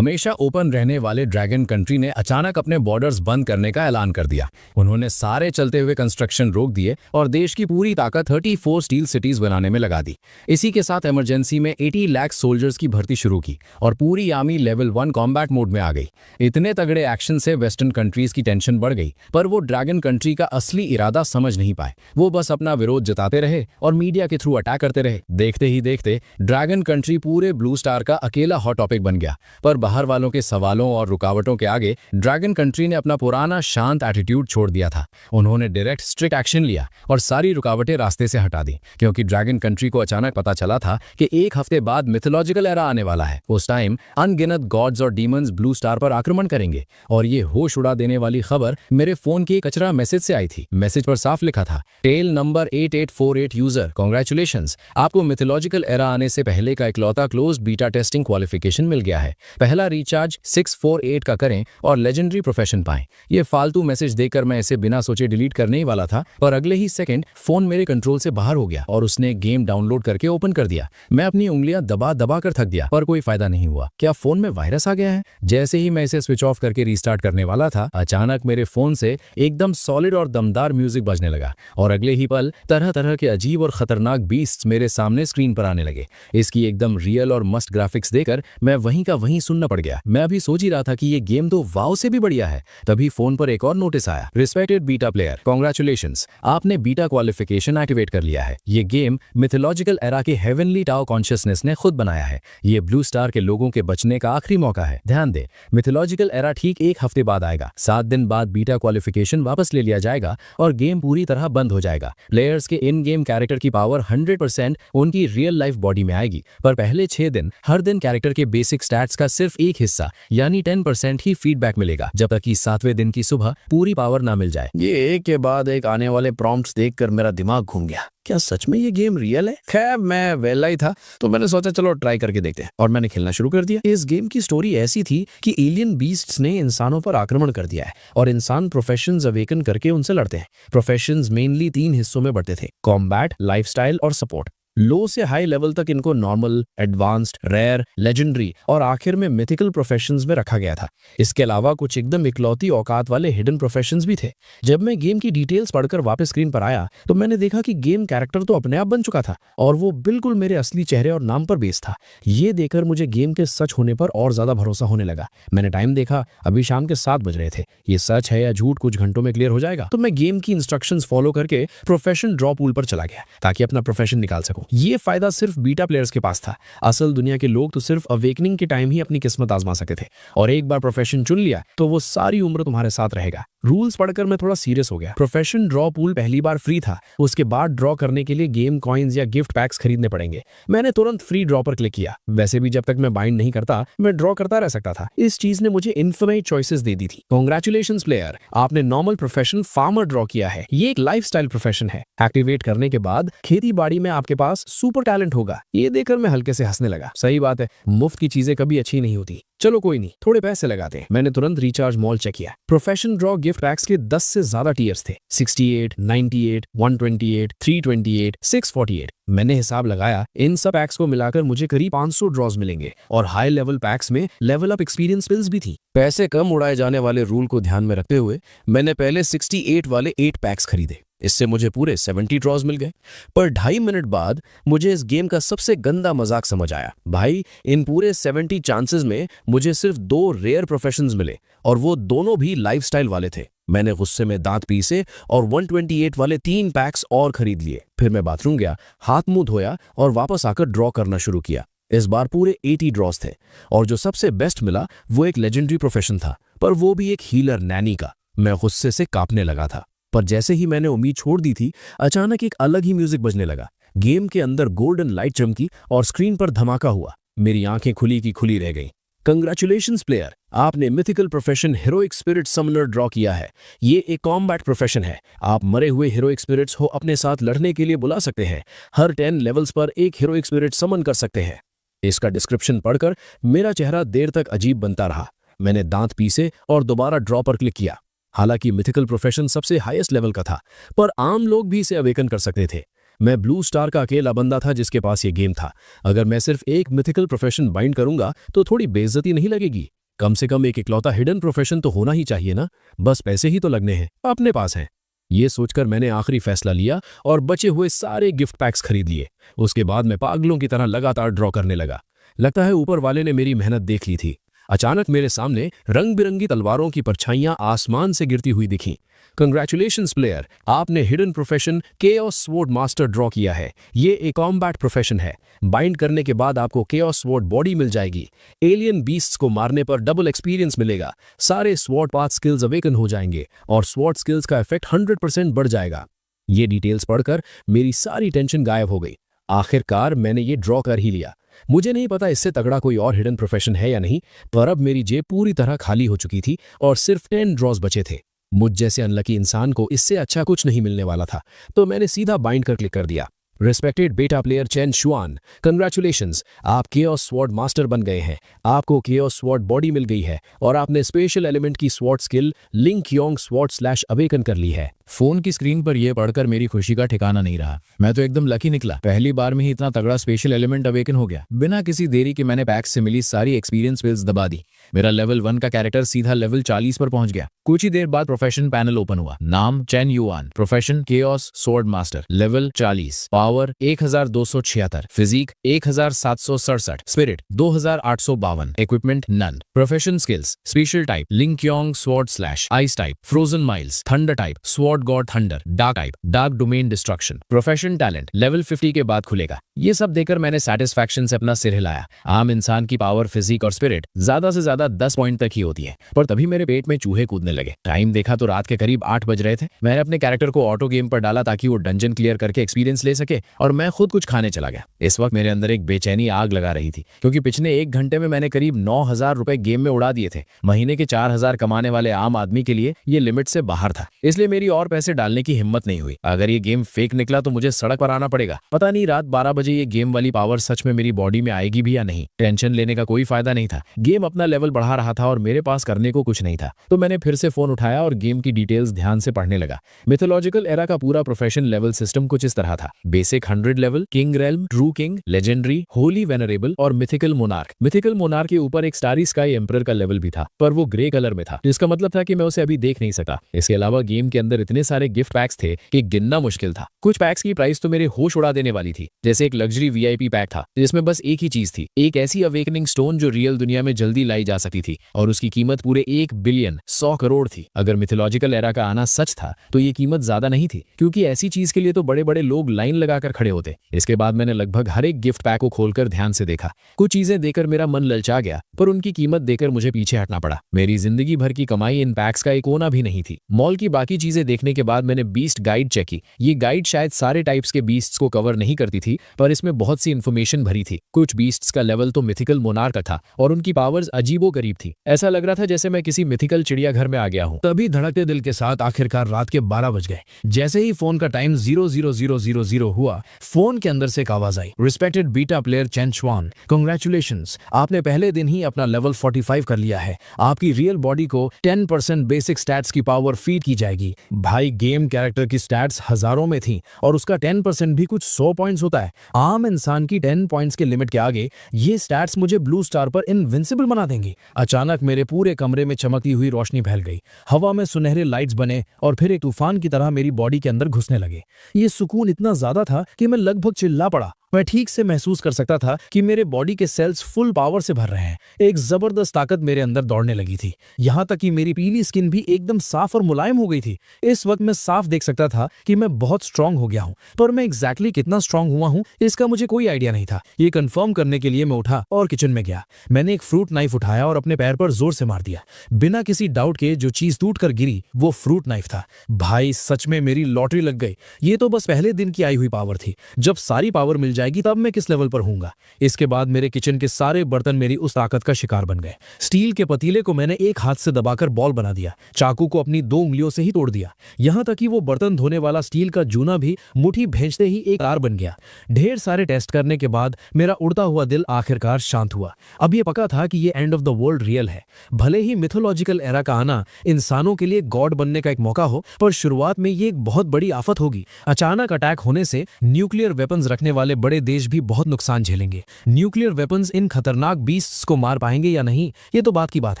हमेशा ओपन रहने वाले ड्रैगन कंट्री ने अचानक अपने बॉर्डर्स बंद करने का ऐलान कर दिया। उन्होंने सारे चलते हुए कंस्ट्रक्शन रोक दिए और देश की पूरी ताकत 34 स्टील सिटीज बनाने में लगा दी। इसी के साथ इमरजेंसी में 80 लाख सोल्जर्स की भर्ती शुरू की और पूरी आर्मी लेवल 1 कॉम्बैट मोड में आ गई। इतने तगड़े एक्शन से वेस्टर्न कंट्रीज की टेंशन बढ़ गई, पर वो ड्रैगन कंट्री का असली इरादा समझ नहीं पाए। वो बस अपना विरोध जताते रहे और मीडिया के थ्रू अटैक करते रहे। देखते ही देखते ड्रैगन कंट्री पूरे ब्लू स्टार का अकेला हॉट टॉपिक बन गया। पर बाहर वालों के सवालों और रुकावटों के आगे ड्रैगन कंट्री ने अपना पुराना शांत एटीट्यूड छोड़ दिया था। उन्होंने डायरेक्ट स्ट्रिक्ट एक्शन लिया और सारी रुकावटें रास्ते से हटा दी, क्योंकि ड्रैगन कंट्री को अचानक पता चला था कि एक हफ्ते बाद मिथोलॉजिकल एरा आने वाला है। उस टाइम अनगिनत गॉड्स और डीमंस ब्लू स्टार पर आक्रमण करेंगे। और ये होश उड़ा देने वाली खबर मेरे फोन के कचरा मैसेज से आई थी। मैसेज पर साफ लिखा था, टेल नंबर 8848 यूजर कांग्रेचुलेशंस, आपको मिथोलॉजिकल एरा आने से पहले का इकलौता क्लोज्ड बीटा टेस्टिंग क्वालिफिकेशन मिल गया है। पहला रिचार्ज 648 का करें और लेजेंडरी प्रोफेशन पाएं। ये फालतू मैसेज देकर मैं इसे बिना सोचे डिलीट करने ही वाला था, पर अगले ही सेकंड फोन मेरे कंट्रोल से बाहर हो गया और उसने गेम डाउनलोड करके ओपन कर दिया। मैं अपनी उंगलियां दबा दबा कर थक गया, पर कोई फायदा नहीं हुआ। क्या फोन में वायरस आ गया है? जैसे ही मैं इसे स्विच ऑफ करके रीस्टार्ट करने वाला था, अचानक मेरे फोन से एकदम सॉलिड और दमदार म्यूजिक बजने लगा और अगले ही पल तरह तरह के अजीब और खतरनाक बीस्ट्स मेरे सामने स्क्रीन पर आने लगे। इसकी एकदम रियल और मस्त ग्राफिक्स देकर मैं वहीं का वहीं सुनना पड़ गया। मैं अभी सोच ही रहा था कि ये गेम तो वाव से भी बढ़िया है, तभी फोन पर एक और नोटिस आया, रिस्पेक्टेड बीटा प्लेयर, कांग्रेचुलेशंस, आपने बीटा क्वालिफिकेशन एक्टिवेट कर लिया है। ये गेम मिथोलॉजिकल एरा के हेवनली टाओ कॉन्शियसनेस ने खुद बनाया है। ये ब्लू स्टार के लोगों के बचने का आखिरी मौका है। ध्यान दे, मिथोलॉजिकल एरा ठीक एक हफ्ते बाद आएगा। 7 दिन बाद बीटा क्वालिफिकेशन वापस ले लिया जाएगा और गेम पूरी तरह बंद हो जाएगा। प्लेयर्स के इन गेम कैरेक्टर की पावर 100% उनकी रियल लाइफ बॉडी में आएगी, पर पहले 6 दिन हर दिन कैरेक्टर के बेसिक स्टैट्स का सिर्फ एक हिस्सा यानी 10% ही फीडबैक मिलेगा, जब तक कि 7वें दिन की सुबह पूरी पावर ना मिल जाए। ये एक के बाद एक आने वाले प्रॉम्प्ट्स देखकर मेरा दिमाग घूम गया। क्या सच में ये गेम रियल है? खैर, मैं वेला ही था तो मैंने सोचा चलो ट्राई करके देखते हैं और मैंने खेलना शुरू कर दिया। इस गेम की स्टोरी ऐसी थी कि एलियन बीस्ट्स ने इंसानों पर आक्रमण कर दिया है और इंसान प्रोफेशंस अवेकन करके उनसे लड़ते हैं। प्रोफेशंस मेनली 3 हिस्सों में बढ़ते थे, कॉम्बैट, लाइफस्टाइल और सपोर्ट। लो से हाई लेवल तक इनको नॉर्मल, एडवांस्ड, रेयर, लेजेंडरी और आखिर में मिथिकल प्रोफेशंस में रखा गया था। इसके अलावा कुछ एकदम इकलौती औकात वाले हिडन प्रोफेशंस भी थे। जब मैं गेम की डिटेल्स पढ़कर वापस स्क्रीन पर आया तो मैंने देखा कि गेम कैरेक्टर तो अपने आप बन चुका था और वो बिल्कुल मेरे असली चेहरे और नाम पर बेस्ड था। ये देखकर मुझे गेम के सच होने पर और ज्यादा भरोसा होने लगा। मैंने टाइम देखा, अभी शाम के 7 बज रहे थे। ये सच है या झूठ कुछ घंटों में क्लियर हो जाएगा। तो मैं गेम की इंस्ट्रक्शंस फॉलो करके प्रोफेशन ड्रॉ पूल पर चला गया ताकि अपना प्रोफेशन निकाल सकूं। ये फायदा सिर्फ बीटा प्लेयर्स के पास था। असल दुनिया के लोग तो सिर्फ अवेकनिंग के टाइम ही अपनी किस्मत आजमा सके थे और एक बार प्रोफेशन चुन लिया तो वो सारी उम्र तुम्हारे साथ रहेगा। रूल्स पढ़कर मैं थोड़ा सीरियस हो गया। प्रोफेशन ड्रॉ पूल पहली बार फ्री था, उसके बाद ड्रॉ करने के लिए गेम कॉइन्स या गिफ्ट पैक्स खरीदने पड़ेंगे। मैंने तुरंत फ्री ड्रॉ पर क्लिक किया। वैसे भी जब तक मैं बाइंड नहीं करता मैं ड्रॉ करता रह सकता था। इस चीज ने मुझे इन्फिनिट चॉइसेस दे दी थी। कांग्रेचुलेशंस प्लेयर, आपने नॉर्मल प्रोफेशन फार्मर ड्रॉ किया है। ये एक लाइफस्टाइल प्रोफेशन है। एक्टिवेट करने के बाद खेती बाड़ी में आपके पास सुपर टैलेंट होगा। ये देखकर मैं हल्के से हंसने लगा। सही बात है, मुफ्त की चीजें कभी अच्छी नहीं होती। चलो कोई नहीं, थोड़े पैसे लगाते हैं। मैंने तुरंत रिचार्ज मॉल चेक किया। प्रोफेशन ड्रॉ गिफ्ट पैक्स के 10 से ज्यादा टीयर्स थे, 68, 98, 128, 328, 648। मैंने हिसाब लगाया, इन सब पैक्स को मिलाकर मुझे करीब 500 ड्रॉज मिलेंगे और हाई लेवल पैक्स में लेवल अप एक्सपीरियंस पिल्स भी थी। पैसे कम उड़ाए जाने वाले रूल को ध्यान में रखते हुए मैंने पहले 68 वाले 8 पैक्स खरीदे। इससे मुझे पूरे 70 ड्रॉज मिल गए। पर 2.5 मिनट बाद मुझे इस गेम का सबसे गंदा मजाक समझ आया। भाई, इन पूरे 70 चांसेस में मुझे सिर्फ 2 रेयर प्रोफेशंस मिले और वो दोनों भी लाइफस्टाइल वाले थे। मैंने गुस्से में दांत पीसे और 128 वाले 3 पैक्स और खरीद लिए। फिर मैं बाथरूम गया, हाथ मुंह धोया और वापस आकर ड्रॉ करना शुरू किया। इस बार पूरे 80 ड्रॉज थे और जो सबसे बेस्ट मिला वो एक लेजेंडरी प्रोफेशन था, पर वो भी एक हीलर नैनी का। मैं गुस्से से कांपने लगा था, पर जैसे ही मैंने उम्मीद छोड़ दी थी, अचानक एक अलग ही म्यूजिक बजने लगा। गेम के अंदर गोल्डन लाइट चमकी और स्क्रीन पर धमाका हुआ। मेरी आंखें खुली की खुली रह गईं। कंग्रेचुलेशंस प्लेयर, आपने mythical profession heroic spirit Sumner draw किया है। ये एक कॉम्बैट प्रोफेशन है। आप मरे हुए हीरोइक स्पिरिट्स को अपने साथ लड़ने के लिए बुला सकते हैं। हर 10 लेवल्स पर एक हीरोइक स्पिरिट समन कर सकते हैं। इसका डिस्क्रिप्शन पढ़कर मेरा चेहरा देर तक अजीब बनता रहा। मैंने दांत पीसे और दोबारा ड्रॉ पर क्लिक किया। हालांकि मिथिकल प्रोफेशन सबसे हाईएस्ट लेवल का था, पर आम लोग भी इसे अवेकन कर सकते थे। मैं ब्लू स्टार का अकेला बंदा था जिसके पास ये गेम था। अगर मैं सिर्फ एक मिथिकल प्रोफेशन बाइंड करूंगा तो थोड़ी बेइज्जती नहीं लगेगी? कम से कम एक इकलौता हिडन प्रोफेशन तो होना ही चाहिए ना। बस पैसे ही तो लगने हैं, अपने पास हैं। ये सोचकर मैंने आखिरी फैसला लिया और बचे हुए सारे गिफ्ट पैक्स खरीद लिए। उसके बाद मैं पागलों की तरह लगातार ड्रॉ करने लगा। लगता है ऊपर वाले ने मेरी मेहनत देख ली थी। अचानक मेरे सामने रंग बिरंगी तलवारों की परछाइयां आसमान से गिरती हुई दिखीं। कंग्रेचुलेशंस प्लेयर, आपने hidden profession chaos sword master draw किया है। ये एक कॉम्बैट प्रोफेशन है। बाइंड करने के बाद आपको केओस स्वॉर्ड बॉडी मिल जाएगी। एलियन बीस्ट्स को मारने पर डबल एक्सपीरियंस मिलेगा। सारे स्वॉर्ड पाथ स्किल्स अवेकन हो जाएंगे और स्वॉर्ड स्किल्स का इफेक्ट 100% बढ़ जाएगा। ये डिटेल्स पढ़कर मेरी सारी टेंशन गायब हो गई। आखिरकार मैंने ये ड्रॉ कर ही लिया। मुझे नहीं पता इससे तगड़ा कोई और हिडन प्रोफेशन है या नहीं, पर अब मेरी जेब पूरी तरह खाली हो चुकी थी और सिर्फ 10 ड्रॉज बचे थे। मुझ जैसे अनलकी इंसान को इससे अच्छा कुछ नहीं मिलने वाला था, तो मैंने सीधा बाइंड कर क्लिक कर दिया। रिस्पेक्टेड बेटा प्लेयर चेन शुआन, कंग्रेचुलेशंस, आप केओस स्वॉर्ड मास्टर बन गए हैं। आपको केओस स्वॉर्ड बॉडी मिल गई है और आपने स्पेशल एलिमेंट की sword skill link young sword slash awaken कर ली है। फोन की स्क्रीन पर यह पढ़कर मेरी खुशी का ठिकाना नहीं रहा। मैं तो एकदम लकी निकला। पहली बार में ही इतना तगड़ा स्पेशल एलिमेंट अवेकन हो गया। बिना किसी देरी के मैंने पैक्स से मिली सारी एक्सपीरियंस बिल्स दबा दी। मेरा लेवल 1 का कैरेक्टर सीधा लेवल 40 पर पहुंच गया। कुछ ही देर बाद प्रोफेशन पैनल ओपन हुआ। नाम Chen Yuan, profession chaos sword master, level 40, power 1276, physique 1767, spirit 2852, equipment none, profession skills special type link young sword slash, ice type frozen miles, thunder type sword god thunder, dark type dark domain destruction, profession talent level 50 के बाद खुलेगा। ये सब देकर मैंने satisfaction से अपना सिर हिलाया। आम इंसान की पावर, फिजिक और स्पिरिट ज्यादा से ज्यादा 10 पॉइंट तक ही होती है, पर तभी मेरे पेट में चूहे कूदने लगे। टाइम देखा तो रात के करीब 8 बज रहे थे। मैंने अपने कैरेक्टर को ऑटो गेम पर डाला ताकि वो डंजन क्लियर करके एक्सपीरियंस ले सके और मैं खुद कुछ खाने चला गया। इस वक्त मेरे अंदर एक बेचैनी आग लगा रही थी, क्योंकि पिछले 1 घंटे में मैंने करीब 9,000 रुपए गेम में उड़ा दिए थे। महीने के 4,000 कमाने वाले आम आदमी के लिए ये लिमिट से बाहर था, इसलिए मेरी और पैसे डालने की हिम्मत नहीं हुई। अगर ये गेम फेक निकला तो मुझे सड़क पर आना पड़ेगा। पता नहीं रात 12 बजे ये गेम वाली पावर सच में मेरी बॉडी में आएगी भी या नहीं। टेंशन लेने का कोई फायदा नहीं था। गेम अपना लेवल बढ़ा रहा था और मेरे पास करने को कुछ नहीं था, तो मैंने फिर से फोन उठाया और गेम की डिटेल्स ध्यान से पढ़ने लगा। मिथोलॉजिकल एरा का पूरा प्रोफेशन लेवल सिस्टम कुछ इस तरह था। Basic 100 level, king realm, true king, legendary, Holi venerable और मिथिकल मोनार्क। मिथिकल मोनार्क के ऊपर एक स्टारी स्काई एम्परर का लेवल भी था, पर वो ग्रे कलर में था, जिसका मतलब था कि मैं उसे अभी देख नहीं सकता। इसके अलावा गेम के अंदर इतने सारे गिफ्ट पैक्स थे कि गिनना मुश्किल था। कुछ पैक्स की प्राइस तो मेरे होश उड़ा देने वाली थी, जैसे एक लग्जरी वीआईपी पैक था जिसमें बस एक ही चीज थी, एक ऐसी अवेकनिंग स्टोन जो रियल दुनिया में जल्दी लाई जा सकती थी, और उसकी कीमत पूरे 1 बिलियन 100 करोड़ थी। अगर मिथोलॉजिकल एरा का आना सच था तो ये कीमत ज्यादा नहीं थी, क्योंकि ऐसी चीज के लिए तो बड़े बड़े लोग लाइन लगाकर खड़े होते। इसके बाद मैंने लगभग हर एक गिफ्ट पैक को खोलकर ध्यान से देखा। कुछ चीजें देकर मेरा मन ललचा गया, पर उनकी कीमत देकर मुझे पीछे हटना पड़ा। मेरी जिंदगी भर की कमाई इन पैक्स का एक कोना भी नहीं थी। मॉल की बाकी चीजें देखने के बाद मैंने बीस्ट गाइड चेक की। ये गाइड शायद सारे टाइप्स के बीस्ट्स को कवर नहीं करती थी, पर इसमें बहुत सी इन्फॉर्मेशन भरी थी। कुछ बीस्ट्स का लेवल तो मिथिकल मोनार्क का था और उनकी पावर्स अजीबोगरीब थी। ऐसा लग रहा था जैसे मैं किसी मिथिकल चिड़ियाघर में आ गया हूँ। तभी धड़कते दिल के साथ आखिरकार रात के 12 बज गए। जैसे ही फोन का टाइम 00000 हुआ, फोन के अंदर से एक आवाज आई। Respected beta player Chen Shuan, congratulations, आपने पहले दिन ही अपना लेवल 45 कर लिया है। आपकी रियल बॉडी को 10% बेसिक स्टैट्स की पावर फीड की जाएगी। भाई, गेम कैरेक्टर की स्टैट्स हजारों में थी और उसका 10% भी कुछ 100 पॉइंट्स होता है। आम इंसान की 10 पॉइंट्स के लिमिट के आगे ये स्टैट्स मुझे ब्लू स्टार पर इनविंसिबल बना देंगी। अचानक मेरे पूरे कमरे में चमकती हुई रोशनी फैल गई। हवा में सुनहरे लाइट्स बने और फिर एक तूफान की तरह मेरी बॉडी के अंदर घुसने लगे। ये सुकून इतना ज्यादा था कि मैं लगभग चिल्ला पड़ा। मैं ठीक से महसूस कर सकता था कि मेरे बॉडी के सेल्स फुल पावर से भर रहे हैं। एक जबरदस्त ताकत मेरे अंदर दौड़ने लगी थी, यहाँ तक कि मेरी पीली स्किन भी एकदम साफ और मुलायम हो गई थी। इस वक्त मैं साफ देख सकता था कि मैं बहुत स्ट्रांग हो गया हूँ, पर मैं एग्जैक्टली कितना स्ट्रांग हुआ हूँ इसका मुझे कोई आइडिया नहीं था। ये कंफर्म करने के लिए मैं उठा और किचन में गया। मैंने एक फ्रूट नाइफ उठाया और अपने पैर पर जोर से मार दिया। बिना किसी डाउट के जो चीज टूट कर गिरी वो फ्रूट नाइफ था। भाई, सच में मेरी लॉटरी लग गई। ये तो बस पहले दिन की आई हुई पावर थी। जब सारी पावर मिल जाएगी तब मैं किस लेवल पर हूँगा। इसके बाद मेरे किचन के सारे बर्तन मेरी उस ताकत का शिकार बन गए। स्टील के पतीले को मैंने एक हाथ से दबाकर बॉल बना दिया, चाकू को अपनी 2 उंगलियों से ही तोड़ दिया, यहाँ तक कि वो बर्तन धोने वाला स्टील का जूना भी मुट्ठी भेजते ही एक तार बन गया। ढेर सारे टेस्ट करने के बाद मेरा उड़ता हुआ दिल आखिरकार शांत हुआ। अब ये पक्का था कि ये end of the world real है। भले ही मिथोलॉजिकल एरा का आना इंसानों के लिए गॉड बनने का एक मौका हो, पर शुरुआत में ये एक बहुत बड़ी आफत होगी। अचानक अटैक होने से न्यूक्लियर वेपन्स रखने वाले बड़े देश भी बहुत नुकसान झेलेंगे। न्यूक्लियर वेपन्स इन खतरनाक बीस्ट्स को मार पाएंगे या नहीं, ये तो बात की बात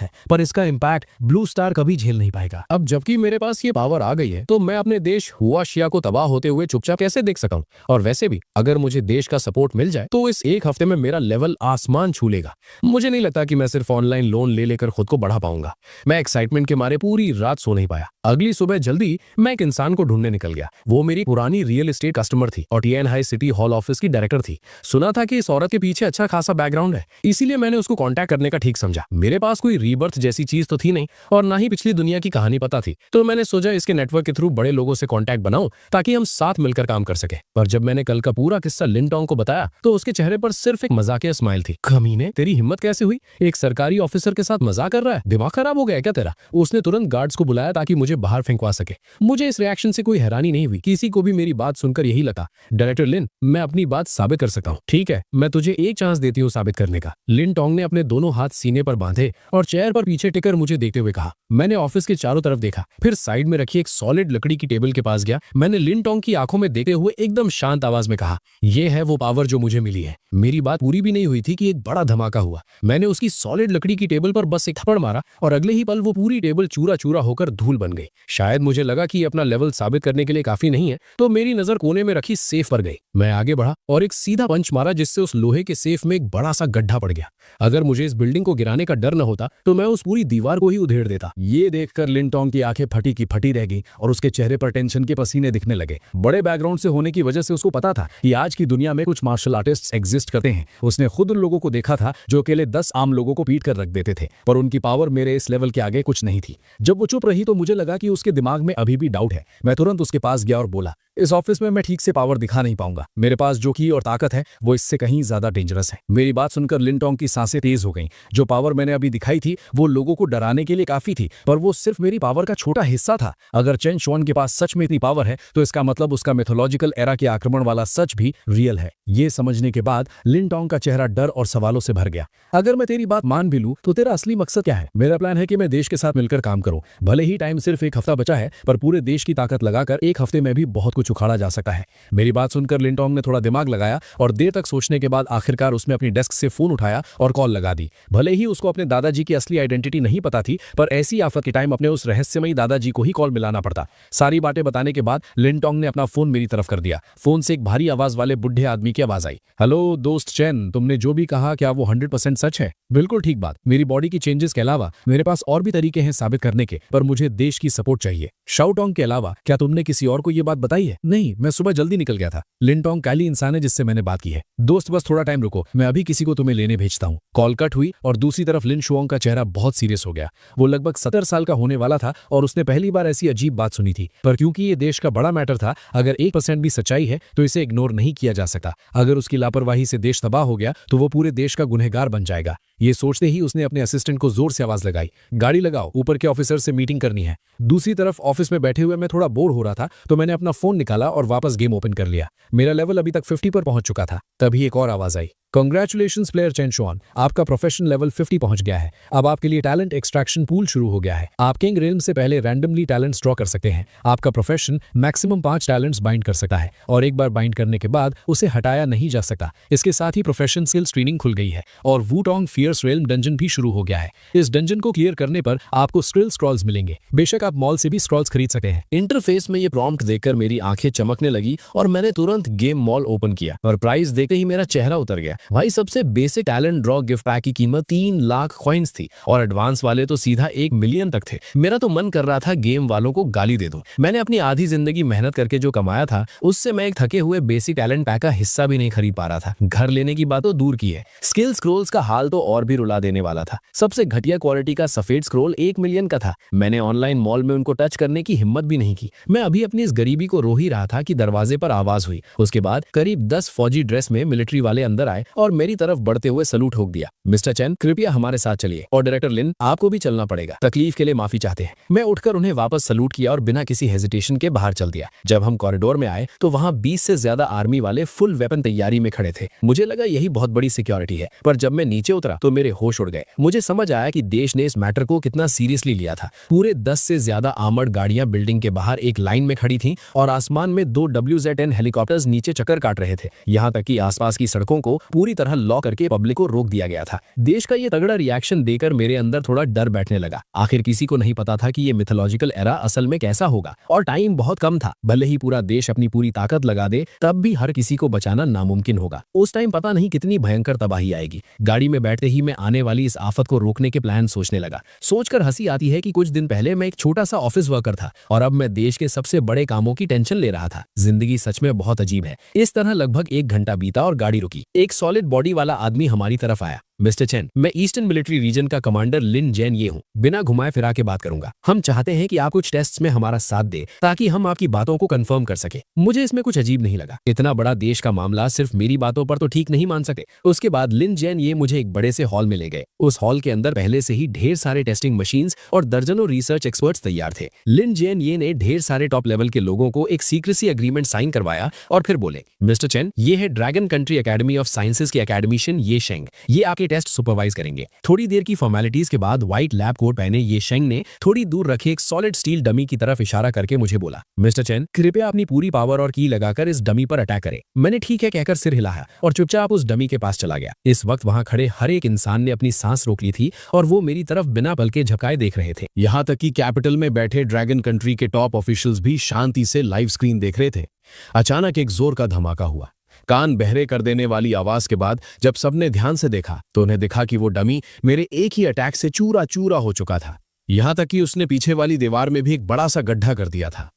है, पर इसका इम्पैक्ट ब्लू स्टार कभी झेल नहीं पाएगा। अब जबकि मेरे पास ये पावर आ गई है, तो मैं अपने देश हुआ शिया को तबाह होते हुए चुपचाप कैसे देख सकूं? और वैसे भी अगर मुझे देश का सपोर्ट मिल जाए तो इस एक हफ्ते में मेरा लेवल आसमान छू लेगा। मुझे नहीं लगता कि मैं सिर्फ ऑनलाइन लोन ले लेकर खुद को बढ़ा पाऊंगा। मैं एक्साइटमेंट के मारे पूरी रात सो नहीं पाया। अगली सुबह जल्दी मैं एक इंसान को ढूंढने निकल गया। वो मेरी पुरानी रियल एस्टेट कस्टमर थी और TN high city hall office की डायरेक्टर थी। सुना था कि इस औरत के पीछे अच्छा खासा बैकग्राउंड है, इसीलिए मैंने उसको कांटेक्ट करने का ठीक समझा। मेरे पास कोई रीबर्थ जैसी चीज तो थी नहीं और ना ही पिछली दुनिया की कहानी पता थी, तो मैंने सोचा इसके नेटवर्क के थ्रू बड़े लोगों से कांटेक्ट बनाऊं ताकि हम साथ मिलकर काम कर सके। पर जब मैंने कल का पूरा किस्सा लिन टोंग को बताया तो उसके चेहरे पर सिर्फ एक मजाकिया स्माइल थी। कमीने, तेरी हिम्मत कैसे हुई? एक सरकारी ऑफिसर के साथ मजाक कर रहा है? दिमाग खराब हो गया क्या तेरा? उसने तुरंत गार्ड्स को बुलाया ताकि मुझे बाहर फेंकवा सके। मुझे इस रिएक्शन से कोई हैरानी नहीं हुई, किसी को भी मेरी बात सुनकर यही लगा, डायरेक्टर लिन, मैं अपनी बात साबित कर सकता हूँ। ठीक है, मैं तुझे एक चांस देती हूँ साबित करने का। लिन टोंग ने अपने दोनों हाथ सीने पर बांधे और चेयर पर पीछे टिकर मुझे देखते हुए कहा। मैंने ऑफिस के चारों तरफ देखा, फिर साइड में रखी एक सॉलिड लकड़ी की टेबल के पास गया। मैंने लिन टोंग की आंखों में देखते हुए एकदम शांत आवाज में कहा, यह है वो पावर जो मुझे मिली है। मेरी बात पूरी भी नहीं हुई थी कि एक बड़ा धमाका हुआ। मैंने उसकी सॉलिड लकड़ी की टेबल पर बस एक थप्पड़ मारा और अगले ही पल वो पूरी टेबल चूरा चूरा होकर धूल बन गई। शायद मुझे लगा कि अपना लेवल साबित करने के लिए काफी नहीं है, तो मेरी नजर कोने में रखी सेफ पर गई। मैं आगे बढ़ा और एक सीधा पंच मारा जिससे उस लोहे के सेफ में एक बड़ा सा गड्ढा पड़ गया। अगर मुझे इस बिल्डिंग को गिराने का डर न होता तो मैं उस पूरी दीवार को ही उधेड़ देता। ये देखकर लिन टोंग की आंखें फटी की फटी रह गई और उसके चेहरे पर टेंशन के पसीने दिखने लगे। बड़े बैकग्राउंड से होने की वजह से उसको पता था कि आज की दुनिया में कुछ मार्शल आर्टिस्ट एग्जिस्ट करते हैं। उसने खुद उन लोगों को देखा था जो अकेले 10 आम लोगों को पीट कर रख देते थे, पर उनकी पावर मेरे इस लेवल के आगे कुछ नहीं थी। जब वो चुप रही तो मुझे लगा कि उसके दिमाग में अभी भी डाउट है। मैं तुरंत उसके पास गया और बोला, इस ऑफिस में मैं ठीक से पावर दिखा नहीं पाऊंगा। मेरे पास जो की और ताकत है वो इससे कहीं ज्यादा डेंजरस है। मेरी बात सुनकर लिन टोंग की सांसें तेज हो गईं। जो पावर मैंने अभी दिखाई थी वो लोगों को डराने के लिए काफी थी, पर वो सिर्फ मेरी पावर का छोटा हिस्सा था। अगर चेन शुआन के पास सच में इतनी पावर है तो इसका मतलब उसका मिथोलॉजिकल एरा के आक्रमण वाला सच भी रियल है। ये समझने के बाद लिन टोंग का चेहरा डर और सवालों से भर गया। अगर मैं तेरी बात मान भी लूं तो तेरा असली मकसद क्या है? मेरा प्लान है कि मैं देश के साथ मिलकर काम करूं। भले ही टाइम सिर्फ एक हफ्ता बचा है, पर पूरे देश की ताकत लगाकर एक हफ्ते में भी बहुत कुछ उखाड़ा जा सकता है। मेरी बात सुनकर लिन टोंग ने थोड़ा दिमाग लगाया और देर तक सोचने के बाद आखिरकार उसने अपनी डेस्क से फोन उठाया और कॉल लगा दी। भले ही उसको अपने दादाजी की असली आइडेंटिटी नहीं पता थी, पर ऐसी आफत के टाइम अपने उस रहस्यमयी दादाजी को ही कॉल मिलाना पड़ता। सारी बातें बताने के बाद लिन टोंग ने अपना फोन मेरी तरफ कर दिया। फोन से एक भारी आवाज वाले बुढ़े आदमी की आवाज आई, हेलो दोस्त चैन, तुमने जो भी कहा क्या वो 100% सच है? बिल्कुल ठीक बात। मेरी बॉडी की चेंजेस के अलावा मेरे पास और भी तरीके हैं साबित करने के, पर मुझे देश की सपोर्ट चाहिए। शाओ टोंग के अलावा क्या तुमने किसी और को ये बात बताई है? नहीं, मैं सुबह जल्दी निकल गया था। लिन टोंग काली इंसान है जिससे मैंने बात की है। दोस्त बस थोड़ा टाइम रुको, मैं अभी किसी को तुम्हें लेने भेजता हूँ। कॉल कट हुई और दूसरी तरफ लिन शुआंग का चेहरा बहुत सीरियस हो गया। वो लगभग 70 साल का होने वाला था और उसने पहली बार ऐसी अजीब बात सुनी थी, पर क्योंकि ये देश का बड़ा मैटर था, अगर 1% भी सच्चाई है तो इसे इग्नोर नहीं किया जा सकता। अगर उसकी लापरवाही से देश तबाह हो गया तो वो पूरे देश का गुनहगार बन जाएगा। ये सोचते ही उसने अपने असिस्टेंट को जोर से आवाज लगाई, गाड़ी लगाओ, ऊपर के ऑफिसर से मीटिंग करनी है। दूसरी तरफ ऑफिस में बैठे हुए मैं थोड़ा बोर हो रहा था, तो मैंने अपना फोन निकाला और वापस गेम ओपन कर लिया। मेरा लेवल अभी तक 50 पर पहुंच चुका था। तभी एक और आवाज आई, कांग्रेचुलेशंस प्लेयर चेन शुआन, आपका प्रोफेशनल लेवल 50 पहुंच गया है। अब आपके लिए टैलेंट एक्सट्रैक्शन पूल शुरू हो गया है। आप किंग रेलम से पहले रैंडमली टैलेंट्स ड्रॉ कर सकते हैं। आपका प्रोफेशन मैक्सिमम 5 टैलेंट्स बाइंड कर सकता है और एक बार बाइंड करने के बाद उसे हटाया नहीं जा सकता। इसके साथ ही प्रोफेशन स्किल्स ट्रेनिंग खुल गई है और वूटोंग फियर्स रेलम डंजन भी शुरू हो गया है। इस डंजन को क्लियर करने पर आपको स्क्रिल स्क्रॉल्स मिलेंगे। बेशक आप मॉल से भी स्क्रॉल्स खरीद सकते हैं। इंटरफेस में ये प्रॉम्प्ट देखकर मेरी आंखें चमकने लगी और मैंने तुरंत गेम मॉल ओपन किया और प्राइस देखते ही मेरा चेहरा उतर गया। भाई सबसे basic talent draw gift pack की कीमत 3 लाख कॉइन्स थी और एडवांस वाले तो सीधा 1 मिलियन तक थे। मेरा तो मन कर रहा था गेम वालों को गाली दे दूं। मैंने अपनी आधी जिंदगी मेहनत करके जो कमाया था उससे मैं एक थके हुए बेसिक टैलेंट पैक का हिस्सा भी नहीं खरीद पा रहा था। घर लेने की बात तो दूर की है, स्किल स्क्रोल्स का हाल तो और भी रुला देने वाला था। सबसे घटिया क्वालिटी का सफेद स्क्रोल 1 मिलियन का था। मैंने ऑनलाइन मॉल में उनको टच करने की हिम्मत भी नहीं की। मैं अभी अपनी इस गरीबी को रो ही रहा था कि दरवाजे पर आवाज हुई। उसके बाद करीब 10 फौजी ड्रेस में मिलिट्री वाले अंदर आए और मेरी तरफ बढ़ते हुए सलूट ठोक दिया। मिस्टर चैन, कृपया हमारे साथ चलिए, और डायरेक्टर लिन, आपको भी चलना पड़ेगा। तकलीफ के लिए माफी चाहते हैं। मैं उठकर उन्हें वापस सलूट किया और बिना किसी हेजिटेशन के बाहर चल दिया। जब हम कॉरिडोर में आए तो वहां 20 से ज्यादा आर्मी वाले फुल वेपन तैयारी में खड़े थे। मुझे लगा यही बहुत बड़ी सिक्योरिटी है, पर जब मैं नीचे उतरा तो मेरे होश उड़ गए। मुझे समझ आया कि देश ने इस मैटर को कितना सीरियसली लिया था। पूरे 10 से ज्यादा आर्मर्ड गाड़ियां बिल्डिंग के बाहर एक लाइन में खड़ी थीं और आसमान में 2 WZ-10 हेलीकॉप्टर्स नीचे चक्कर काट रहे थे। यहाँ तक कि आसपास की सड़कों को पूरी तरह लॉक करके पब्लिक को रोक दिया गया था। देश का ये तगड़ा रिएक्शन देकर मेरे अंदर थोड़ा डर बैठने लगा। आखिर किसी को नहीं पता था कि ये मिथोलॉजिकल एरा असल में कैसा होगा, और टाइम बहुत कम था। भले ही पूरा देश अपनी पूरी ताकत लगा दे, तब भी हर किसी को बचाना नामुमकिन होगा। उस टाइम पता नहीं कितनी भयंकर तबाही आएगी। गाड़ी में बैठते ही मैं आने वाली इस आफत को रोकने के प्लान सोचने लगा। सोचकर हंसी आती है कि कुछ दिन पहले मैं एक छोटा सा ऑफिस वर्कर था और अब मैं देश के सबसे बड़े कामों की टेंशन ले रहा था। जिंदगी सच में बहुत अजीब है। इस तरह लगभग 1 घंटा बीता और गाड़ी रुकी। एक सॉलिड बॉडी वाला आदमी हमारी तरफ आया। मिस्टर चैन, मैं ईस्टर्न मिलिट्री रीजन का कमांडर लिन जैन ये हूँ। बिना घुमाए फिरा के बात करूंगा। हम चाहते हैं कि आप कुछ टेस्ट्स में हमारा साथ दे ताकि हम आपकी बातों को कंफर्म कर सके। मुझे इसमें कुछ अजीब नहीं लगा। इतना बड़ा देश का मामला सिर्फ मेरी बातों पर तो ठीक नहीं मान सके। उसके बाद लिन जैन ये मुझे एक बड़े से हॉल में ले गए। उस हॉल के अंदर पहले से ही ढेर सारे टेस्टिंग मशीन्स और दर्जनों रिसर्च एक्सपर्ट्स तैयार थे। लिन जैन ये ने ढेर सारे टॉप लेवल के लोगों को एक सीक्रेसी एग्रीमेंट साइन करवाया और फिर बोले, मिस्टर चैन, ये है dragon country academy of sciences के एकेडमिशियन ये शेंग। ये आके टेस्ट सुपरवाइज करेंगे। थोड़ी देर की फॉर्मेलिटीज के बाद व्हाइट लैब कोट पहने ये शेंग ने थोड़ी दूर रखे एक सॉलिड स्टील डमी की तरफ इशारा करके मुझे बोला, मिस्टर चैन, कृपया अपनी पूरी पावर और की लगाकर इस डमी पर अटैक करें। मैंने ठीक है कहकर सिर हिलाया और चुपचाप उस डमी के पास चला गया। इस वक्त वहां खड़े हर एक इंसान ने अपनी सांस रोक ली थी और वो मेरी तरफ बिना पलके झपकाए देख रहे थे। यहाँ तक कि कैपिटल में बैठे ड्रैगन कंट्री के टॉप ऑफिशियल्स भी शांति से लाइव स्क्रीन देख रहे थे। अचानक एक जोर का धमाका हुआ। कान बहरे कर देने वाली आवाज के बाद जब सबने ध्यान से देखा तो उन्हें दिखा कि वो डमी मेरे एक ही अटैक से चूरा चूरा हो चुका था। यहां तक कि उसने पीछे वाली दीवार में भी एक बड़ा सा गड्ढा कर दिया था।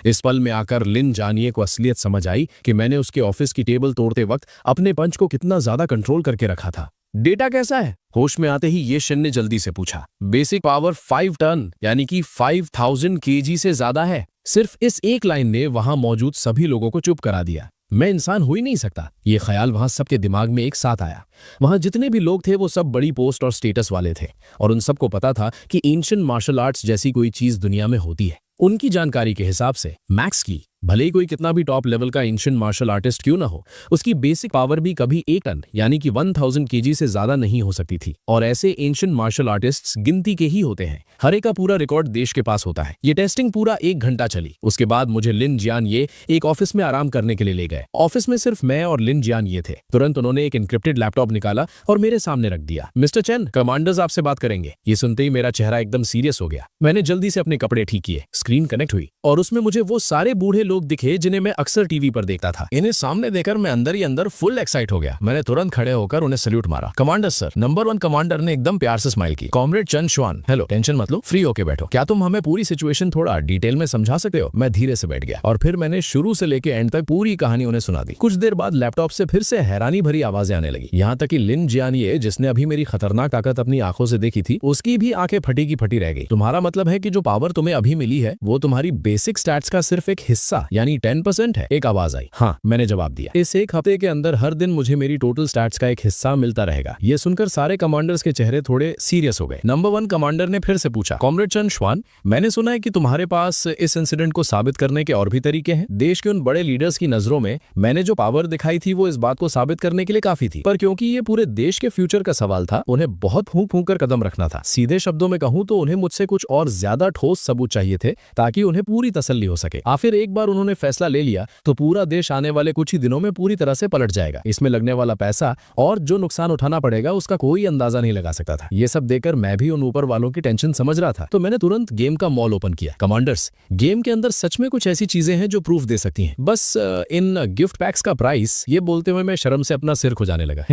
इस पल में आकर लिन जानिए को असलियत समझ आई कि मैंने उसके ऑफिस की टेबल तोड़ते वक्त अपने पंच को कितना ज्यादा कंट्रोल करके रखा था। डेटा कैसा है? होश में आते ही ये शन ने जल्दी से पूछा। बेसिक पावर 5 टन यानी कि 5000 kg से ज्यादा है। सिर्फ इस एक लाइन ने वहां मौजूद सभी लोगों को चुप करा दिया। मैं इंसान हो ही नहीं सकता, ये ख्याल वहां सबके दिमाग में एक साथ आया। वहां जितने भी लोग थे वो सब बड़ी पोस्ट और स्टेटस वाले थे और उन सबको पता था कि एंशिएंट मार्शल आर्ट्स जैसी कोई चीज दुनिया में होती है। उनकी जानकारी के हिसाब से मैक्स की, भले ही कोई कितना भी टॉप लेवल का एंशिएंट मार्शल आर्टिस्ट क्यों ना हो, उसकी बेसिक पावर भी कभी 1 टन यानी कि 1000 kg से ज्यादा नहीं हो सकती थी। और ऐसे एंशिएंट मार्शल आर्टिस्ट्स गिनती के ही होते हैं। हर एक का पूरा रिकॉर्ड देश के पास होता है। ये टेस्टिंग पूरा 1 घंटा चली। उसके बाद मुझे लिन जियान ये एक ऑफिस में आराम करने के लिए ले गए। ऑफिस में सिर्फ मैं और लिन जियान ये थे। तुरंत उन्होंने एक एन्क्रिप्टेड लैपटॉप निकाला और मेरे सामने रख दिया। मिस्टर चैन, कमांडर्स आपसे बात करेंगे। ये सुनते ही मेरा चेहरा एकदम सीरियस हो गया। मैंने जल्दी से अपने कपड़े ठीक किए। स्क्रीन कनेक्ट हुई और उसमें मुझे वो सारे बूढ़े लोग दिखे जिन्हें मैं अक्सर टीवी पर देखता था। इन्हें सामने देखकर मैं अंदर ही अंदर फुल एक्साइट हो गया। मैंने तुरंत खड़े होकर उन्हें सल्यूट मारा। Commander sir. नंबर 1 कमांडर ने एकदम प्यार से स्माइल की। कॉमरेड चन श्वान, हेलो, टेंशन मत लो, फ्री होके बैठो। क्या तुम हमें पूरी सिचुएशन थोड़ा डिटेल में समझा सकते हो? मैं धीरे से बैठ गया और फिर मैंने शुरू से लेके एंड तक पूरी कहानी उन्हें सुना दी। कुछ देर बाद लैपटॉप से फिर से हैरानी भरी आवाजें आने लगी। यहाँ तक कि लिन जियानिए, जिसने अभी मेरी खतरनाक ताकत अपनी आंखों से देखी थी, उसकी भी आंखें फटी की फटी रह गई। तुम्हारा मतलब है कि जो पावर तुम्हें अभी मिली है वो तुम्हारी बेसिक स्टैट्स का सिर्फ एक हिस्सा यानी 10% है? एक आवाज आई। हाँ, मैंने जवाब दिया। इस एक हफ्ते के अंदर हर दिन मुझे मेरी टोटल स्टैट्स का एक हिस्सा मिलता रहेगा। ये सुनकर सारे कमांडर्स के चेहरे थोड़े सीरियस हो गए। नंबर 1 कमांडर ने फिर से पूछा, कॉमरेड चन श्वान, मैंने सुना है कि तुम्हारे पास इस इंसिडेंट को साबित करने के और भी तरीके हैं। देश के उन बड़े लीडर्स की नजरों में मैंने जो पावर दिखाई थी वो इस बात को साबित करने के लिए काफी थी, पर क्योंकि ये पूरे देश के फ्यूचर का सवाल था, उन्हें बहुत फूंक फूंक कर कदम रखना था। सीधे शब्दों में कहूं तो उन्हें मुझसे कुछ और ज्यादा ठोस सबूत चाहिए थे ताकि उन्हें पूरी तसल्ली हो सके। आखिर एक बार उन्होंने फैसला ले लिया तो पूरा देश आने वाले कुछ ही दिनों में पूरी तरह से पलट जाएगा। इसमें लगने वाला पैसा और जो नुकसान उठाना पड़ेगा उसका कोई अंदाजा नहीं लगा सकता था। ये सब देखकर मैं भी उन ऊपर वालों की टेंशन समझ रहा था, तो मैंने तुरंत गेम का मॉल ओपन किया। कमांडर्स, गेम के अंदर सच में कुछ ऐसी चीजें हैं जो प्रूफ दे सकती हैं। बस इन गिफ्ट पैक्स का प्राइस, ये बोलते हुए मैं शर्म से अपना सिर खुजाने लगा।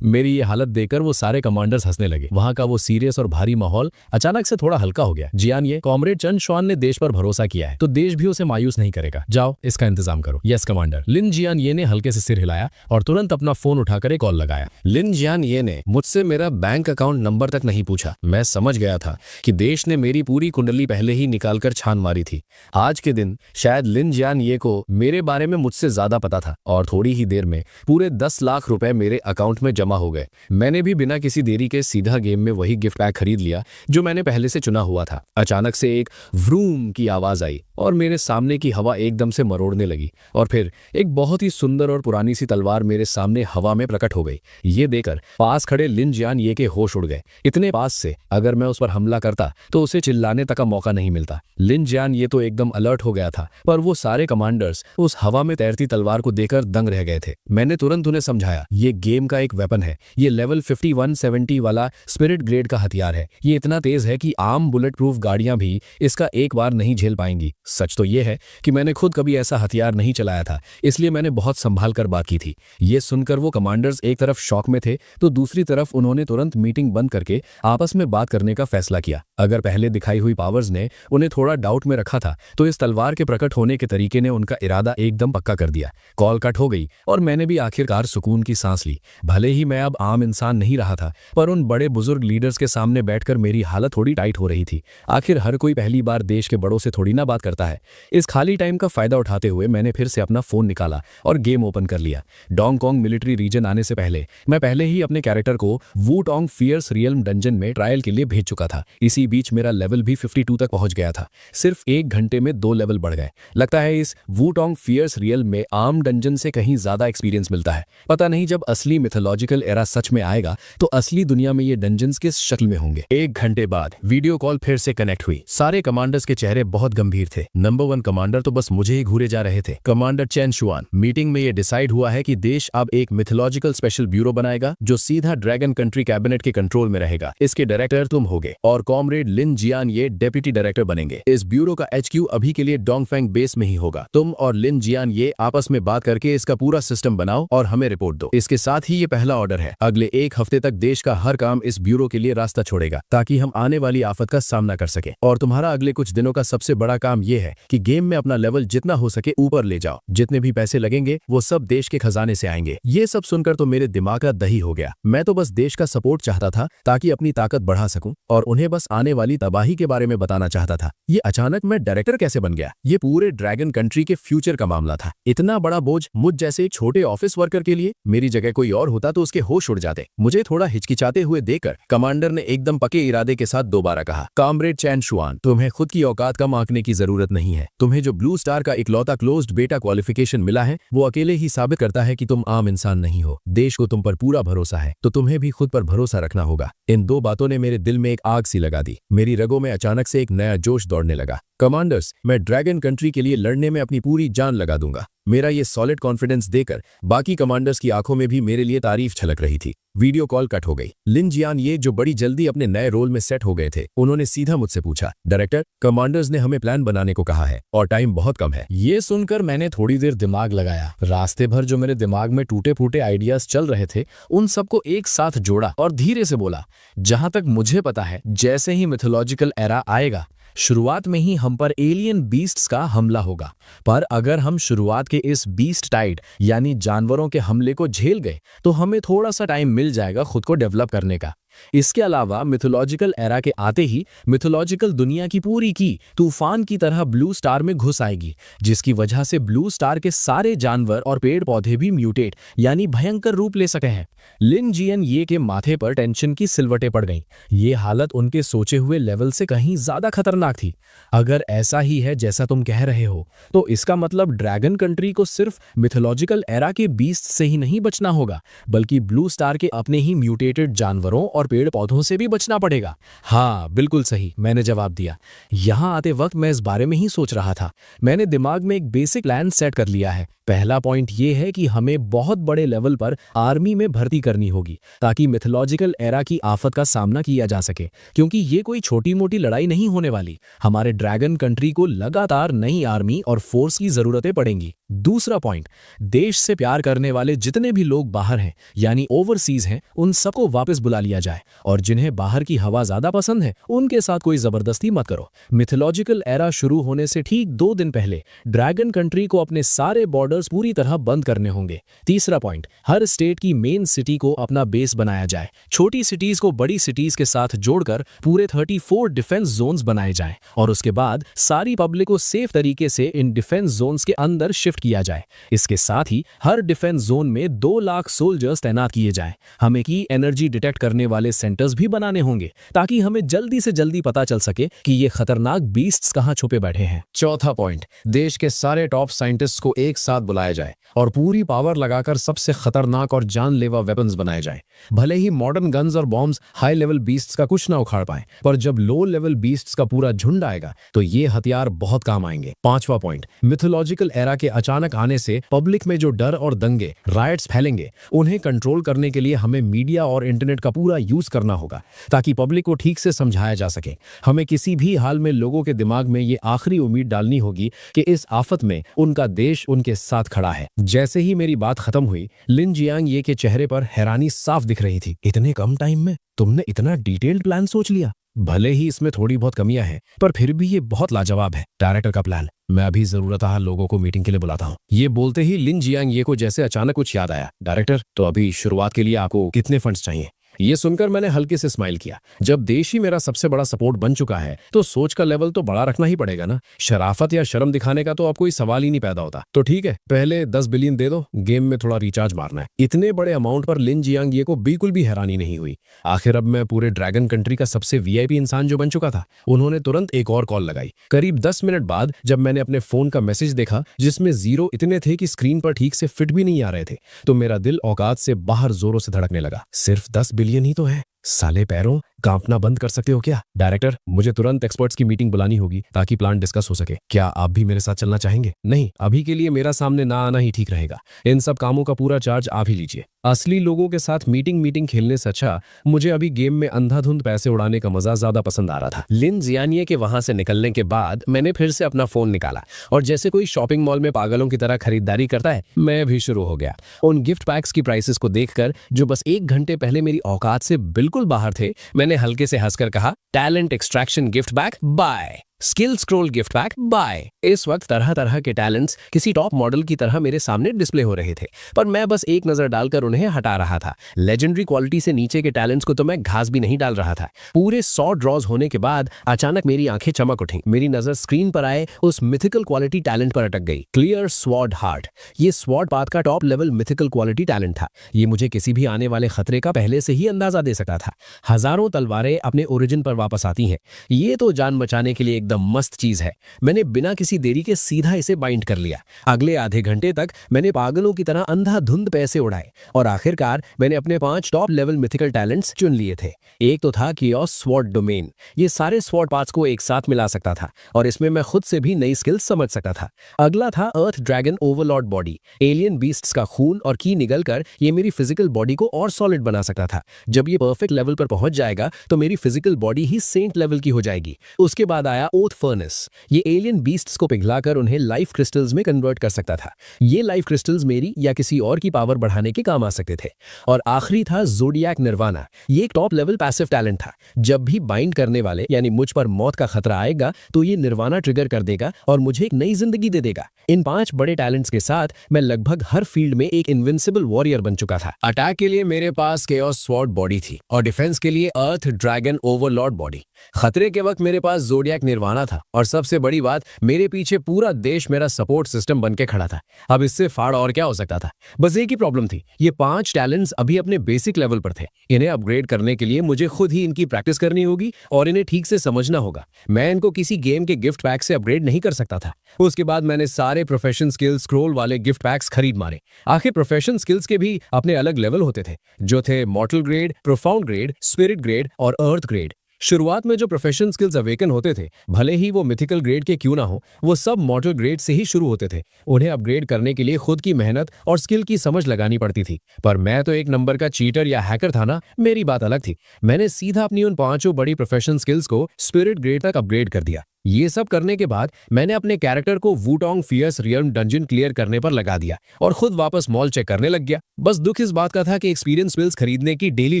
मेरी ये हालत देखकर वो सारे कमांडर्स हंसने लगे। वहां का वो सीरियस और भारी माहौल अचानक से थोड़ा हल्का हो गया। जियान ये कॉमरेड चंद शुआन ने देश पर भरोसा किया है तो देश भी उसे मायूस नहीं करेगा। जाओ इसका इंतजाम करो। Yes commander. लिन जियान ये ने हल्के से सिर हिलाया और तुरंत अपना फोन उठाकर एक कॉल लगाया। लिन जियान ये ने मुझसे मेरा बैंक अकाउंट नंबर तक नहीं पूछा। मैं समझ गया था कि देश ने मेरी पूरी कुंडली पहले ही निकालकर छान मारी थी। आज के दिन शायद लिन जियान ये को मेरे बारे में मुझसे ज्यादा पता था और थोड़ी ही देर में पूरे 10 लाख रुपए मेरे अकाउंट में जमा हो गए। मैंने भी बिना किसी देरी के सीधा गेम में वही गिफ्ट पैक खरीद लिया जो मैंने पहले से चुना हुआ था। अचानक से एक व्रूम की आवाज आई और मेरे सामने की हवा एकदम से मरोड़ने लगी और फिर एक बहुत ही सुंदर और पुरानी सी तलवार मेरे सामने हवा में प्रकट हो गई। ये देखकर पास खड़े लिन जियान ये के होश उड़ गए। इतने पास से अगर मैं उस पर हमला करता तो उसे चिल्लाने तक का मौका नहीं मिलता। लिन जियान ये तो एकदम अलर्ट हो गया था, पर वो सारे कमांडर्स उस हवा में तैरती तलवार को देखकर दंग रह गए थे। मैंने तुरंत उन्हें समझाया, ये गेम का एक वेपन है। ये लेवल 5170 वाला स्पिरिट ग्रेड का हथियार है। ये इतना तेज है कि आम बुलेट प्रूफ गाड़ियां भी इसका एक बार नहीं झेल पाएंगी। सच तो ये है कि मैंने खुद कभी ऐसा हथियार नहीं चलाया था, इसलिए मैंने बहुत संभाल कर बात की थी। ये सुनकर वो कमांडर्स एक तरफ शॉक में थे तो दूसरी तरफ उन्होंने तुरंत मीटिंग बंद करके आपस में बात करने का फैसला किया। अगर पहले दिखाई हुई पावर्स ने उन्हें थोड़ा डाउट में रखा था तो इस तलवार के प्रकट होने के तरीके ने उनका इरादा एकदम पक्का कर दिया। कॉल कट हो गई और मैंने भी आखिरकार सुकून की सांस ली। भले ही मैं अब आम इंसान नहीं रहा था, पर उन बड़े बुजुर्ग लीडर्स के सामने बैठकर मेरी हालत थोड़ी टाइट हो रही थी। आखिर हर कोई पहली बार देश के बड़ों से थोड़ी ना बात करता है। इस खाली टाइम का फायदा उठाते हुए मैंने फिर से अपना फोन निकाला और गेम ओपन कर लिया। डोंगकोंग मिलिट्री रीजन आने से पहले मैं पहले ही अपने कैरेक्टर को वुटोंग फियर्स रियल्म डंजन में ट्रायल के लिए भेज चुका था। इसी बीच मेरा लेवल भी 52 तक पहुंच गया था। सिर्फ 1 घंटे में 2 लेवल बढ़ गए। लगता है इस वुटोंग फियर्स रियल्म में आम डंजन से कहीं ज्यादा एक्सपीरियंस मिलता है। पता नहीं जब असली मिथोलॉजिकल एरा सच में आएगा तो असली दुनिया में ये डंजन्स किस शक्ल में होंगे। 1 घंटे बाद वीडियो कॉल फिर से कनेक्ट हुई। सारे कमांडर्स के चेहरे बहुत गंभीर थे। नंबर 1 कमांडर तो बस मुझे ही घूरे जा रहे थे। कमांडर चेन शुआन, मीटिंग में ये डिसाइड हुआ है कि देश अब एक मिथोलॉजिकल स्पेशल ब्यूरो बनाएगा जो सीधा ड्रैगन कंट्री कैबिनेट के कंट्रोल में रहेगा। इसके डायरेक्टर तुम होगे और कॉमरेड लिन जियान ये डेप्यूटी डायरेक्टर बनेंगे। इस ब्यूरो का HQ अभी के लिए डोंगफेंग बेस में ही होगा। तुम और लिन जियान ये आपस में बात करके इसका पूरा सिस्टम बनाओ और हमें रिपोर्ट दो। इसके साथ ही ये पहला ऑर्डर है, अगले 1 हफ्ते तक देश का हर काम इस ब्यूरो के लिए रास्ता छोड़ेगा ताकि हम आने वाली आफत का सामना कर सके। और तुम्हारा अगले कुछ दिनों का सबसे बड़ा काम ये है कि गेम में अपना लेवल जितना हो सके ऊपर ले जाओ। जितने भी पैसे लगेंगे वो सब देश के खजाने से आएंगे। ये सब सुनकर तो मेरे दिमाग का दही हो गया। मैं तो बस देश का सपोर्ट चाहता था ताकि अपनी ताकत बढ़ा सकूं और उन्हें बस आने वाली तबाही के बारे में बताना चाहता था। ये अचानक मैं डायरेक्टर कैसे बन गया? ये पूरे ड्रैगन कंट्री के फ्यूचर का मामला था। इतना बड़ा बोझ मुझ जैसे एक छोटे ऑफिस वर्कर के लिए। मेरी जगह कोई और होता तो उसके होश उड़ जाते। मुझे थोड़ा हिचकिचाते हुए देखकर कमांडर ने एकदम पक्के इरादे के साथ दोबारा कहा, कॉमरेड चैन शुआन, तुम्हें खुद की औकात कम आंकने की जरूरत नहीं है। तुम्हें जो ब्लू स्टार का इकलौता क्लोज्ड बेटा क्वालिफिकेशन मिला है वो अकेले ही साबित करता है कि तुम आम इंसान नहीं हो। देश को तुम पर पूरा भरोसा है तो तुम्हें भी खुद पर भरोसा रखना होगा। इन 2 बातों ने मेरे दिल में एक आग सी लगा दी। मेरी रगों में अचानक से एक नया जोश दौड़ने लगा। कमांडर्स, मैं ड्रैगन कंट्री के लिए लड़ने में अपनी पूरी जान लगा दूंगा। मेरा ये सॉलिड कॉन्फिडेंस देकर बाकी कमांडर्स की आंखों में भी मेरे लिए तारीफ छलक रही थी। वीडियो कॉल कट हो गई। लिन जियान ये जो बड़ी जल्दी अपने नए रोल में सेट हो गए थे, उन्होंने सीधा मुझसे पूछा, डायरेक्टर, कमांडर्स ने हमें प्लान बनाने को कहा है और टाइम बहुत कम है। ये सुनकर मैंने थोड़ी देर दिमाग लगाया। रास्ते भर जो मेरे दिमाग में टूटे फूटे आइडियाज चल रहे थे उन सबको एक साथ जोड़ा और धीरे से बोला, जहां तक मुझे पता है जैसे ही मिथोलॉजिकल एरा आएगा शुरुआत में ही हम पर एलियन बीस्ट्स का हमला होगा। पर अगर हम शुरुआत के इस बीस्ट टाइड यानी जानवरों के हमले को झेल गए तो हमें थोड़ा सा टाइम मिल जाएगा खुद को डेवलप करने का। इसके अलावा मिथोलॉजिकल एरा के आते ही मिथोलॉजिकल दुनिया की पूरी की तूफान की तरह ब्लू स्टार में घुस आएगी, जिसकी वजह से ब्लू स्टार के सारे जानवर और पेड़ पौधे भी म्यूटेट यानी भयंकर रूप ले सके हैं। लिन जियन ये के माथे पर टेंशन की सिलवटें पड़ गईं। ये हालत उनके सोचे हुए लेवल से कहीं ज्यादा खतरनाक थी। अगर ऐसा ही है जैसा तुम कह रहे हो तो इसका मतलब ड्रैगन कंट्री को सिर्फ मिथोलॉजिकल एरा के बीस्ट से ही नहीं बचना होगा, बल्कि ब्लू स्टार के अपने ही म्यूटेटेड जानवरों और और पेड़ पौधों से भी बचना पड़ेगा। हाँ बिल्कुल सही, मैंने जवाब दिया। यहाँ आते वक्त मैं इस बारे में ही सोच रहा था। मैंने दिमाग में एक बेसिक प्लान सेट कर लिया है। पहला पॉइंट ये है कि हमें बहुत बड़े लेवल पर आर्मी में भर्ती करनी होगी ताकि मिथोलॉजिकल एरा की आफत का सामना किया जा सके, क्योंकि ये कोई छोटी मोटी लड़ाई नहीं होने वाली। हमारे ड्रैगन कंट्री को लगातार नई आर्मी और फोर्स की जरूरतें पड़ेंगी। दूसरा पॉइंट, देश से प्यार करने वाले जितने भी लोग बाहर हैं यानी ओवरसीज हैं, उन सबको वापस बुला लिया जाए, और जिन्हें बाहर की हवा ज्यादा पसंद है उनके साथ कोई जबरदस्ती मत करो। मिथोलॉजिकल एरा शुरू होने से ठीक 2 दिन पहले ड्रैगन कंट्री को अपने सारे बॉर्डर्स पूरी तरह बंद करने होंगे। तीसरा पॉइंट, हर स्टेट की मेन सिटी को अपना बेस बनाया जाए। छोटी सिटीज को बड़ी सिटीज के साथ जोड़कर पूरे 34 डिफेंस जोन्स बनाए जाएं, और उसके बाद सारी पब्लिक को सेफ तरीके से इन डिफेंस जोन्स के अंदर शिफ्ट किया जाए। इसके साथ ही हर डिफेंस जोन में 2 लाख सोल्जर्स तैनात किए जाएं। हमें की एनर्जी डिटेक्ट करने वाले सेंटर्स भी बनाने होंगे ताकि हमें जल्दी से जल्दी पता चल सके कि ये खतरनाक बीस्ट्स कहां छुपे बैठे हैं। चौथा पॉइंट, देश के सारे टॉप साइंटिस्ट्स को एक साथ बुलाया जाए और पूरी पावर लगाकर सबसे खतरनाक और जानलेवा वेपन्स बनाए जाएं। भले ही मॉडर्न गन्स और बॉम्ब्स हाई लेवल बीस्ट्स का कुछ ना उखाड़ पाए, पर जब लो लेवल बीस्ट्स का पूरा झुंड आएगा तो ये हथियार बहुत काम आएंगे। पांचवा पॉइंट, मिथोलॉजिकल एरा के अचानक आने से पब्लिक में जो डर और दंगे राइट्स फैलेंगे, उन्हें कंट्रोल करने के लिए हमें मीडिया और इंटरनेट का पूरा यूज करना होगा ताकि पब्लिक को ठीक से समझाया जा सके। हमें किसी भी हाल में लोगों के दिमाग में ये आखिरी उम्मीद डालनी होगी कि इस आफत में उनका देश उनके साथ खड़ा है। जैसे ही मेरी बात खत्म हुई, लिन जियांग ये के चेहरे पर हैरानी साफ दिख रही थी। इतने कम टाइम में तुमने इतना डिटेल्ड प्लान सोच लिया? भले ही इसमें थोड़ी बहुत कमियां हैं, पर फिर भी ये बहुत लाजवाब है। डायरेक्टर का प्लान, मैं अभी जरूरत लोगों को मीटिंग के लिए बुलाता हूँ। ये बोलते ही लिन जियांग ये को जैसे अचानक कुछ याद आया। डायरेक्टर, तो अभी शुरुआत के लिए आपको कितने फंड्स चाहिए? ये सुनकर मैंने हल्के से स्माइल किया। जब देश ही मेरा सबसे बड़ा सपोर्ट बन चुका है तो सोच का लेवल तो बड़ा रखना ही पड़ेगा ना। शराफत या शर्म दिखाने का तो अब कोई सवाल ही नहीं पैदा होता। तो ठीक है, पहले 10 बिलियन दे दो, गेम में थोड़ा रिचार्ज मारना है। इतने बड़े अमाउंट पर लिन जियांग ये को बिल्कुल भी हैरानी नहीं हुई। आखिर अब मैं पूरे ड्रैगन कंट्री का सबसे वीआईपी इंसान जो बन चुका था। उन्होंने तुरंत एक और कॉल लगाई। करीब 10 मिनट बाद जब मैंने अपने फोन का मैसेज देखा जिसमें 0 इतने थे कि स्क्रीन पर ठीक से फिट भी नहीं आ रहे थे, तो मेरा दिल औकात से बाहर जोरों से धड़कने लगा। सिर्फ 10 बिलियन ही तो है। साले पैरों, कांपना बंद कर सकते हो क्या? डायरेक्टर, मुझे तुरंत एक्सपर्ट्स की मीटिंग बुलानी होगी ताकि प्लान डिस्कस हो सके। क्या आप भी मेरे साथ चलना चाहेंगे? नहीं, अभी के लिए मेरा सामने ना आना ही ठीक रहेगा। इन सब कामों का पूरा चार्ज आप ही लीजिए। असली लोगों के साथ मीटिंग खेलने से अच्छा मुझे अभी गेम में अंधाधुंध पैसे उड़ाने का मजा ज्यादा पसंद आ रहा था। लिन जियानिये के वहां से निकलने के बाद मैंने फिर से अपना फोन निकाला और जैसे कोई शॉपिंग मॉल में पागलों की तरह खरीदारी करता है, मैं भी शुरू हो गया। उन गिफ्ट पैक्स की प्राइसेस को देखकर जो बस 1 घंटे पहले मेरी औकात से बिल्कुल बाहर थे, मैंने हल्के से हंसकर कहा, talent extraction gift pack buy, skill scroll gift pack buy. इस वक्त तरह तरह के टैलेंट्स किसी टॉप मॉडल की तरह मेरे सामने डिस्प्ले हो रहे थे, पर मैं बस एक नजर डालकर उन्हें हटा रहा था। लेजेंडरी क्वालिटी से नीचे के टैलेंट्स को तो मैं घास भी नहीं डाल रहा था। पूरे 100 ड्रॉज होने के बाद अचानक मेरी आंखें चमक उठी। मेरी नजर स्क्रीन पर आए उस मिथिकल क्वालिटी टैलेंट पर अटक गई, क्लियर स्वॉर्ड हार्ट। ये स्वॉर्ड पाथ का top level mythical quality talent था। ये मुझे किसी भी आने वाले खतरे का पहले से ही अंदाजा दे सकता था। हजारों तलवारें अपने ओरिजिन पर वापस आती हैं, ये तो जान बचाने के लिए एकदम मस्त चीज है। मैंने बिना किसी देरी के सीधा इसे बाइंड कर लिया। अगले आधे घंटे तक मैंने पागलों की तरह अंधाधुंध पैसे उड़ाए और आखिरकार मैंने अपने 5 टॉप लेवल मिथिकल टैलेंट्स चुन लिए थे। एक तो था कियोस स्वॉर्ड डोमेन। ये सारे स्वॉर्ड पार्ट्स को एक साथ मिला सकता था और इसमें मैं खुद से भी नई स्किल्स समझ सकता था। अगला था earth dragon overlord body. Alien beasts का खून और की निगलकर ये मेरी फिजिकल बॉडी को और सॉलिड बना सकता था। जब ये परफेक्ट लेवल पर पहुंच जाएगा तो मेरी फिजिकल बॉडी ही सेंट लेवल की हो जाएगी। उसके बाद आया ओथ फर्नेस। ये एलियन बीस्ट्स को पिघलाकर उन्हें लाइफ क्रिस्टल्स में कन्वर्ट कर सकता था। ये लाइफ क्रिस्टल्स मेरी या किसी और की पावर बढ़ाने के काम आ सकते थे। और आखिरी था ज़ोडिएक निर्वाणा। ये एक टॉप लेवल पैसिव टैलेंट था। जब भी बाइंड करने वाले यानी मुझ पर मौत का खतरा आएगा तो ये निर्वाणा ट्रिगर कर देगा और मुझे एक नई जिंदगी दे देगा। इन 5 बड़े टैलेंट्स के साथ मैं लगभग हर फील्ड में एक इनविंसिबल वॉरियर बन चुका था। अटैक के लिए मेरे पास केओस स्वॉर्ड बॉडी थी और डिफेंस के लिए अर्थ ड्रैगन ओवरलॉर्ड बॉडी। खतरे के वक्त मेरे पास ज़ोडिएक निर्वाणा कमाना था और सबसे बड़ी बात, मेरे पीछे पूरा देश मेरा सपोर्ट सिस्टम बन के खड़ा था। अब इससे फाड़ और क्या हो सकता था। बस एक ही प्रॉब्लम थी, ये 5 टैलेंट्स अभी अपने बेसिक लेवल पर थे। इन्हें अपग्रेड करने के लिए मुझे खुद ही इनकी प्रैक्टिस करनी होगी और इन्हें ठीक से समझना होगा। मैं इनको किसी गेम के गिफ्ट पैक से अपग्रेड नहीं कर सकता था। उसके बाद मैंने सारे प्रोफेशन स्किल्स स्क्रॉल वाले गिफ्ट पैक्स खरीद मारे। आखिर प्रोफेशन स्किल्स के भी अपने अलग लेवल होते थे, जो थे मॉर्टल grade, profound grade, spirit grade और अर्थ ग्रेड। शुरुआत में जो प्रोफेशन स्किल्स अवेकन होते थे, भले ही वो मिथिकल ग्रेड के क्यों ना हो, वो सब मॉर्टल ग्रेड से ही शुरू होते थे। उन्हें अपग्रेड करने के लिए खुद की मेहनत और स्किल की समझ लगानी पड़ती थी। पर मैं तो एक नंबर का चीटर या हैकर था ना, मेरी बात अलग थी। मैंने सीधा अपनी उन 5 बड़ी प्रोफेशन स्किल्स को स्पिरिट ग्रेड तक अपग्रेड कर दिया। ये सब करने के बाद मैंने अपने कैरेक्टर को वुटोंग फियर्स रियल्म डंजन क्लियर करने पर लगा दिया और खुद वापस मॉल चेक करने लग गया। बस दुख इस बात का था कि एक्सपीरियंस बिल्स खरीदने की डेली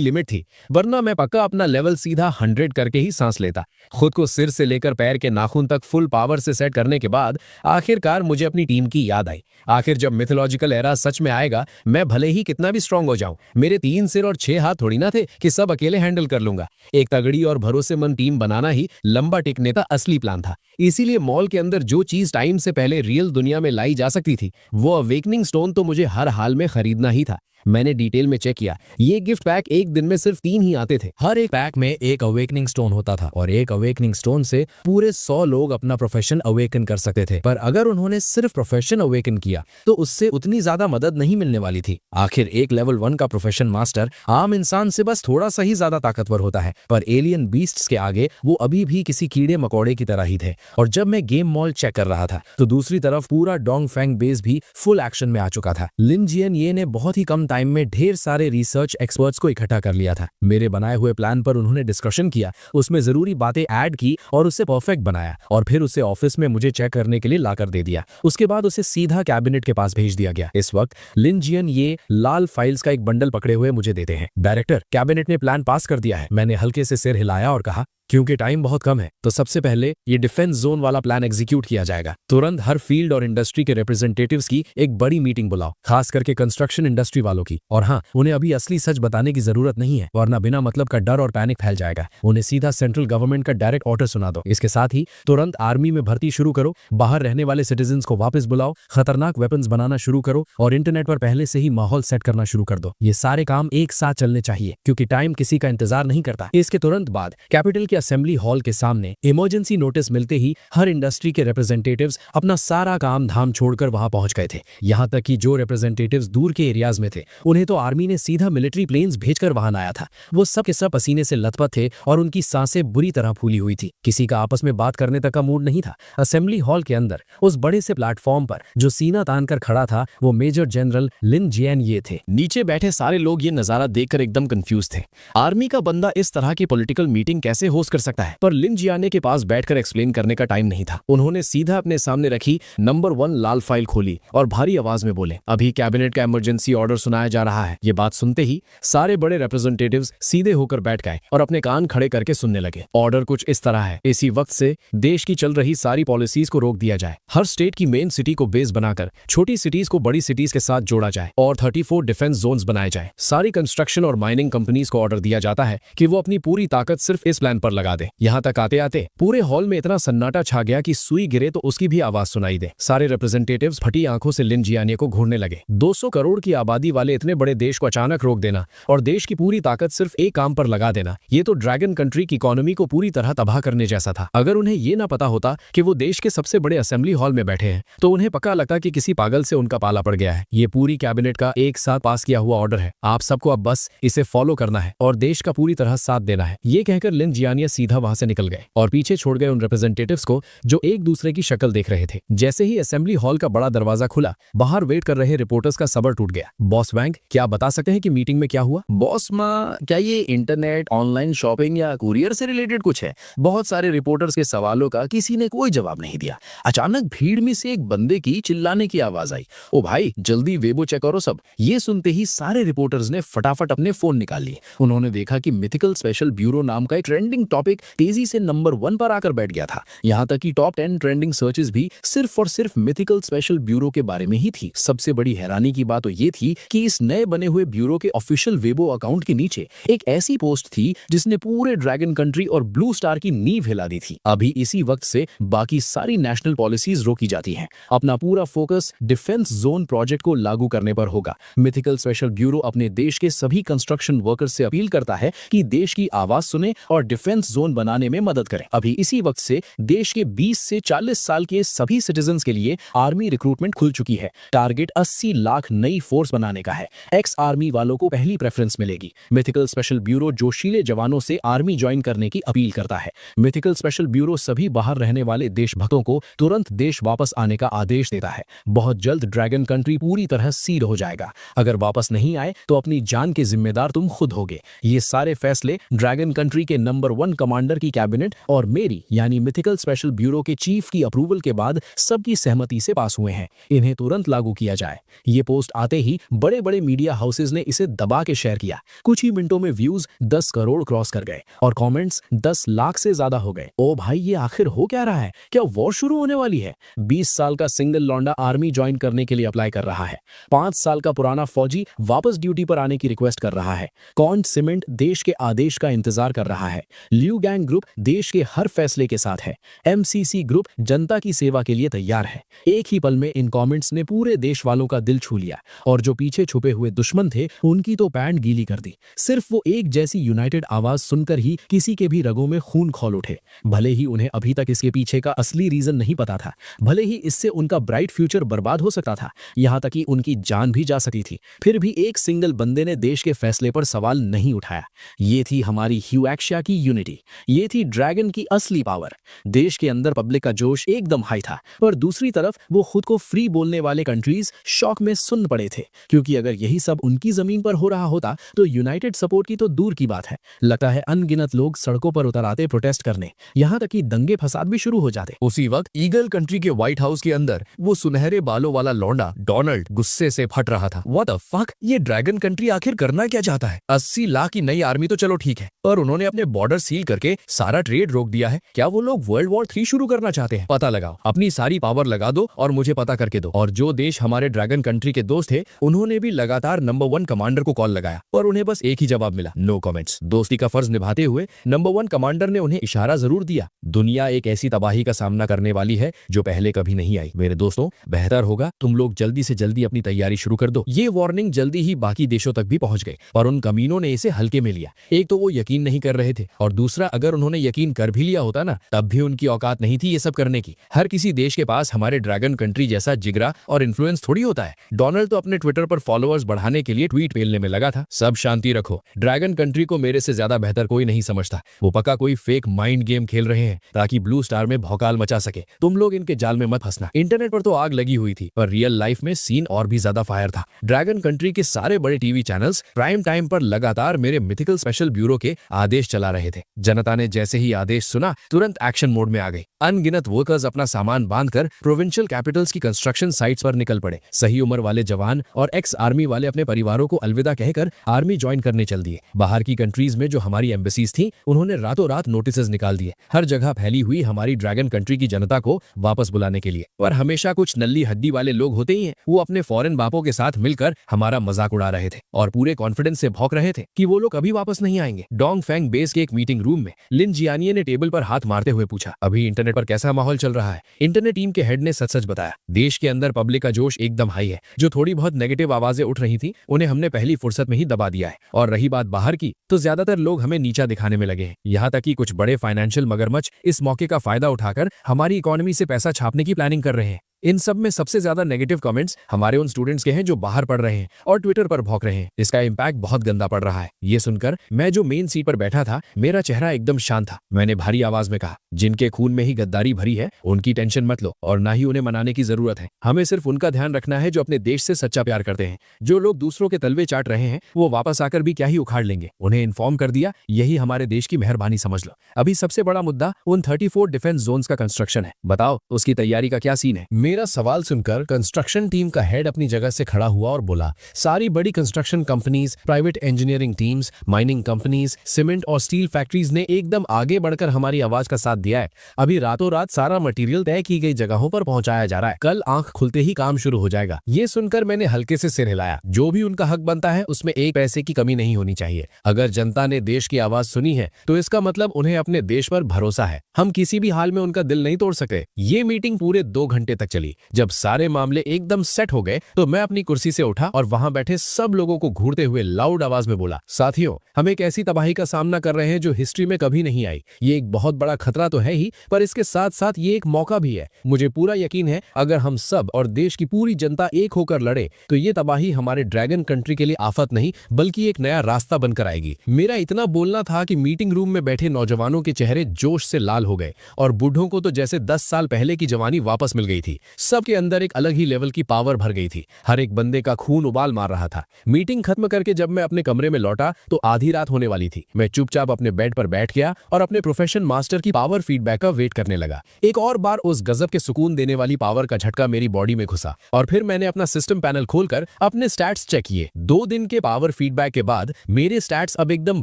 लिमिट थी, वरना मैं पक्का अपना लेवल सीधा 100 करके ही सांस लेता। खुद को सिर से लेकर पैर के नाखून तक फुल पावर से सेट करने के बाद आखिरकार मुझे अपनी टीम की याद आई। आखिर जब मिथोलॉजिकल एरा सच में आएगा, मैं भले ही कितना भी स्ट्रांग हो जाऊं, मेरे 3 सिर और 6 हाथ थोड़ी ना थे कि सब अकेले हैंडल कर लूंगा। एक तगड़ी और भरोसेमंद टीम बनाना ही लंबा टिकने का असली प्लान था। इसीलिए मॉल के अंदर जो चीज टाइम से पहले रियल दुनिया में लाई जा सकती थी, वो अवेकनिंग स्टोन तो मुझे हर हाल में खरीदना ही था। मैंने डिटेल में चेक किया, ये गिफ्ट पैक एक दिन में सिर्फ 3 ही आते थे। हर एक पैक में एक अवेकनिंग स्टोन होता था और एक अवेकनिंग स्टोन से पूरे 100 लोग अपना प्रोफेशन अवेकन कर सकते थे। पर अगर उन्होंने सिर्फ प्रोफेशन अवेकन किया तो उससे उतनी ज्यादा मदद नहीं मिलने वाली थी। आखिर एक लेवल 1 का प्रोफेशन मास्टर आम इंसान से बस थोड़ा सा ही ज्यादा ताकतवर होता है, पर एलियन बीस्ट्स के आगे वो अभी भी किसी कीड़े मकोड़े की तरह ही थे। और जब मैं गेम मॉल चेक कर रहा था तो दूसरी तरफ पूरा डोंगफेंग बेस भी फुल एक्शन में आ चुका था। लिन जियन ये ने बहुत ही कम टाइम में ढेर सारे रिसर्च एक्सपर्ट्स को इकट्ठा कर लिया था। मेरे बनाए हुए प्लान पर उन्होंने डिस्कशन किया, उसमें जरूरी बातें ऐड की और उसे परफेक्ट बनाया और फिर उसे ऑफिस में मुझे चेक करने के लिए लाकर दे दिया। उसके बाद उसे सीधा कैबिनेट के पास भेज दिया गया। इस वक्त लिन जियन ये लाल फाइल्स का एक बंडल पकड़े हुए मुझे देते हैं। डायरेक्टर, कैबिनेट ने प्लान पास कर दिया है। मैंने हल्के से सिर हिलाया और कहा, क्योंकि टाइम बहुत कम है तो सबसे पहले ये डिफेंस जोन वाला प्लान एग्जीक्यूट किया जाएगा। तुरंत हर फील्ड और इंडस्ट्री के रिप्रेजेंटेटिव्स की एक बड़ी मीटिंग बुलाओ, खास करके कंस्ट्रक्शन इंडस्ट्री वालों की। और हाँ, उन्हें अभी असली सच बताने की जरूरत नहीं है, वरना बिना मतलब का डर और पैनिक फैल जाएगा। उन्हें सीधा सेंट्रल गवर्नमेंट का डायरेक्ट ऑर्डर सुना दो। इसके साथ ही तुरंत आर्मी में भर्ती शुरू करो, बाहर रहने वाले सिटीजन्स को वापस बुलाओ, खतरनाक वेपन्स बनाना शुरू करो और इंटरनेट पर पहले से ही माहौल सेट करना शुरू कर दो। ये सारे काम एक साथ चलने चाहिए क्योंकि टाइम किसी का इंतजार नहीं करता। इसके तुरंत बाद कैपिटल के असेंबली हॉल के सामने इमरजेंसी नोटिस मिलते ही हर इंडस्ट्री के रिप्रेजेंटेटिव्स अपना सारा काम धाम छोड़कर वहां पहुंच गए थे। यहां तक कि जो रिप्रेजेंटेटिव्स दूर के एरियाज में थे, उन्हें तो आर्मी ने सीधा मिलिट्री प्लेन्स भेजकर वहां आया था। वो सब के सब पसीने से लथपथ थे और उनकी सांसें बुरी तरह फूली हुई थी। किसी का आपस में बात करने तक का मूड नहीं था। असेंबली हॉल के अंदर उस बड़े से प्लेटफॉर्म पर जो सीना तान कर खड़ा था, वो मेजर जनरल लिन जियन ये थे। नीचे बैठे सारे लोग ये नजारा देखकर एकदम कंफ्यूज थे। आर्मी का बंदा इस तरह की पॉलिटिकल मीटिंग कैसे होस्ट कर सकता है? पर लिन जियाने के पास बैठकर एक्सप्लेन करने का टाइम नहीं था। उन्होंने सीधा अपने सामने रखी नंबर 1 लाल फाइल खोली और भारी आवाज में बोले, अभी कैबिनेट का इमरजेंसी ऑर्डर सुनाया जा रहा है। ये बात सुनते ही सारे बड़े रिप्रेजेंटेटिव्स सीधे होकर बैठ गए और अपने कान खड़े करके सुनने लगे। ऑर्डर कुछ इस तरह है, इसी वक्त से देश की चल रही सारी पॉलिसीज को रोक दिया जाए। हर स्टेट की मेन सिटी को बेस बनाकर छोटी सिटीज को बड़ी सिटीज के साथ जोड़ा जाए और 34 डिफेंस जोन्स बनाए जाए। सारी कंस्ट्रक्शन और माइनिंग कंपनीज को ऑर्डर दिया जाता है कि वो अपनी पूरी ताकत सिर्फ इस प्लान पर लगा दे। यहाँ तक आते आते पूरे हॉल में इतना सन्नाटा छा गया कि सुई गिरे तो उसकी भी आवाज सुनाई दे। सारे रिप्रेजेंटेटिव्स फटी आंखों से लिन जियाने को घूरने लगे। 200 करोड़ की आबादी वाले इतने बड़े देश को अचानक रोक देना और देश की पूरी ताकत सिर्फ एक काम पर लगा देना, ये तो ड्रैगन कंट्री की इकोनॉमी को पूरी तरह तबाह करने जैसा था। अगर उन्हें ये ना पता होता कि वो देश के सबसे बड़े असेंबली हॉल में बैठे हैं, तो उन्हें पक्का लगता कि किसी पागल से उनका पाला पड़ गया है। ये पूरी कैबिनेट का एक साथ पास किया हुआ ऑर्डर है। आप सबको अब बस इसे फॉलो करना है और देश का पूरी तरह साथ देना है। ये कहकर लिन जियानिया सीधा वहां से निकल गए और पीछे छोड़ गए उन रिप्रेजेंटेटिव्स को जो एक दूसरे की शक्ल देख रहे थे। जैसे ही असेंबली हॉल का बड़ा दरवाजा खुला, बाहर वेट कर रहे रिपोर्टर्स का सब्र टूट गया। बॉस वैंग, क्या बता सकते हैं कि मीटिंग में क्या हुआ? बॉस माँ, क्या ये इंटरनेट, ऑनलाइन शॉपिंग या कुरियर से रिलेटेड कुछ है? बहुत सारे रिपोर्टर्स के सवालों का किसी ने कोई जवाब नहीं दिया। अचानक भीड़ में से एक बंदे की चिल्लाने की आवाज आई, ओ भाई जल्दी वेबो चेक करो सब। ये सुनते ही सारे रिपोर्टर्स ने फटाफट अपने फोन निकाल लिए। उन्होंने देखा कि मिथिकल स्पेशल ब्यूरो नाम का एक ट्रेंडिंग टॉपिक तेजी से नंबर 1 पर आकर बैठ गया था। यहाँ तक कि टॉप 10 ट्रेंडिंग सर्चेस भी सिर्फ और सिर्फ मिथिकल स्पेशल ब्यूरो के बारे में ही थी। सबसे बड़ी हैरानी की बात तो ये थी कि इस नए बने हुए ब्यूरो के ऑफिशियल वेबो अकाउंट के नीचे एक ऐसी पोस्ट थी जिसने पूरे ड्रैगन कंट्री और ब्लू स्टार की नींव हिला दी थी। अभी इसी वक्त से बाकी सारी नेशनल पॉलिसीज रोकी जाती हैं। अपना पूरा फोकस डिफेंस जोन प्रोजेक्ट को लागू करने पर होगा। मिथिकल स्पेशल ब्यूरो अपने देश के सभी कंस्ट्रक्शन वर्कर्स से अपील करता है कि देश की आवाज सुने और डिफेंस जोन बनाने में मदद करें। अभी इसी वक्त से देश के 20 से 40 साल के सभी सिटीजन्स के लिए आर्मी रिक्रूटमेंट खुल चुकी है। टारगेट 80 लाख नई फोर्स बनाने का है। एक्स आर्मी वालों को पहली प्रेफरेंस मिलेगी। मिथिकल स्पेशल ब्यूरो जोशीले जवानों से आर्मी ज्वाइन करने की अपील करता है। मिथिकल स्पेशल ब्यूरो सभी बाहर रहने वाले देशभक्तों को तुरंत देश वापस आने का आदेश देता है। बहुत जल्द ड्रैगन कंट्री पूरी तरह सील हो जाएगा। अगर वापस नहीं आए तो अपनी जान के जिम्मेदार तुम खुद होगे। ये सारे फैसले ड्रैगन कंट्री के नंबर 1 कमांडर की कैबिनेट और मेरी यानी मिथिकल स्पेशल ब्यूरो के चीफ की अप्रूवल के बाद सबकी सहमति से पास हुए हैं। इन्हें तुरंत लागू किया जाए। ये पोस्ट आते ही बड़े बड़े मीडिया हाउसेज ने इसे दबा के शेयर किया। कुछ ही मिनटों में व्यूज 10 करोड़ क्रॉस कर गए और कमेंट्स 10 लाख से ज्यादा हो गए। ओ भाई, ये आखिर हो क्या रहा है? क्या वॉर शुरू होने वाली है? 20 साल का सिंगल लौंडा आर्मी ज्वाइन करने के लिए अप्लाई कर रहा है। 5 साल का पुराना फौजी वापस ड्यूटी पर आने की रिक्वेस्ट कर रहा है। कॉन्ट सीमेंट देश के आदेश का इंतजार कर रहा है। ल्यू गैंग ग्रुप देश के हर फैसले के साथ है। MCC ग्रुप जनता की सेवा के लिए तैयार है। एक ही पल में इन कमेंट्स ने पूरे देश वालों का दिल छू लिया और जो पीछे छुपे हुए दुश्मन थे उनकी तो पैंट गीली कर दी। सिर्फ वो एक जैसी यूनाइटेड आवाज सुनकर ही किसी के भी रगों में खून खौल उठे। भले ही उन्हें अभी तक इसके पीछे का असली रीजन नहीं पता था, भले ही इससे उनका ब्राइट फ्यूचर बर्बाद हो सकता था, यहाँ तक कि उनकी जान भी जा सकती थी, फिर भी एक सिंगल बंदे ने देश के फैसले पर सवाल नहीं उठाया। ये थी हमारी ह्यूएक्शिया की यूनिटी। ये थी ड्रैगन की असली पावर। देश के अंदर पब्लिक का जोश एकदम हाई था, पर दूसरी तरफ वो खुद को फ्री बोलने वाले कंट्रीज शॉक में सुन पड़े थे, क्योंकि अगर यही सब उनकी जमीन पर हो रहा होता तो यूनाइटेड सपोर्ट की तो दूर की बात है। लगता है अनगिनत लोग सड़कों पर उतर आते प्रोटेस्ट करने, यहाँ तक कि दंगे फसाद भी शुरू हो जाते। उसी वक्त ईगल कंट्री के व्हाइट हाउस के अंदर वो सुनहरे बालों वाला लौंडा डोनाल्ड गुस्से से फट रहा था। व्हाट द फक, ये ड्रैगन कंट्री आखिर करना क्या चाहता है? 80 लाख की नई आर्मी तो चलो ठीक है, पर उन्होंने अपने बॉर्डर सील करके सारा ट्रेड रोक दिया है। क्या वो लोग वर्ल्ड वॉर 3 शुरू करना चाहते हैं? पता लगाओ, अपनी सारी पावर लगा दो और मुझे पता करके दो। और जो देश हमारे ड्रैगन कंट्री के दोस्त थे उन्होंने भी लगातार नंबर 1 कमांडर को कॉल लगाया और उन्हें बस एक ही जवाब मिला, नो कमेंट्स। दोस्ती का फर्ज निभाते हुए नंबर 1 कमांडर ने उन्हें इशारा जरूर दिया। दुनिया एक ऐसी तबाही का सामना करने वाली है जो पहले कभी नहीं आई। मेरे दोस्तों, बेहतर होगा तुम लोग जल्दी से जल्दी अपनी तैयारी शुरू कर दो। ये वार्निंग जल्दी ही बाकी देशों तक भी पहुंच गई, पर उन कमीनों ने इसे हल्के में लिया। एक तो वो यकीन नहीं कर रहे थे और दूसरा अगर उन्होंने यकीन कर भी लिया होता ना, तब भी उनकी औकात नहीं थी ये सब करने की। हर किसी देश के पास हमारे ड्रैगन कंट्री जैसा जिगरा और इन्फ्लुएंस थोड़ी होता है। डोनाल्ड तो अपने ट्विटर पर फॉलोअर्स बढ़ाने के लिए ट्वीट पेलने में लगा था। सब शांति रखो, ड्रैगन कंट्री को मेरे से ज्यादा बेहतर कोई नहीं समझता। वो पक्का कोई फेक माइंड गेम खेल रहे हैं ताकि ब्लू स्टार में भौकाल मचा सके। तुम लोग इनके जाल में मत फंसना। इंटरनेट पर तो आग लगी हुई थी, पर रियल लाइफ में सीन और भी ज्यादा फायर था। ड्रैगन कंट्री के सारे बड़े टीवी चैनल्स प्राइम टाइम पर लगातार मेरे मिथिकल स्पेशल ब्यूरो के आदेश चला रहे थे। जनता ने जैसे ही आदेश सुना तुरंत एक्शन मोड में आ गई। अनगिनत वर्कर्स अपना सामान बांधकर प्रोविंशियल कैपिटल्स की कंस्ट्रक्शन साइट्स पर निकल पड़े। सही उम्र वाले जवान और एक्स आर्मी वाले अपने परिवारों को अलविदा कहकर आर्मी ज्वाइन करने चल दिए। बाहर की कंट्रीज में जो हमारी एम्बेसीज थी उन्होंने रातों रात नोटिसेस निकाल दिए, हर जगह फैली हुई हमारी ड्रैगन कंट्री की जनता को वापस बुलाने के लिए। पर हमेशा कुछ नल्ली हड्डी वाले लोग होते ही हैं, वो अपने फॉरेन बापों के साथ मिलकर हमारा मजाक उड़ा रहे थे और पूरे कॉन्फिडेंस से भौंक रहे थे कि वो लोग कभी वापस नहीं आएंगे। डोंग फैंग बेस के एक मीटिंग रूम में लिन जियानिये ने टेबल पर हाथ मारते हुए पूछा, अभी इंटरनेट पर कैसा माहौल चल रहा है? इंटरनेट टीम के हेड ने सच सच बताया, देश के अंदर पब्लिक का जोश एकदम हाई है। जो थोड़ी बहुत नेगेटिव आवाजें उठ रही थी उन्हें हमने पहली फुर्सत में ही दबा दिया है। और रही बात बाहर की, तो ज्यादातर लोग हमें नीचा दिखाने में लगे हैं। यहाँ तक कि कुछ बड़े फाइनेंशियल मगरमच्छ इस मौके का फायदा उठाकर हमारी इकोनॉमी से पैसा छापने की प्लानिंग कर रहे हैं। इन सब में सबसे ज्यादा नेगेटिव कमेंट्स हमारे उन स्टूडेंट्स के हैं जो बाहर पढ़ रहे हैं और ट्विटर पर भौंक रहे हैं। इसका इम्पैक्ट बहुत गंदा पड़ रहा है। ये सुनकर मैं जो मेन सीट पर बैठा था, मेरा चेहरा एकदम शांत था। मैंने भारी आवाज में कहा, जिनके खून में ही गद्दारी भरी है उनकी टेंशन मत लो और ना ही उन्हें मनाने की जरूरत है। हमें सिर्फ उनका ध्यान रखना है जो अपने देश से सच्चा प्यार करते हैं। जो लोग दूसरों के तलवे चाट रहे हैं वो वापस आकर भी क्या ही उखाड़ लेंगे। उन्हें इन्फॉर्म कर दिया, यही हमारे देश की मेहरबानी समझ लो। अभी सबसे बड़ा मुद्दा उन 34 डिफेंस जोन्स का कंस्ट्रक्शन है। बताओ उसकी तैयारी का क्या सीन है? मेरा सवाल सुनकर कंस्ट्रक्शन टीम का हेड अपनी जगह से खड़ा हुआ और बोला, सारी बड़ी construction companies, private engineering teams, mining companies, cement और स्टील फैक्ट्रीज ने एकदम आगे बढ़कर हमारी आवाज का साथ दिया है। अभी रातों रात सारा मटेरियल तय की गई जगहों पर पहुंचाया जा रहा है। कल आंख खुलते ही काम शुरू हो जाएगा। ये सुनकर मैंने हल्के से सिर हिलाया। जो भी उनका हक बनता है उसमें एक पैसे की कमी नहीं होनी चाहिए। अगर जनता ने देश की आवाज सुनी है तो इसका मतलब उन्हें अपने देश पर भरोसा है। हम किसी भी हाल में उनका दिल नहीं तोड़ सकते। ये मीटिंग पूरे 2 घंटे तक चली। जब सारे मामले एकदम सेट हो गए तो मैं अपनी कुर्सी से उठा और वहां बैठे सब लोगों को घूरते हुए लाउड आवाज में बोला, साथियों, हम एक ऐसी तबाही का सामना कर रहे हैं जो हिस्ट्री में कभी नहीं आई। ये एक बहुत बड़ा खतरा तो है ही, पर इसके साथ साथ ये एक मौका भी है। मुझे पूरा यकीन है अगर हम सब और देश की पूरी जनता एक होकर लड़े तो ये तबाही हमारे ड्रैगन कंट्री के लिए आफत नहीं बल्कि एक नया रास्ता बनकर आएगी। मेरा इतना बोलना था कि मीटिंग रूम में बैठे नौजवानों के चेहरे जोश से लाल हो गए और बूढ़ों को तो जैसे 10 साल पहले की जवानी वापस मिल गई थी। सबके अंदर एक अलग ही लेवल की पावर भर गई थी। हर एक बंदे का खून उबाल मार रहा था। मीटिंग खत्म करके जब मैं अपने कमरे में लौटा तो आधी रात होने वाली थी। मैं चुपचाप अपने बेड पर बैठ गया और अपने प्रोफेशन मास्टर की पावर फीडबैक का वेट करने लगा। एक और बार उस गजब के सुकून देने वाली पावर का झटका मेरी बॉडी में घुसा और फिर मैंने अपना सिस्टम पैनल खोलकर अपने स्टैट्स चेक किए। 2 दिन के पावर फीडबैक के बाद मेरे स्टैट्स अब एकदम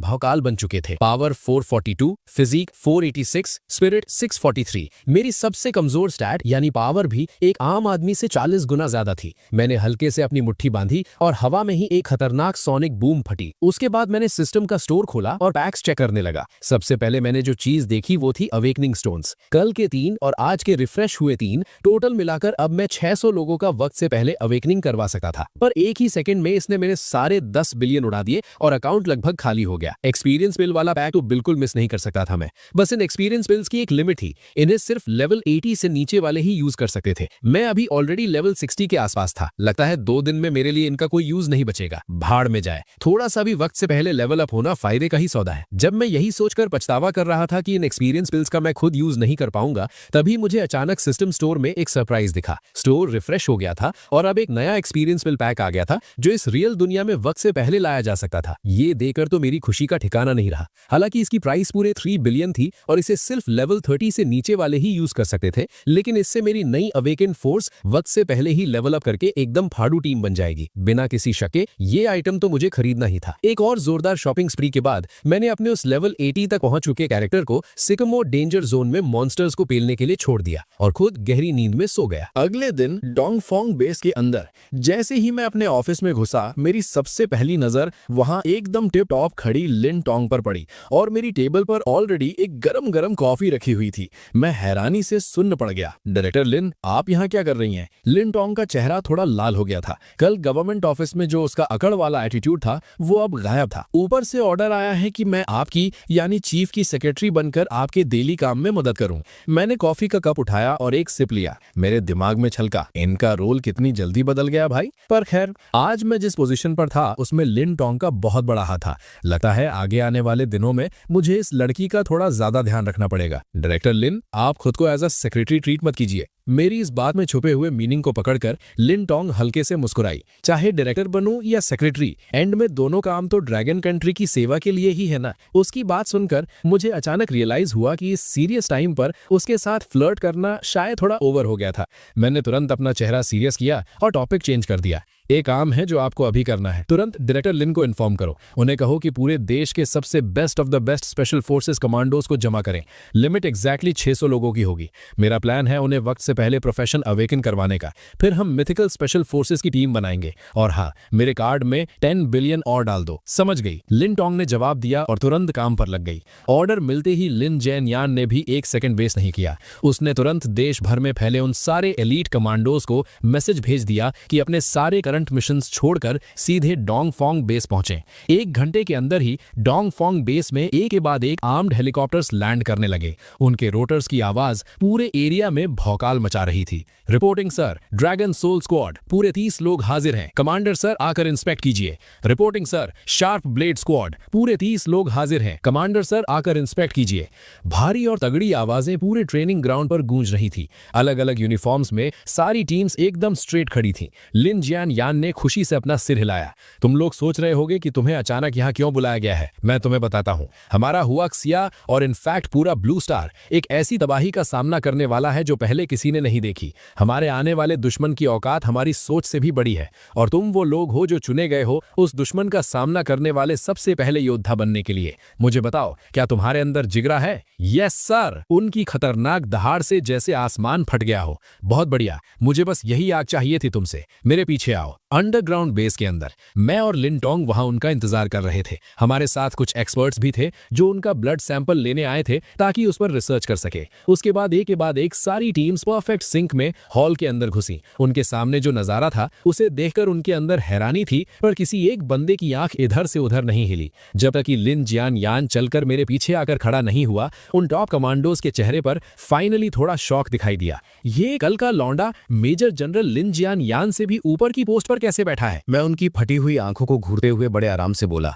भौकाल बन चुके थे। Power 442, physique 486, spirit 643। मेरी सबसे कमजोर स्टैट यानी पावर भी एक आम आदमी से 40 गुना ज्यादा थी। मैंने हल्के से अपनी मुट्ठी बांधी और हवा में ही एक खतरनाक सोनिक बूम फटी। उसके बाद मैंने सिस्टम का स्टोर खोला और पैक्स चेक करने लगा। सबसे पहले मैंने जो चीज देखी वो थी अवेकनिंग स्टोन्स। कल के 3 और आज के रिफ्रेश हुए 3 टोटल मिलाकर अब मैं 600 लोगों का वक्त से पहले अवेकनिंग करवा सकता था। पर एक ही सेकंड में इसने मेरे सारे 10 बिलियन उड़ा दिए और अकाउंट लगभग खाली हो गया। एक्सपीरियंस बिल वाला पैक तो बिल्कुल मिस नहीं कर सकता था मैं। बस इन एक्सपीरियंस बिल्स की एक लिमिट थी। इन्हें सिर्फ लेवल 80 से नीचे वाले ही यूज कर सकते थे। मैं अभी ऑलरेडी लेवल 60 के आसपास था। लगता है 2 दिन में मेरे लिए इनका कोई यूज नहीं बचेगा। भाड़ में जाए। थोड़ा सा भी वक्त से पहले लेवल अप होना फायदे का ही सौदा है। जब मैं यही सोचकर पछतावा कर रहा था कि इन एक्सपीरियंस बिल्स का मैं खुद यूज नहीं कर पाऊंगा, तभी मुझे अचानक सिस्टम स्टोर में एक सरप्राइज दिखा। स्टोर रिफ्रेश हो गया था और अब एक नया एक्सपीरियंस बिल पैक आ गया था जो इस रियल दुनिया में वक्त से पहले लाया जा सकता था। ये देकर तो मेरी खुशी का ठिकाना नहीं रहा। हालांकि इसकी प्राइस पूरे 3 बिलियन थी और इसे सिर्फ लेवल 30 से नीचे वाले ही यूज कर सकते थे, लेकिन इससे मेरी नई अवेकन फोर्स वक्त से पहले ही लेवल अप करके एकदम फाड़ू टीम बन जाएगी। बिना किसी शके ये आइटम तो मुझे खरीदना ही था। एक और जोरदार शॉपिंग स्प्री के बाद मैंने अपने उस लेवल 80 तक पहुंच चुके कैरेक्टर को सिकमोर डेंजर जोन में मॉन्स्टर्स को पेलने के लिए छोड़ दिया और खुद गहरी नींद में सो गया। अगले दिन डोंगफोंग बेस के अंदर जैसे ही मैं अपने ऑफिस में घुसा, मेरी सबसे पहली नजर वहां एकदम टिप टॉप खड़ी लिन टोंग पर पड़ी और मेरी टेबल पर ऑलरेडी एक गरम गरम कॉफी रखी हुई थी। मैं हैरानी से सुन्न पड़ गया। डायरेक्टर लिन, आप यहाँ क्या कर रही हैं? लिन टोंग का चेहरा थोड़ा लाल हो गया था। कल गवर्नमेंट ऑफिस में जो उसका अकड़ वाला एटीट्यूड था वो अब गायब था। ऊपर से ऑर्डर आया है कि मैं आपकी यानी चीफ की सेक्रेटरी बनकर आपके डेली काम में मदद करूं। मैंने कॉफी का कप उठाया और एक सिप लिया। मेरे दिमाग में छलका, इनका रोल कितनी जल्दी बदल गया भाई। पर खैर, आज मैं जिस पोजीशन पर था उसमें लिन टोंग का बहुत बड़ा हाथ था। लगता है आगे आने वाले दिनों में मुझे इस लड़की का थोड़ा ज्यादा ध्यान रखना पड़ेगा। डायरेक्टर लिन, आप खुद को एज अ सेक्रेटरी ट्रीट मत कीजिए। मेरी इस बात में छुपे हुए मीनिंग को पकड़कर लिन टोंग हल्के से मुस्कुराई। चाहे डायरेक्टर बनूं या सेक्रेटरी, एंड में दोनों काम तो ड्रैगन कंट्री की सेवा के लिए ही है ना। उसकी बात सुनकर मुझे अचानक रियलाइज हुआ कि इस सीरियस टाइम पर उसके साथ फ्लर्ट करना शायद थोड़ा ओवर हो गया था। मैंने तुरंत अपना चेहरा सीरियस किया और टॉपिक चेंज कर दिया। एक काम है जो आपको अभी करना है। तुरंत डायरेक्टर लिन को इन्फॉर्म करो। उन्हें कहो कि पूरे देश के सबसे best of the best special forces commandos को जमा करें। लिमिट एग्जैक्टली 600 लोगों की होगी। मेरा प्लान है उन्हें वक्त से पहले प्रोफेशन अवेकन करवाने का। फिर हम मिथिकल स्पेशल फोर्सेस की टीम बनाएंगे। और हाँ, मेरे कार्ड में 10 बिलियन और डाल दो। समझ गई? लिन टोंग ने जवाब दिया और तुरंत काम पर लग गई। ऑर्डर मिलते ही लिन जैन यान ने भी 1 सेकंड वेस्ट नहीं किया। उसने तुरंत देश भर में फैले उन सारे एलीट कमांडोज को मैसेज भेज दिया कि अपने सारे करंट मिशंस छोड़कर सीधे डोंगफोंग बेस पहुंचे। 1 घंटे के अंदर ही डोंगफोंग बेस में एक के बाद एक आर्म्ड हेलीकॉप्टर्स लैंड करने लगे। उनके रोटर्स की आवाज पूरे एरिया में भौकाल मचा रही थी। Reporting sir, dragon soul squad, पूरे 30 लोग हाजिर हैं। कमांडर सर आकर इंस्पेक्ट कीजिए। Reporting sir, sharp blade squad, पूरे 30 लोग हाजिर हैं। कमांडर सर आकर इंस्पेक्ट कीजिए। भारी और तगड़ी आवाजें पूरे ट्रेनिंग ग्राउंड पर गूंज रही थी। अलग अलग यूनिफॉर्म्स में सारी टीम्स एकदम स्ट्रेट खड़ी थी। लिन जियान यान जियान ने खुशी से अपना सिर हिलाया। तुम लोग सोच रहे होगे कि तुम्हें अचानक यहाँ क्यों बुलाया गया है। मैं तुम्हें बताता हूँ। हमारा हुआक्सिया और इनफैक्ट पूरा ब्लू स्टार एक ऐसी तबाही का सामना करने वाला है जो पहले किसी ने नहीं देखी। हमारे आने वाले दुश्मन की औकात हमारी सोच से भी बड़ी है और तुम वो लोग हो जो चुने गए हो उस दुश्मन का सामना करने वाले सबसे पहले योद्धा बनने के लिए। मुझे बताओ, क्या तुम्हारे अंदर जिगरा है? Yes sir. उनकी खतरनाक दहाड़ से जैसे आसमान फट गया हो। बहुत बढ़िया, मुझे बस यही आग चाहिए थी तुमसे। मेरे पीछे आओ। अंडरग्राउंड बेस के अंदर मैं और लिन टोंग वहां उनका इंतजार कर रहे थे। हमारे साथ कुछ एक्सपर्ट्स भी थे जो उनका ब्लड सैंपल लेने आए थे ताकि उस पर रिसर्च कर सके। उसके बाद एक के बाद एक सारी टीम्स परफेक्ट सिंक में हॉल के अंदर घुसी। उनके सामने जो नजारा था उसे देखकर उनके अंदर हैरानी थी, पर किसी एक बंदे की आंख इधर से उधर नहीं हिली जब तक कि लिन जियान यान चलकर मेरे पीछे आकर खड़ा नहीं हुआ। उन टॉप कमांडोज के चेहरे पर फाइनली थोड़ा शौक दिखाई दिया। ये कल का लौंडा मेजर जनरल लिन जियान यान से भी ऊपर की पोस्ट पर कैसे बैठा है? मैं उनकी फटी हुई आंखों को घूरते हुए बड़े आराम से बोला,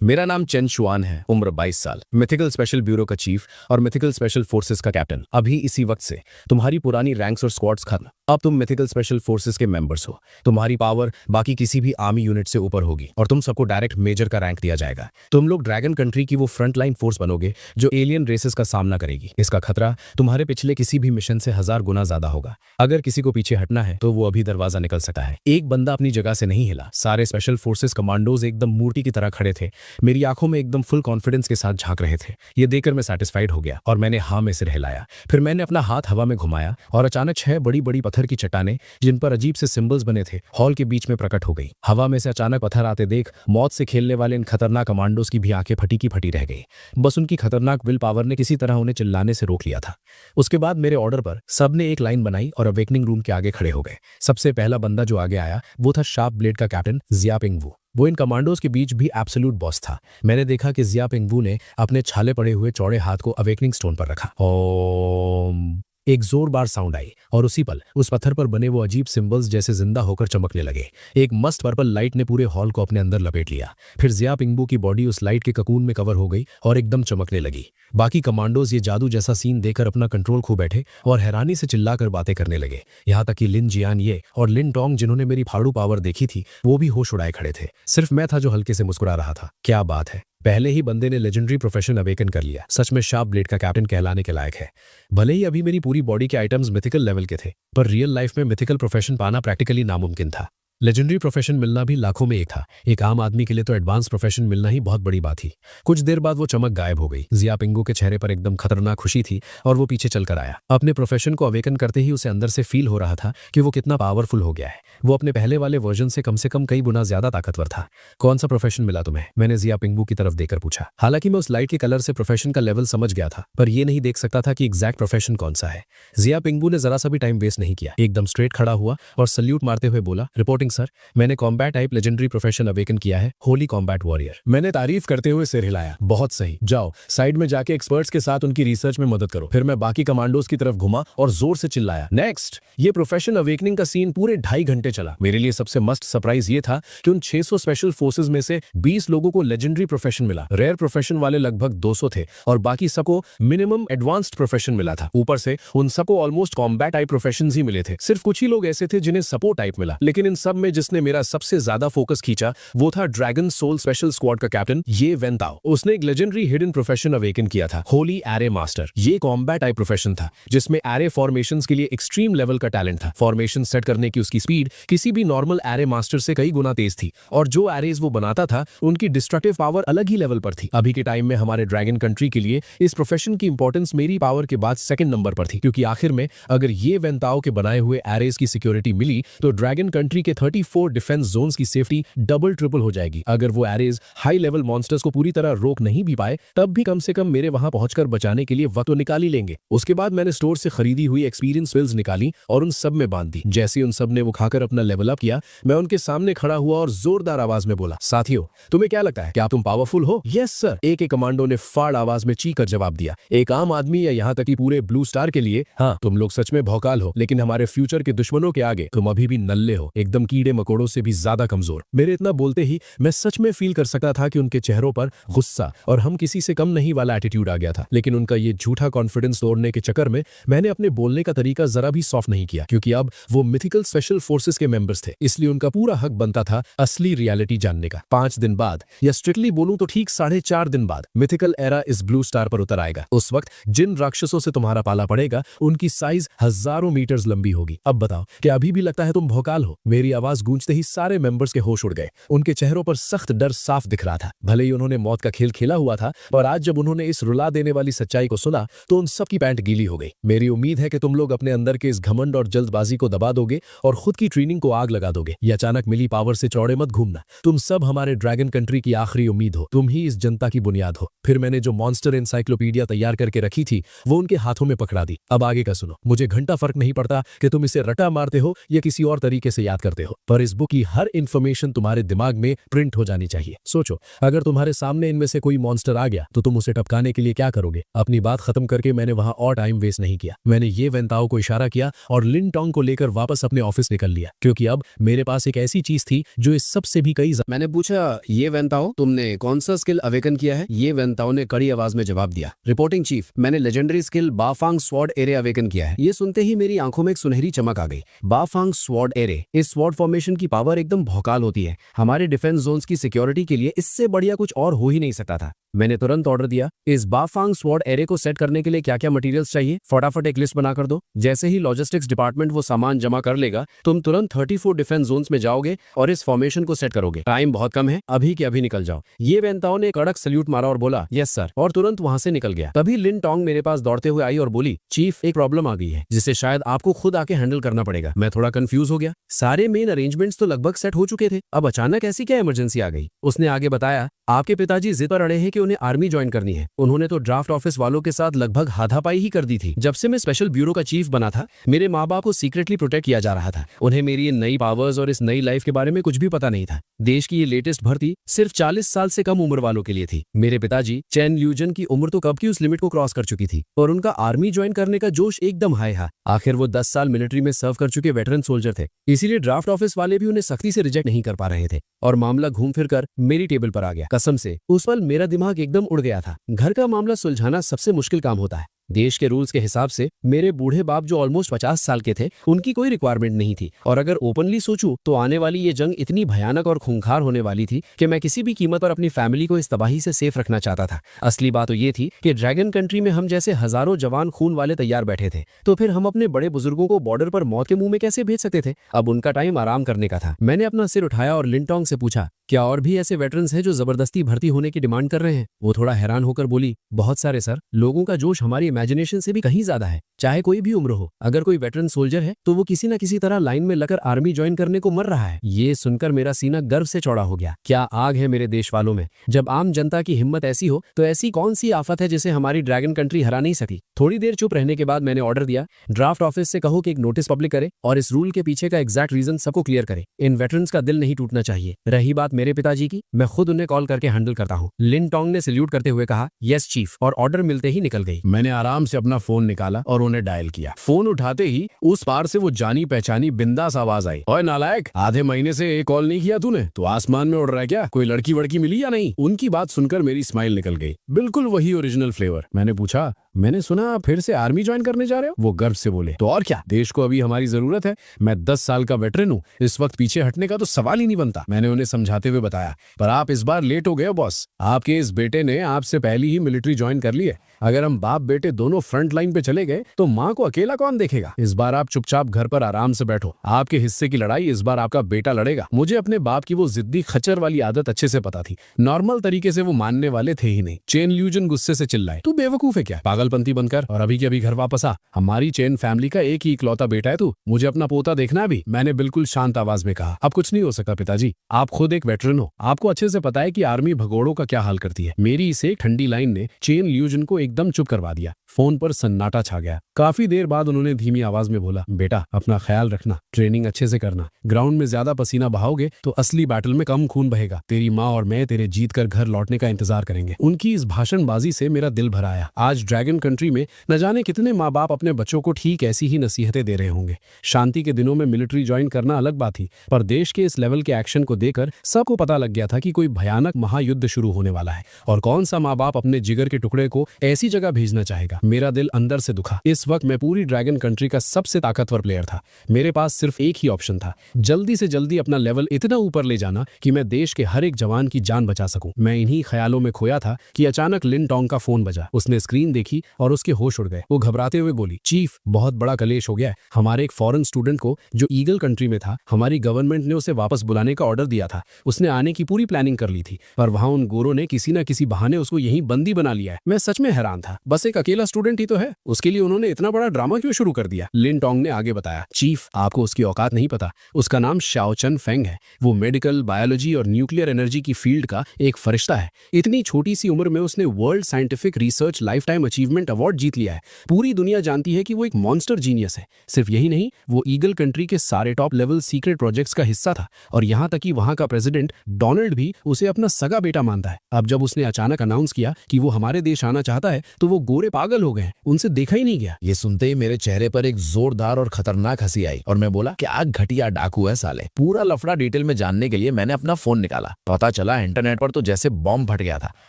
मेरा नाम चेन शुआन है, उम्र 22 साल, मिथिकल स्पेशल ब्यूरो का चीफ और मिथिकल स्पेशल फोर्सेस का कैप्टन। अभी इसी वक्त से तुम्हारी पुरानी रैंक्स और स्क्वाड्स खत्म। अब तुम मिथिकल स्पेशल फोर्सेस के मेंबर्स हो। तुम्हारी पावर बाकी किसी भी आर्मी यूनिट से ऊपर होगी और तुम सबको डायरेक्ट मेजर का रैंक दिया जाएगा। तुम लोग ड्रैगन कंट्री की वो फ्रंट लाइन फोर्स बनोगे जो एलियन रेसेस का सामना करेगी। इसका खतरा तुम्हारे पिछले किसी भी मिशन से 1000 गुना ज्यादा होगा। अगर किसी को पीछे हटना है तो वो अभी दरवाजा निकल सकता है। एक बंदा अपनी जगह से नहीं हिला। सारे स्पेशल फोर्सेस कमांडोज एकदम मूर्ति की तरह खड़े थे, मेरी आंखों में एकदम फुल कॉन्फिडेंस के साथ झांक रहे थे। ये देखकर मैं सैटिस्फाइड हो गया और मैंने हाँ में सिर हिलाया। फिर मैंने अपना हाथ हवा में घुमाया और अचानक 6 बड़ी बड़ी पत्थर की चट्टानें जिन पर अजीब से सिंबल्स बने थे हॉल के बीच में प्रकट हो गई। हवा में से अचानक पत्थर आते देख मौत से खेलने वाले इन खतरनाक कमांडोज की भी आंखें फटी की फटी रह गई। बस उनकी खतरनाक विल पावर ने किसी तरह उन्हें चिल्लाने से रोक लिया था। उसके बाद मेरे ऑर्डर पर सबने एक लाइन बनाई और अवेकनिंग रूम के आगे खड़े हो गए। सबसे पहला बंदा जो आगे आया वो था शार्प ब्लेड का कैप्टन जिया पिंगवू। वो इन कमांडोज के बीच भी एब्सोल्यूट बॉस था। मैंने देखा कि जिया पिंगवू ने अपने छाले पड़े हुए चौड़े हाथ को अवेकनिंग स्टोन पर रखा। ओम, एक जोरदार साउंड आई और उसी पल उस पत्थर पर बने वो अजीब सिंबल्स जैसे जिंदा होकर चमकने लगे। एक मस्त पर्पल लाइट ने पूरे हॉल को अपने अंदर लपेट लिया। फिर जिया पिंगवू की बॉडी उस लाइट के ककून में कवर हो गई और एकदम चमकने लगी। बाकी कमांडोज ये जादू जैसा सीन देखकर अपना कंट्रोल खो बैठे और हैरानी से चिल्लाकर बातें करने लगे। यहाँ तक कि लिन जियान ये और लिन टोंग जिन्होंने मेरी फाड़ू पावर देखी थी वो भी होश उड़ाए खड़े थे। सिर्फ मैं था जो हल्के से मुस्कुरा रहा था। क्या बात है, पहले ही बंदे ने लेजेंडरी प्रोफेशन अवेकन कर लिया। सच में शार्प ब्लेड का कैप्टन कहलाने के लायक है। भले ही अभी मेरी पूरी बॉडी के आइटम्स मिथिकल लेवल के थे, पर रियल लाइफ में मिथिकल प्रोफेशन पाना प्रैक्टिकली नामुमकिन था। लेजेंडरी प्रोफेशन मिलना भी लाखों में एक था। एक आम आदमी के लिए तो एडवांस प्रोफेशन मिलना ही बहुत बड़ी बात थी। कुछ देर बाद वो चमक गायब हो गई। जिया पिंगवू के चेहरे पर एकदम खतरनाक खुशी थी और वो पीछे चलकर आया। अपने प्रोफेशन को अवेकन करते ही उसे अंदर से फील हो रहा था कि वो कितना पावरफुल हो गया है। वो अपने पहले वाले वर्जन से कम कई गुना ज्यादा ताकतवर था। कौन सा प्रोफेशन मिला तुम्हें? मैंने जिया पिंगवू की तरफ देखकर पूछा। हालांकि मैं उस लाइट के कलर से प्रोफेशन का लेवल समझ गया था, पर ये नहीं देख सकता था कि एग्जैक्ट प्रोफेशन कौन सा है। जिया पिंगवू ने जरा सा भी टाइम वेस्ट नहीं किया, एकदम स्ट्रेट खड़ा हुआ और सल्यूट मारते हुए बोला, रिपोर्टिंग सर, मैंने combat type legendary profession awaken किया है, होली कॉम्बैट वॉरियर। मैंने तारीफ करते हुए सिर हिलाया। बहुत सही, जाओ साइड में जाके एक्सपर्ट्स के साथ उनकी रिसर्च में मदद करो। फिर मैं बाकी कमांडोज की तरफ घुमा और जोर से चिल्लाया, नेक्स्ट। ये प्रोफेशन अवेकनिंग का सीन पूरे 2.5 घंटे चला। मेरे लिए सबसे मस्त सरप्राइज ये था कि उन 600 स्पेशल फोर्सेज में से 20 लोगों को लेजेंडरी प्रोफेशन मिला। रेयर प्रोफेशन वाले लगभग 200 थे और बाकी सबको मिनिमम एडवांस्ड प्रोफेशन मिला था। ऊपर से उन सबको ऑलमोस्ट कॉम्बैट टाइप प्रोफेशन ही मिले थे। सिर्फ कुछ ही लोग ऐसे थे जिन्हें सपोर्ट टाइप मिला। लेकिन इन सब में जिसने मेरा सबसे ज्यादा फोकस खींचा वो था ड्रैगन सोल स्पेशल स्क्वाड का कैप्टन ये वेन ताओ। उसने एक लेजेंडरी हिडन प्रोफेशन अवेकन किया था, होली एरे मास्टर। ये कॉम्बैट टाइप प्रोफेशन था जिसमें एरे फॉर्मेशंस के लिए एक्सट्रीम लेवल का टैलेंट था। फॉर्मेशन सेट करने की उसकी स्पीड किसी भी नॉर्मल एरे मास्टर से कई गुना तेज थी और जो एरेज वो बनाता था उनकी डिस्ट्रक्टिव पावर अलग ही लेवल पर थी। अभी के टाइम में हमारे ड्रैगन कंट्री के लिए इस प्रोफेशन की इंपॉर्टेंस मेरी पावर के बाद सेकंड नंबर पर थी, क्योंकि आखिर में अगर ये वेन ताओ के बनाए हुए एरेज की सिक्योरिटी मिली तो ड्रैगन कंट्री के 34 डिफेंस जोन्स की सेफ्टी डबल ट्रिपल हो जाएगी। अगर वो एरेज हाई लेवल मॉन्स्टर्स को पूरी तरह रोक नहीं भी पाए तब भी कम से कम मेरे वहां पहुंचकर बचाने के लिए वक्त तो निकाल ही लेंगे। उसके बाद मैंने स्टोर से खरीदी हुई एक्सपीरियंस विल्स निकाली और उन सब में बांध दी। जैसे उन सब ने वो खाकर अपना लेवल अप किया, मैं उनके सामने खड़ा हुआ और जोरदार आवाज में बोला, साथियों तुम्हें क्या लगता है, क्या तुम पावरफुल हो? यस सर, एक एक कमांडो ने फाड़ आवाज में चीख कर जवाब दिया। एक आम आदमी या यहाँ तक कि पूरे ब्लू स्टार के लिए हाँ तुम लोग सच में भौकाल हो, लेकिन हमारे फ्यूचर के दुश्मनों के आगे तुम अभी भी नल्ले हो, एकदम की कीड़े मकोड़ों से भी ज्यादा कमजोर। मेरे इतना बोलते ही मैं सच में फील कर सकता था कि उनके चेहरों पर गुस्सा और हम किसी से कम नहीं वाला एटीट्यूड आ गया था। लेकिन उनका ये झूठा कॉन्फिडेंस तोड़ने के चक्कर में मैंने अपने बोलने का तरीका जरा भी सॉफ्ट नहीं किया, क्योंकि अब वो मिथिकल स्पेशल फोर्सेस के मेंबर्स थे, इसलिए उनका पूरा हक बनता था असली रियलिटी जानने का। 5 दिन बाद, या स्ट्रिक्टली बोलूं तो ठीक 4.5 दिन बाद, मिथिकल एरा इस ब्लू स्टार पर उतर आएगा। उस वक्त जिन राक्षसों से तुम्हारा पाला पड़ेगा उनकी साइज हजारों मीटर्स लंबी होगी। अब बताओ, क्या अभी भी लगता है तुम भौकाल हो? मेरी आवाज गूंजते ही सारे मेंबर्स के होश उड़ गए। उनके चेहरों पर सख्त डर साफ दिख रहा था। भले ही उन्होंने मौत का खेल खेला हुआ था, और आज जब उन्होंने इस रुला देने वाली सच्चाई को सुना तो उन सब की पैंट गीली हो गई। मेरी उम्मीद है कि तुम लोग अपने अंदर के इस घमंड और जल्दबाजी को दबा दोगे और खुद की ट्रेनिंग को आग लगा दोगे। ये अचानक मिली पावर से चौड़े मत घूमना। तुम सब हमारे ड्रैगन कंट्री की आखिरी उम्मीद हो। तुम ही इस जनता की बुनियाद हो। फिर मैंने जो मॉन्स्टर एनसाइक्लोपीडिया तैयार करके रखी थी वो उनके हाथों में पकड़ा दी। अब आगे का सुनो। मुझे घंटा फर्क नहीं पड़ता कि तुम इसे रटा मारते हो या किसी और तरीके से याद करते हो, पर इस बुक की हर इंफॉर्मेशन तुम्हारे दिमाग में प्रिंट हो जानी चाहिए। सोचो, अगर तुम्हारे सामने इनमें से कोई मॉन्स्टर आ गया तो तुम उसे टपकाने के लिए क्या करोगे? अपनी बात खत्म करके मैंने वहां और टाइम वेस्ट नहीं किया। मैंने ये वेंताओ को इशारा किया और लिन टोंग को लेकर वापस अपने ऑफिस निकल लिया, क्योंकि अब मेरे पास एक ऐसी चीज थी जो इस सब से भी कई मैंने पूछा, ये वेंताओ, तुमने कौन सा स्किल अवेकन किया है? ये वेंताओ ने कड़ी आवाज में जवाब दिया, रिपोर्टिंग चीफ, मैंने legendary skill Bafang sword array awaken किया है। ये सुनते ही मेरी आंखों में एक सुनहरी चमक आ गई। बाफांग स्वॉर्ड एरे, इस स्वॉर्ड फॉर्मेशन की पावर एकदम भौकाल होती है। हमारे डिफेंस जोन्स की सिक्योरिटी के लिए इससे बढ़िया कुछ और हो ही नहीं सकता था। मैंने तुरंत ऑर्डर दिया, इस बाफांग स्वॉर्ड एरे को सेट करने के लिए क्या क्या मटेरियल्स चाहिए, फटाफट एक लिस्ट बना कर दो। जैसे ही लॉजिस्टिक्स डिपार्टमेंट वो सामान जमा कर लेगा, तुम तुरंत 34 डिफेंस जोन्स में जाओगे और इस फॉर्मेशन को सेट करोगे। टाइम बहुत कम है, अभी के अभी निकल जाओ। ये वेंताओ ने कड़क सल्यूट मारा और बोला, यस सर, और तुरंत वहां से निकल गया। तभी लिन टोंग मेरे पास दौड़ते हुए आई और बोली, चीफ, एक प्रॉब्लम आ गई है जिसे शायद आपको खुद आके हैंडल करना पड़ेगा। मैं थोड़ा कंफ्यूज हो गया। सारे मेन अरेंजमेंट्स तो लगभग सेट हो चुके थे, अब अचानक ऐसी क्या इमरजेंसी आ गई? उसने आगे बताया, आपके पिताजी जिद पर अड़े हैं कि उन्हें आर्मी ज्वाइन करनी है। उन्होंने तो ड्राफ्ट ऑफिस वालों के साथ लगभग हाथापाई ही कर दी थी। जब से मैं स्पेशल ब्यूरो का चीफ बना था, मेरे माँ बाप को सीक्रेटली प्रोटेक्ट किया जा रहा था। उन्हें मेरी ये नई पावर्स और इस नई लाइफ के बारे में कुछ भी पता नहीं था। देश की ये लेटेस्ट भर्ती सिर्फ 40 साल से कम उम्र वालों के लिए थी। मेरे पिताजी चैन ल्यूजन की उम्र तो कब की उस लिमिट को क्रॉस कर चुकी थी और उनका आर्मी ज्वाइन करने का जोश एकदम हाई था। आखिर वो 10 साल मिलिट्री में सर्व कर चुके वेटरन सोल्जर थे, इसीलिए ड्राफ्ट ऑफिस वाले भी उन्हें सख्ती से रिजेक्ट नहीं कर पा रहे थे। और मामला घूम फिर कर मेरी टेबल पर आ गया। कसम से उस पल मेरा दिमाग एकदम उड़ गया था। घर का मामला सुलझाना सबसे मुश्किल काम होता है। देश के रूल्स के हिसाब से मेरे बूढ़े बाप जो ऑलमोस्ट 50 साल के थे, उनकी कोई रिक्वायरमेंट नहीं थी। और अगर ओपनली सोचूं तो आने वाली ये जंग इतनी भयानक और खूंखार होने वाली थी कि मैं किसी भी कीमत पर अपनी फैमिली को इस तबाही से सेफ रखना चाहता था। असली बात तो ये थी कि ड्रैगन कंट्री में हम जैसे हजारों जवान खून वाले तैयार बैठे थे, तो फिर हम अपने बड़े बुजुर्गों को बॉर्डर पर मौत के मुंह में कैसे भेज सकते थे? अब उनका टाइम आराम करने का था। मैंने अपना सिर उठाया और लिन टोंग से पूछा, क्या और भी ऐसे वेटरन्स हैं जो जबरदस्ती भर्ती होने की डिमांड कर रहे हैं? वो थोड़ा हैरान होकर बोली, बहुत सारे सर। लोगों का जोश हमारी इमेजिनेशन से भी कहीं ज्यादा है, चाहे कोई भी उम्र हो। अगर कोई वेटरन सोल्जर है तो वो किसी न किसी तरह लाइन में लगकर आर्मी ज्वाइन करने को मर रहा है। ये सुनकर मेरा सीना गर्व से चौड़ा हो गया। क्या आग है मेरे देश वालों में। जब आम जनता की हिम्मत ऐसी हो तो ऐसी कौन सी आफत है जिसे हमारी ड्रैगन कंट्री हरा नहीं सकी? थोड़ी देर चुप रहने के बाद मैंने ऑर्डर दिया, ड्राफ्ट ऑफिस से कहो कि एक नोटिस पब्लिक करे और इस रूल के पीछे का एग्जैक्ट रीजन सबको क्लियर करे। इन वेटरन्स का दिल नहीं टूटना चाहिए। रही बात मेरे पिताजी की, मैं खुद उन्हें कॉल करके हैंडल करता हूँ। लिन टोंग ने सल्यूट करते हुए कहा, यस चीफ, और ऑर्डर मिलते ही निकल गई। मैंने आराम से अपना फोन निकाला और उन्हें डायल किया। फोन उठाते ही उस पार से वो जानी पहचानी बिंदास आवाज आई, ओए नालायक, आधे महीने से एक कॉल नहीं किया तूने? तो आसमान में उड़ रहा है क्या? कोई लड़की वड़की मिली या नहीं? उनकी बात सुनकर मेरी स्माइल निकल गई। बिल्कुल वही ओरिजिनल फ्लेवर। मैंने पूछा, मैंने सुना फिर से आर्मी ज्वाइन करने जा रहे हो? वो गर्व से बोले, तो और क्या, देश को अभी हमारी जरूरत है। मैं 10 साल का वेटरन हूँ, इस वक्त पीछे हटने का तो सवाल ही नहीं बनता। मैंने उन्हें समझाते हुए बताया, पर आप इस बार लेट हो गए बॉस। आपके इस बेटे ने आपसे पहले ही मिलिट्री ज्वाइन कर ली है। अगर हम बाप बेटे दोनों फ्रंट लाइन पे चले गए तो माँ को अकेला कौन देखेगा? इस बार आप चुपचाप घर पर आराम से बैठो। आपके हिस्से की लड़ाई इस बार आपका बेटा लड़ेगा। मुझे अपने बाप की वो जिद्दी खच्चर वाली आदत अच्छे से पता थी। नॉर्मल तरीके से वो मानने वाले थे ही नहीं। चेन ल्यूजन गुस्से से चिल्लाए, तू बेवकूफ है क्या? पागलपंती बनकर और अभी के अभी घर वापस आ। हमारी चेन फैमिली का एक ही इकलौता बेटा है तू। मुझे अपना पोता देखना है भी। मैंने बिल्कुल शांत आवाज में कहा, अब कुछ नहीं हो सकता पिताजी। आप खुद एक वेटरन हो, आपको अच्छे से पता है कि आर्मी भगोड़ों का क्या हाल करती है। मेरी इस एक ठंडी लाइन ने चेन ल्यूजन को एकदम चुप करवा दिया। फोन पर सन्नाटा छा गया। काफी देर बाद उन्होंने धीमी आवाज में बोला, बेटा अपना ख्याल रखना, ट्रेनिंग अच्छे से करना, ग्राउंड में ज्यादा पसीना बहाओगे तो असली बैटल में कम खून बहेगा। तेरी माँ और मैं तेरे जीत कर घर लौटने का इंतजार करेंगे। उनकी इस भाषणबाजी से मेरा दिल भर आया। आज ड्रैगन कंट्री में न जाने कितने माँ बाप अपने बच्चों को ठीक ऐसी ही नसीहतें दे रहे होंगे। शांति के दिनों में मिलिट्री ज्वाइन करना अलग बात थी, पर देश के इस लेवल के एक्शन को देखकर सबको पता लग गया था कि कोई भयानक महायुद्ध शुरू होने वाला है। और कौन सा माँ बाप अपने जिगर के टुकड़े को ऐसी जगह भेजना चाहेगा। मेरा दिल अंदर से दुखा। इस वक्त मैं पूरी ड्रैगन कंट्री का सबसे ताकतवर प्लेयर था। मेरे पास सिर्फ एक ही ऑप्शन था, जल्दी से जल्दी अपना लेवल इतना ऊपर ले जाना कि मैं देश के हर एक जवान की जान बचा सकूं। मैं इन्हीं ख्यालों में खोया था कि अचानक लिन टोंग का फोन बजा। उसने स्क्रीन देखी और उसके होश उड़ गए। वो घबराते हुए बोली, चीफ बहुत बड़ा कलेश हो गया है। हमारे एक फॉरेन स्टूडेंट को जो ईगल कंट्री में था, हमारी गवर्नमेंट ने उसे वापस बुलाने का ऑर्डर दिया था। उसने आने की पूरी प्लानिंग कर ली थी, पर वहां उन गोरों ने किसी न किसी बहाने उसको यहीं बंदी बना लिया है। मैं सच में हैरान था। बस एक अकेला स्टूडेंट ही तो है, उसके लिए उन्होंने इतना बड़ा ड्रामा क्यों शुरू कर दिया। लिन टोंग ने आगे बताया, चीफ आपको उसकी औकात नहीं पता। उसका नाम शाओ चन फेंग है। वो मेडिकल, बायोलॉजी और न्यूक्लियर एनर्जी की फील्ड का एक फरिश्ता है। इतनी छोटी सी उम्र में उसने world scientific research life time achievement award जीत लिया है। पूरी दुनिया जानती है कि वो एक मॉन्स्टर जीनियस है। सिर्फ यही नहीं, वो ईगल कंट्री के सारे टॉप लेवल सीक्रेट प्रोजेक्ट्स का हिस्सा था, और यहाँ तक कि वहाँ का प्रेसिडेंट डोनाल्ड भी उसे अपना सगा बेटा मानता है। अब जब उसने अचानक अनाउंस किया कि वो हमारे देश आना चाहता है तो वो गोरे पागल हो गए। उनसे देखा ही नहीं गया। ये सुनते ही मेरे चेहरे पर एक जोरदार और खतरनाक हंसी आई और मैं बोला, क्या घटिया डाकू है साले। पूरा लफड़ा डिटेल में जानने के लिए मैंने अपना फोन निकाला। पता चला इंटरनेट पर तो जैसे बॉम्ब फट गया था।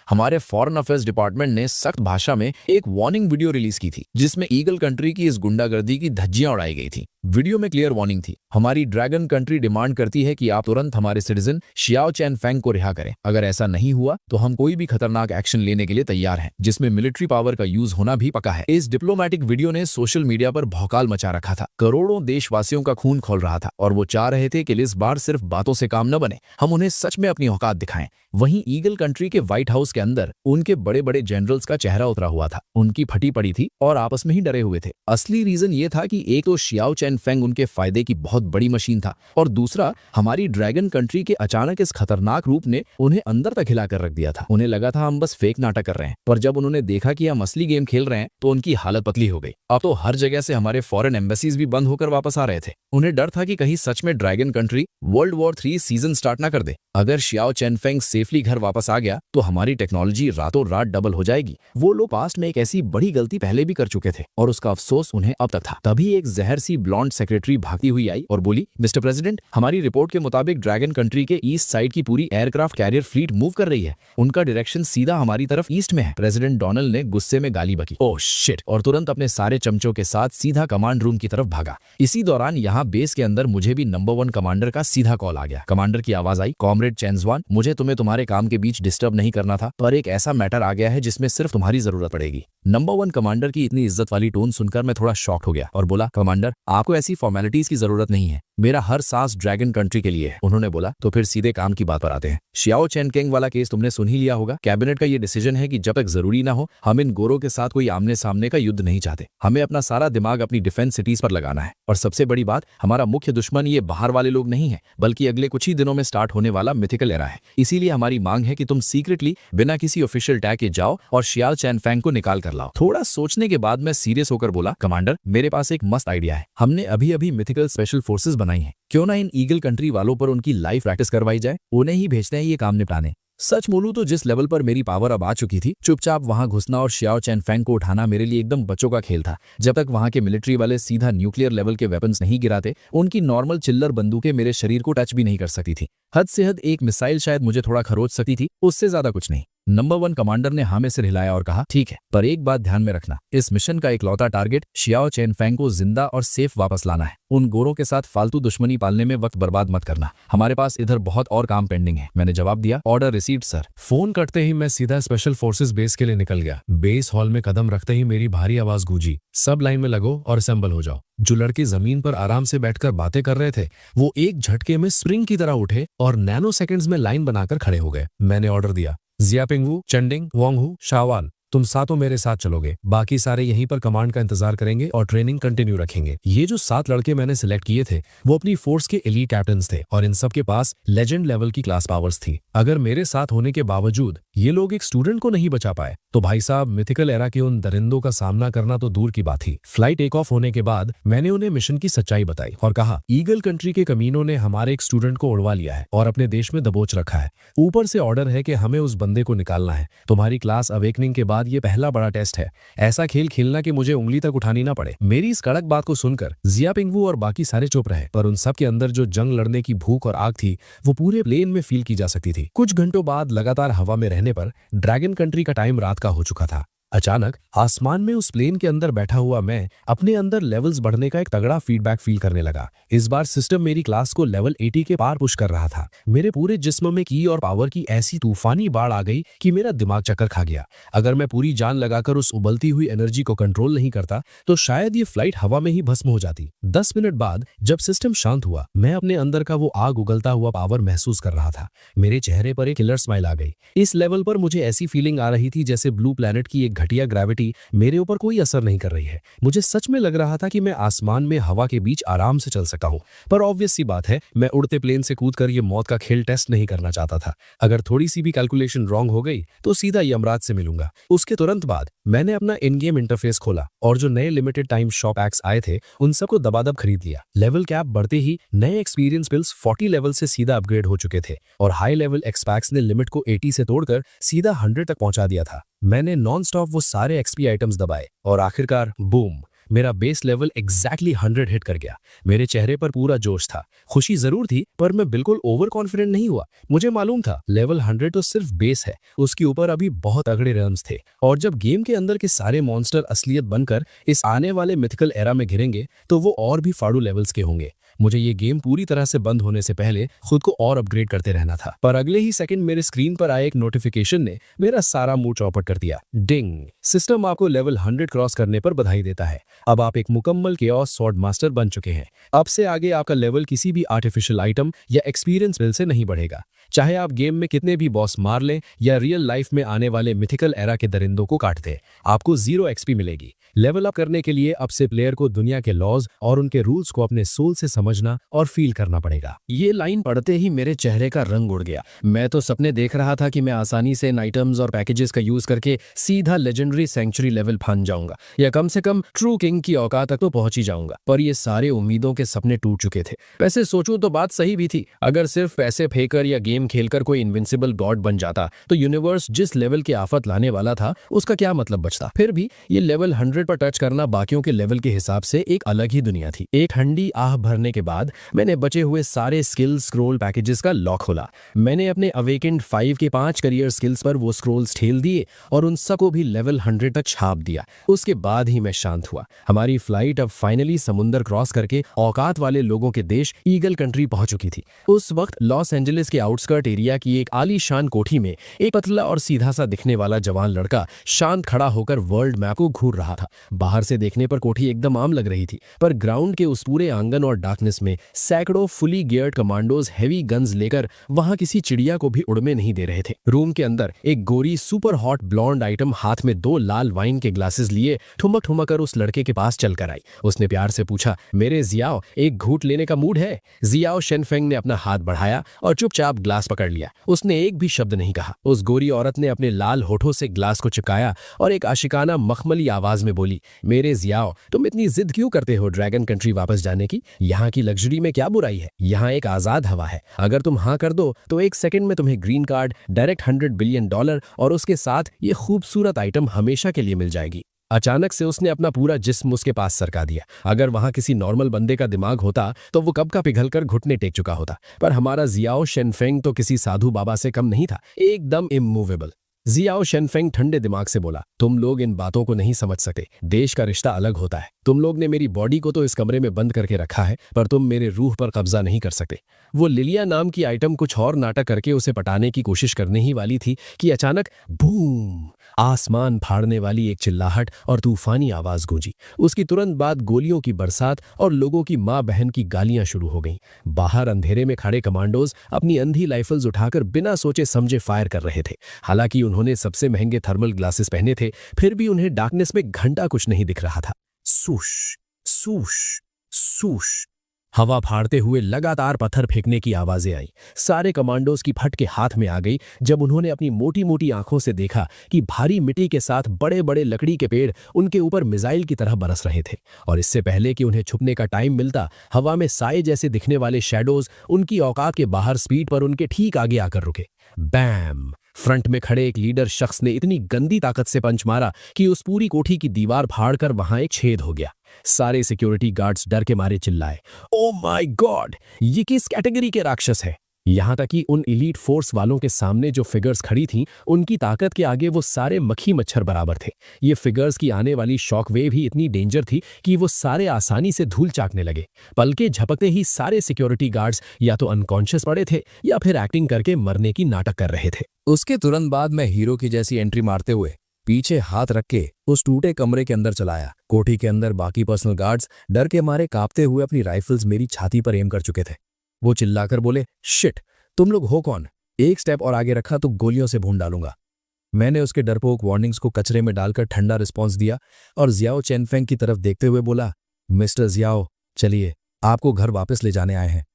हमारे फॉरेन अफेयर्स डिपार्टमेंट ने सख्त भाषा में एक वार्निंग वीडियो रिलीज की थी, जिसमें ईगल कंट्री की इस गुंडागर्दी की धज्जियां उड़ाई गई थी। वीडियो में क्लियर वार्निंग थी, हमारी ड्रैगन कंट्री डिमांड करती है कि आप तुरंत हमारे सिटीजन शियाओ चैन फेंग को रिहा करें। अगर ऐसा नहीं हुआ तो हम कोई भी खतरनाक एक्शन लेने के लिए तैयार हैं, जिसमें मिलिट्री पावर का यूज होना भी पक्का है। इस डिप्लोमेटिक वीडियो ने सोशल मीडिया पर भौकाल मचा रखा था। करोड़ों देशवासियों का खून खौल रहा था और वो चाह रहे थे कि इस बार सिर्फ बातों से काम न बने, हम उन्हें सच में अपनी औकात दिखाएं। वहीं ईगल कंट्री के व्हाइट हाउस के अंदर उनके बड़े बड़े जनरल्स का चेहरा उतरा हुआ था। उनकी फटी पड़ी थी और आपस में ही डरे हुए थे। असली रीजन ये था कि एक तो शियाओ चैन फेंग उनके फायदे की बहुत बड़ी मशीन था, और दूसरा हमारी ड्रैगन कंट्री के अचानक इस खतरनाक रूप ने उन्हें अंदर तक हिला कर रख दिया था। उन्हें लगा था हम बस फेक नाटक कर रहे हैं, पर जब उन्होंने देखा कि हम असली गेम खेल रहे हैं तो उनकी हालत पतली हो गई। अब तो हर जगह से हमारे फॉरेन एम्बेसीज भी बंद होकर वापस आ रहे थे। उन्हें डर था कि कहीं सच में dragon country world war 3 season start ना कर दे। अगर शियाओ चैन फेंग सेफली घर वापस आ गया तो हमारी टेक्नोलॉजी रातों रात डबल हो जाएगी। वो लोग पास्ट में एक ऐसी बड़ी गलती पहले भी कर चुके थे और उसका अफसोस उन्हें अब तक था। तभी एक जहर सी ब्लॉन्ड सेक्रेटरी भागती हुई आई और बोली, मिस्टर प्रेसिडेंट, हमारी रिपोर्ट के मुताबिक ड्रैगन कंट्री के ईस्ट साइड की पूरी एयरक्राफ्ट कैरियर फ्लीट मूव कर रही है। उनका डायरेक्शन सीधा हमारी तरफ ईस्ट में है। प्रेसिडेंट डोनाल्ड ने गुस्से में गाली बकी, ओह शिट, और तुरंत अपने सारे चमचों के साथ सीधा कमांड रूम की तरफ भागा। इसी दौरान यहाँ बेस के अंदर मुझे भी नंबर 1 कमांडर का सीधा कॉल आ गया। कमांडर की आवाज आई, कॉमरेड चेंजवान, मुझे तुम्हें तुम्हारे काम के बीच डिस्टर्ब नहीं करना था, पर एक ऐसा मैटर आ गया है जिसमें सिर्फ तुम्हारी जरूरत पड़ेगी। नंबर 1 कमांडर की इतनी इज्जत वाली टोन सुनकर मैं थोड़ा शॉक्ड हो गया और बोला, कमांडर आपको ऐसी फॉर्मेलिटीज की जरूरत नहीं है, मेरा हर सांस ड्रैगन कंट्री के लिए है। उन्होंने बोला, तो फिर सीधे काम की बात पर आते हैं। शियाओ चैन केंग वाला केस तुमने सुन ही लिया होगा। कैबिनेट का ये डिसीजन है कि जब तक जरूरी ना हो हम इन गोरों के साथ कोई आमने सामने का युद्ध नहीं चाहते। हमें अपना सारा दिमाग अपनी डिफेंस सिटीज पर लगाना है। और सबसे बड़ी बात, हमारा मुख्य दुश्मन ये बाहर वाले लोग नहीं है, बल्कि अगले कुछ ही दिनों में स्टार्ट होने वाला मिथिकल एरा है। इसीलिए हमारी मांग है कि तुम सीक्रेटली बिना किसी ऑफिशियल टैग के जाओ और शियाओ चैन फेंग को निकाल कर लाओ। थोड़ा सोचने के बाद मैं सीरियस होकर बोला, कमांडर मेरे पास एक मस्त आइडिया है। हमने अभी अभी मिथिकल स्पेशल फोर्सेस बनाई है, क्यों ना इन ईगल कंट्री वालों पर उनकी लाइव प्रैक्टिस करवाई जाए। उन्हें ही भेजते हैं ये काम निपटाने। सच बोलूं तो जिस लेवल पर मेरी पावर अब आ चुकी थी, चुपचाप वहां घुसना और शियाओ चैन फेंग को उठाना मेरे लिए एकदम बच्चों का खेल था। जब तक वहां के मिलिट्री वाले सीधा न्यूक्लियर लेवल के वेपन्स नहीं गिराते, उनकी नॉर्मल चिल्लर बंदूकें मेरे शरीर को टच भी नहीं कर सकती थी। हद से हद एक मिसाइल शायद मुझे थोड़ा खरोच सकती थी, उससे ज्यादा कुछ नहीं। नंबर 1 कमांडर ने हाँ में सिर हिलाया और कहा, ठीक है, पर एक बात ध्यान में रखना, इस मिशन का इकलौता टारगेट शियाओ चैन फेंग को जिंदा और सेफ वापस लाना है। उन गोरों के साथ फालतू दुश्मनी पालने में वक्त बर्बाद मत करना। हमारे पास इधर बहुत और काम पेंडिंग है। मैंने जवाब दिया, ऑर्डर रिसीव्ड सर। फोन कटते ही मैं सीधा स्पेशल फोर्सेस बेस के लिए निकल गया। बेस हॉल में कदम रखते ही मेरी भारी आवाज गूंजी, सब लाइन में लगो और असेंबल हो जाओ। जो लड़के जमीन पर आराम से बैठकर बातें कर रहे थे, वो एक झटके में स्प्रिंग की तरह उठे और नैनो सेकंड्स में लाइन बनाकर खड़े हो गए। मैंने ऑर्डर दिया, जियापिंगवू, चंडिंग, वोंगहू, शावाल, तुम सातों मेरे साथ चलोगे, बाकी सारे यहीं पर कमांड का इंतजार करेंगे और ट्रेनिंग कंटिन्यू रखेंगे। ये जो 7 लड़के मैंने सिलेक्ट किए थे वो अपनी फोर्स के एलीट कैप्टन्स थे और इन सब के पास लेजेंड लेवल की क्लास पावर्स थी। अगर मेरे साथ होने के बावजूद ये लोग एक स्टूडेंट को नहीं बचा पाए तो भाई साहब मिथिकल एरा के उन दरिंदों का सामना करना तो दूर की बात थी। फ्लाइट टेक ऑफ होने के बाद मैंने उन्हें मिशन की सच्चाई बताई और कहा, ईगल कंट्री के कमीनों ने हमारे एक स्टूडेंट को उड़वा लिया है और अपने देश में दबोच रखा है। ऊपर से ऑर्डर है कि हमें उस बंदे को निकालना है। तुम्हारी क्लास अवेकनिंग के बाद ये पहला बड़ा टेस्ट है। ऐसा खेल खेलना कि मुझे उंगली तक उठानी ना पड़े। मेरी इस कड़क बात को सुनकर जिया पिंगवू और बाकी सारे चुप रहे, पर उन सब के अंदर जो जंग लड़ने की भूख और आग थी वो पूरे प्लेन में फील की जा सकती थी। कुछ घंटों बाद लगातार हवा में रहने पर ड्रैगन कंट्री का टाइम रात का हो चुका था। अचानक आसमान में उस प्लेन के अंदर बैठा हुआ मैं अपने अंदर लेवल्स बढ़ने का एक तगड़ा फीडबैक फील करने लगा। इस बार सिस्टम मेरी क्लास को लेवल 80 के पार पुश कर रहा था। मेरे पूरे जिस्म में की और पावर की ऐसी तूफानी बाढ़ आ गई कि मेरा दिमाग चक्कर खा गया। अगर मैं पूरी जान लगाकर उस उबलती हुई एनर्जी को कंट्रोल नहीं करता तो शायद ये फ्लाइट हवा में ही भस्म हो जाती। 10 मिनट बाद जब सिस्टम शांत हुआ, मैं अपने अंदर का वो आग उगलता हुआ पावर महसूस कर रहा था। मेरे चेहरे पर एक किलर स्माइल आ गई। इस लेवल पर मुझे ऐसी फीलिंग आ रही थी जैसे ब्लू प्लैनेट की एक घटिया ग्रेविटी मेरे ऊपर कोई असर नहीं कर रही है। मुझे सच में लग रहा था कि मैं आसमान में हवा के बीच आराम से चल सकता हूं। पर ऑब्वियस सी बात है, मैं उड़ते प्लेन से कूदकर ये मौत का खेल टेस्ट नहीं करना चाहता था। अगर थोड़ी सी भी कैलकुलेशन रॉन्ग हो गई तो सीधा यमराज से मिलूंगा। उसके तुरंत बाद मैंने अपना इन गेम इंटरफेस खोला और जो नए लिमिटेड टाइम शॉप पैक्स आए थे उन सबको दबादब खरीद लिया। लेवल कैप बढ़ते ही नए एक्सपीरियंस बिल्स 40 लेवल से सीधा अपग्रेड हो चुके थे और हाई लेवल एक्सपैक्स ने लिमिट को 80 से तोड़कर सीधा 100 तक पहुंचा दिया था। मैंने नॉन स्टॉप वो सारे एक्सपी आइटम्स दबाए और आखिरकार बूम, मेरा बेस लेवल एग्जैक्टली 100 हिट कर गया। मेरे चेहरे पर पूरा जोश था। खुशी जरूर थी पर मैं बिल्कुल ओवर कॉन्फिडेंट नहीं हुआ। मुझे मालूम था लेवल 100 तो सिर्फ बेस है, उसके ऊपर अभी बहुत तगड़े रम्स थे और जब गेम के अंदर के सारे मॉन्स्टर असलियत बनकर इस आने वाले मिथिकल एरा में घिरेंगे तो वो और भी फाड़ू लेवल्स के होंगे। मुझे ये गेम पूरी तरह से बंद होने से पहले खुद को और अपग्रेड करते रहना था। पर अगले ही सेकंड मेरे स्क्रीन पर आए एक नोटिफिकेशन ने मेरा सारा मूड चौपट कर दिया। डिंग, सिस्टम आपको लेवल 100 क्रॉस करने पर बधाई देता है। अब आप एक मुकम्मल केओस स्वॉर्ड मास्टर बन चुके हैं। अब से आगे आपका लेवल किसी भी आर्टिफिशियल आइटम या एक्सपीरियंस बिल से नहीं बढ़ेगा। चाहे आप गेम में कितने भी बॉस मार लें या रियल लाइफ में आने वाले मिथिकल एरा के दरिंदों को काट दें, आपको 0 एक्सपी मिलेगी। लेवल अप करने के लिए अब से प्लेयर को दुनिया के लॉज और उनके रूल्स को अपने सोल से समझना और फील करना पड़ेगा। ये लाइन पढ़ते ही मेरे चेहरे का रंग उड़ गया। मैं तो सपने देख रहा था कि मैं आसानी से इन आइटम्स और पैकेजेस का यूज करके सीधा लेजेंडरी सेंचुरी लेवल फान जाऊंगा या कम से कम ट्रू किंग की औकात तक तो पहुंच ही जाऊंगा। पर ये सारे उम्मीदों के सपने टूट चुके थे। वैसे सोचूं तो बात सही भी थी। अगर सिर्फ पैसे फेंककर या गेम खेलकर कोई इनविंसिबल गॉड बन जाता तो यूनिवर्स जिस लेवल की आफत लाने वाला था उसका क्या मतलब बचता। फिर भी ये लेवल 100 पर टच करना बाकियों के लेवल के हिसाब से एक अलग ही दुनिया थी। एक ठंडी आह भरने के बाद मैंने बचे हुए सारे स्किल स्क्रॉल पैकेजेस का लॉक खोला। मैंने अपने अवेकेंड 5 के 5 करियर स्किल्स पर वो स्क्रॉल्स ठेल दिए और उन सबको भी लेवल 100 तक छाप दिया। उसके बाद ही मैं शांत हुआ। हमारी फ्लाइट अब फाइनली समुंदर क्रॉस करके औकात वाले लोगों के देश ईगल कंट्री पहुंच चुकी थी। उस वक्त लॉस एंजलिस के आउटस्कर्ट एरिया की एक आलीशान कोठी में एक पतला और सीधा सा दिखने वाला जवान लड़का शांत खड़ा होकर वर्ल्ड मैप को घूर रहा था। बाहर से देखने पर कोठी एकदम आम लग रही थी, पर ग्राउंड के उस पूरे आंगन और डार्कनेस में सैकड़ों fully geared commandos heavy guns लेकर वहां किसी चिड़िया को भी उड़ने नहीं दे रहे थे। रूम के अंदर एक गोरी सुपर हॉट ब्लॉन्ड आइटम हाथ में 2 लाल वाइन के ग्लासेस लिए ठुमक ठुमक कर उस लड़के के पास चलकर आई। उसने प्यार से पूछा, मेरे जियाओ एक घूंट लेने का मूड है? जियाओ शेनफेंग ने अपना हाथ बढ़ाया और चुपचाप ग्लास पकड़ लिया। उसने एक भी शब्द नहीं कहा। उस गोरी औरत ने अपने लाल होठों से ग्लास को चिपकाया और एक आशिकाना मखमली आवाज में बोली, मेरे जियाओ तुम इतनी जिद क्यों करते हो ड्रैगन कंट्री वापस जाने की? यहाँ की लग्जरी में क्या बुराई है? यहाँ एक आजाद हवा है। अगर तुम हाँ कर दो तो एक सेकंड में तुम्हें ग्रीन कार्ड, डायरेक्ट $100 बिलियन और उसके साथ ये खूबसूरत आइटम हमेशा के लिए मिल जाएगी। अचानक से उसने अपना पूरा जिस्म उसके पास सरका दिया। अगर वहां किसी नॉर्मल बंदे का दिमाग होता तो वो कब का पिघलकर घुटने टेक चुका होता, पर हमारा जियाओ शेनफेंग तो किसी साधु बाबा से कम नहीं था, एकदम इमूवेबल। जियाओ शेनफेंग ठंडे दिमाग से बोला, तुम लोग इन बातों को नहीं समझ सकते। देश का रिश्ता अलग होता है। तुम लोग ने मेरी बॉडी को तो इस कमरे में बंद करके रखा है, पर तुम मेरे रूह पर कब्जा नहीं कर सकते। वो लिलिया नाम की आइटम कुछ और नाटक करके उसे पटाने की कोशिश करने ही वाली थी कि अचानक बूम, आसमान फाड़ने वाली एक चिल्लाहट और तूफानी आवाज गूंजी। उसकी तुरंत बाद गोलियों की बरसात और लोगों की माँ बहन की गालियां शुरू हो गईं। बाहर अंधेरे में खड़े कमांडोज अपनी अंधी राइफल्स उठाकर बिना सोचे समझे फायर कर रहे थे। हालांकि उन्होंने सबसे महंगे थर्मल ग्लासेस पहने थे, फिर भी उन्हें डार्कनेस में घंटा कुछ नहीं दिख रहा था। सूश सूश सूश, हवा फाड़ते हुए लगातार पत्थर फेंकने की आवाजें आई। सारे कमांडोज की फट के हाथ में आ गई जब उन्होंने अपनी मोटी मोटी आंखों से देखा कि भारी मिट्टी के साथ बड़े बड़े लकड़ी के पेड़ उनके ऊपर मिसाइल की तरह बरस रहे थे। और इससे पहले कि उन्हें छुपने का टाइम मिलता, हवा में साए जैसे दिखने वाले शैडोज उनकी औकात के बाहर स्पीड पर उनके ठीक आगे आकर रुके। बैम! फ्रंट में खड़े एक लीडर शख्स ने इतनी गंदी ताकत से पंच मारा कि उस पूरी कोठी की दीवार फाड़कर वहां एक छेद हो गया। सारे सिक्योरिटी गार्ड्स डर के मारे चिल्लाए, ओ माय गॉड, ये किस कैटेगरी के राक्षस है। यहां तक कि उन एलीट फोर्स वालों के सामने जो फिगर्स खड़ी थीं, उनकी ताकत के आगे वो सारे मक्खी मच्छर बराबर थे। ये फिगर्स की आने वाली शॉक वेव ही इतनी डेंजर थी कि वो सारे आसानी से धूल चाटने लगे। पलके झपकते ही सारे सिक्योरिटी गार्ड्स या तो अनकॉन्शियस पड़े थे या फिर एक्टिंग करके मरने की नाटक कर रहे थे। उसके तुरंत बाद मैं हीरो की जैसी एंट्री मारते हुए पीछे हाथ रख के उस टूटे कमरे के अंदर चलाया। कोठी के अंदर बाकी पर्सनल गार्ड्स डर के मारे कांपते हुए अपनी राइफल्स मेरी छाती पर एम कर चुके थे। वो चिल्लाकर बोले, शिट, तुम लोग हो कौन? एक स्टेप और आगे रखा तो गोलियों से भून डालूंगा। मैंने उसके डरपोक वार्निंग्स को कचरे में डालकर ठंडा रिस्पॉन्स दिया और जियाओ चेनफेंग की तरफ देखते हुए बोला, मिस्टर जियाओ, चलिए, आपको घर वापस ले जाने आए हैं।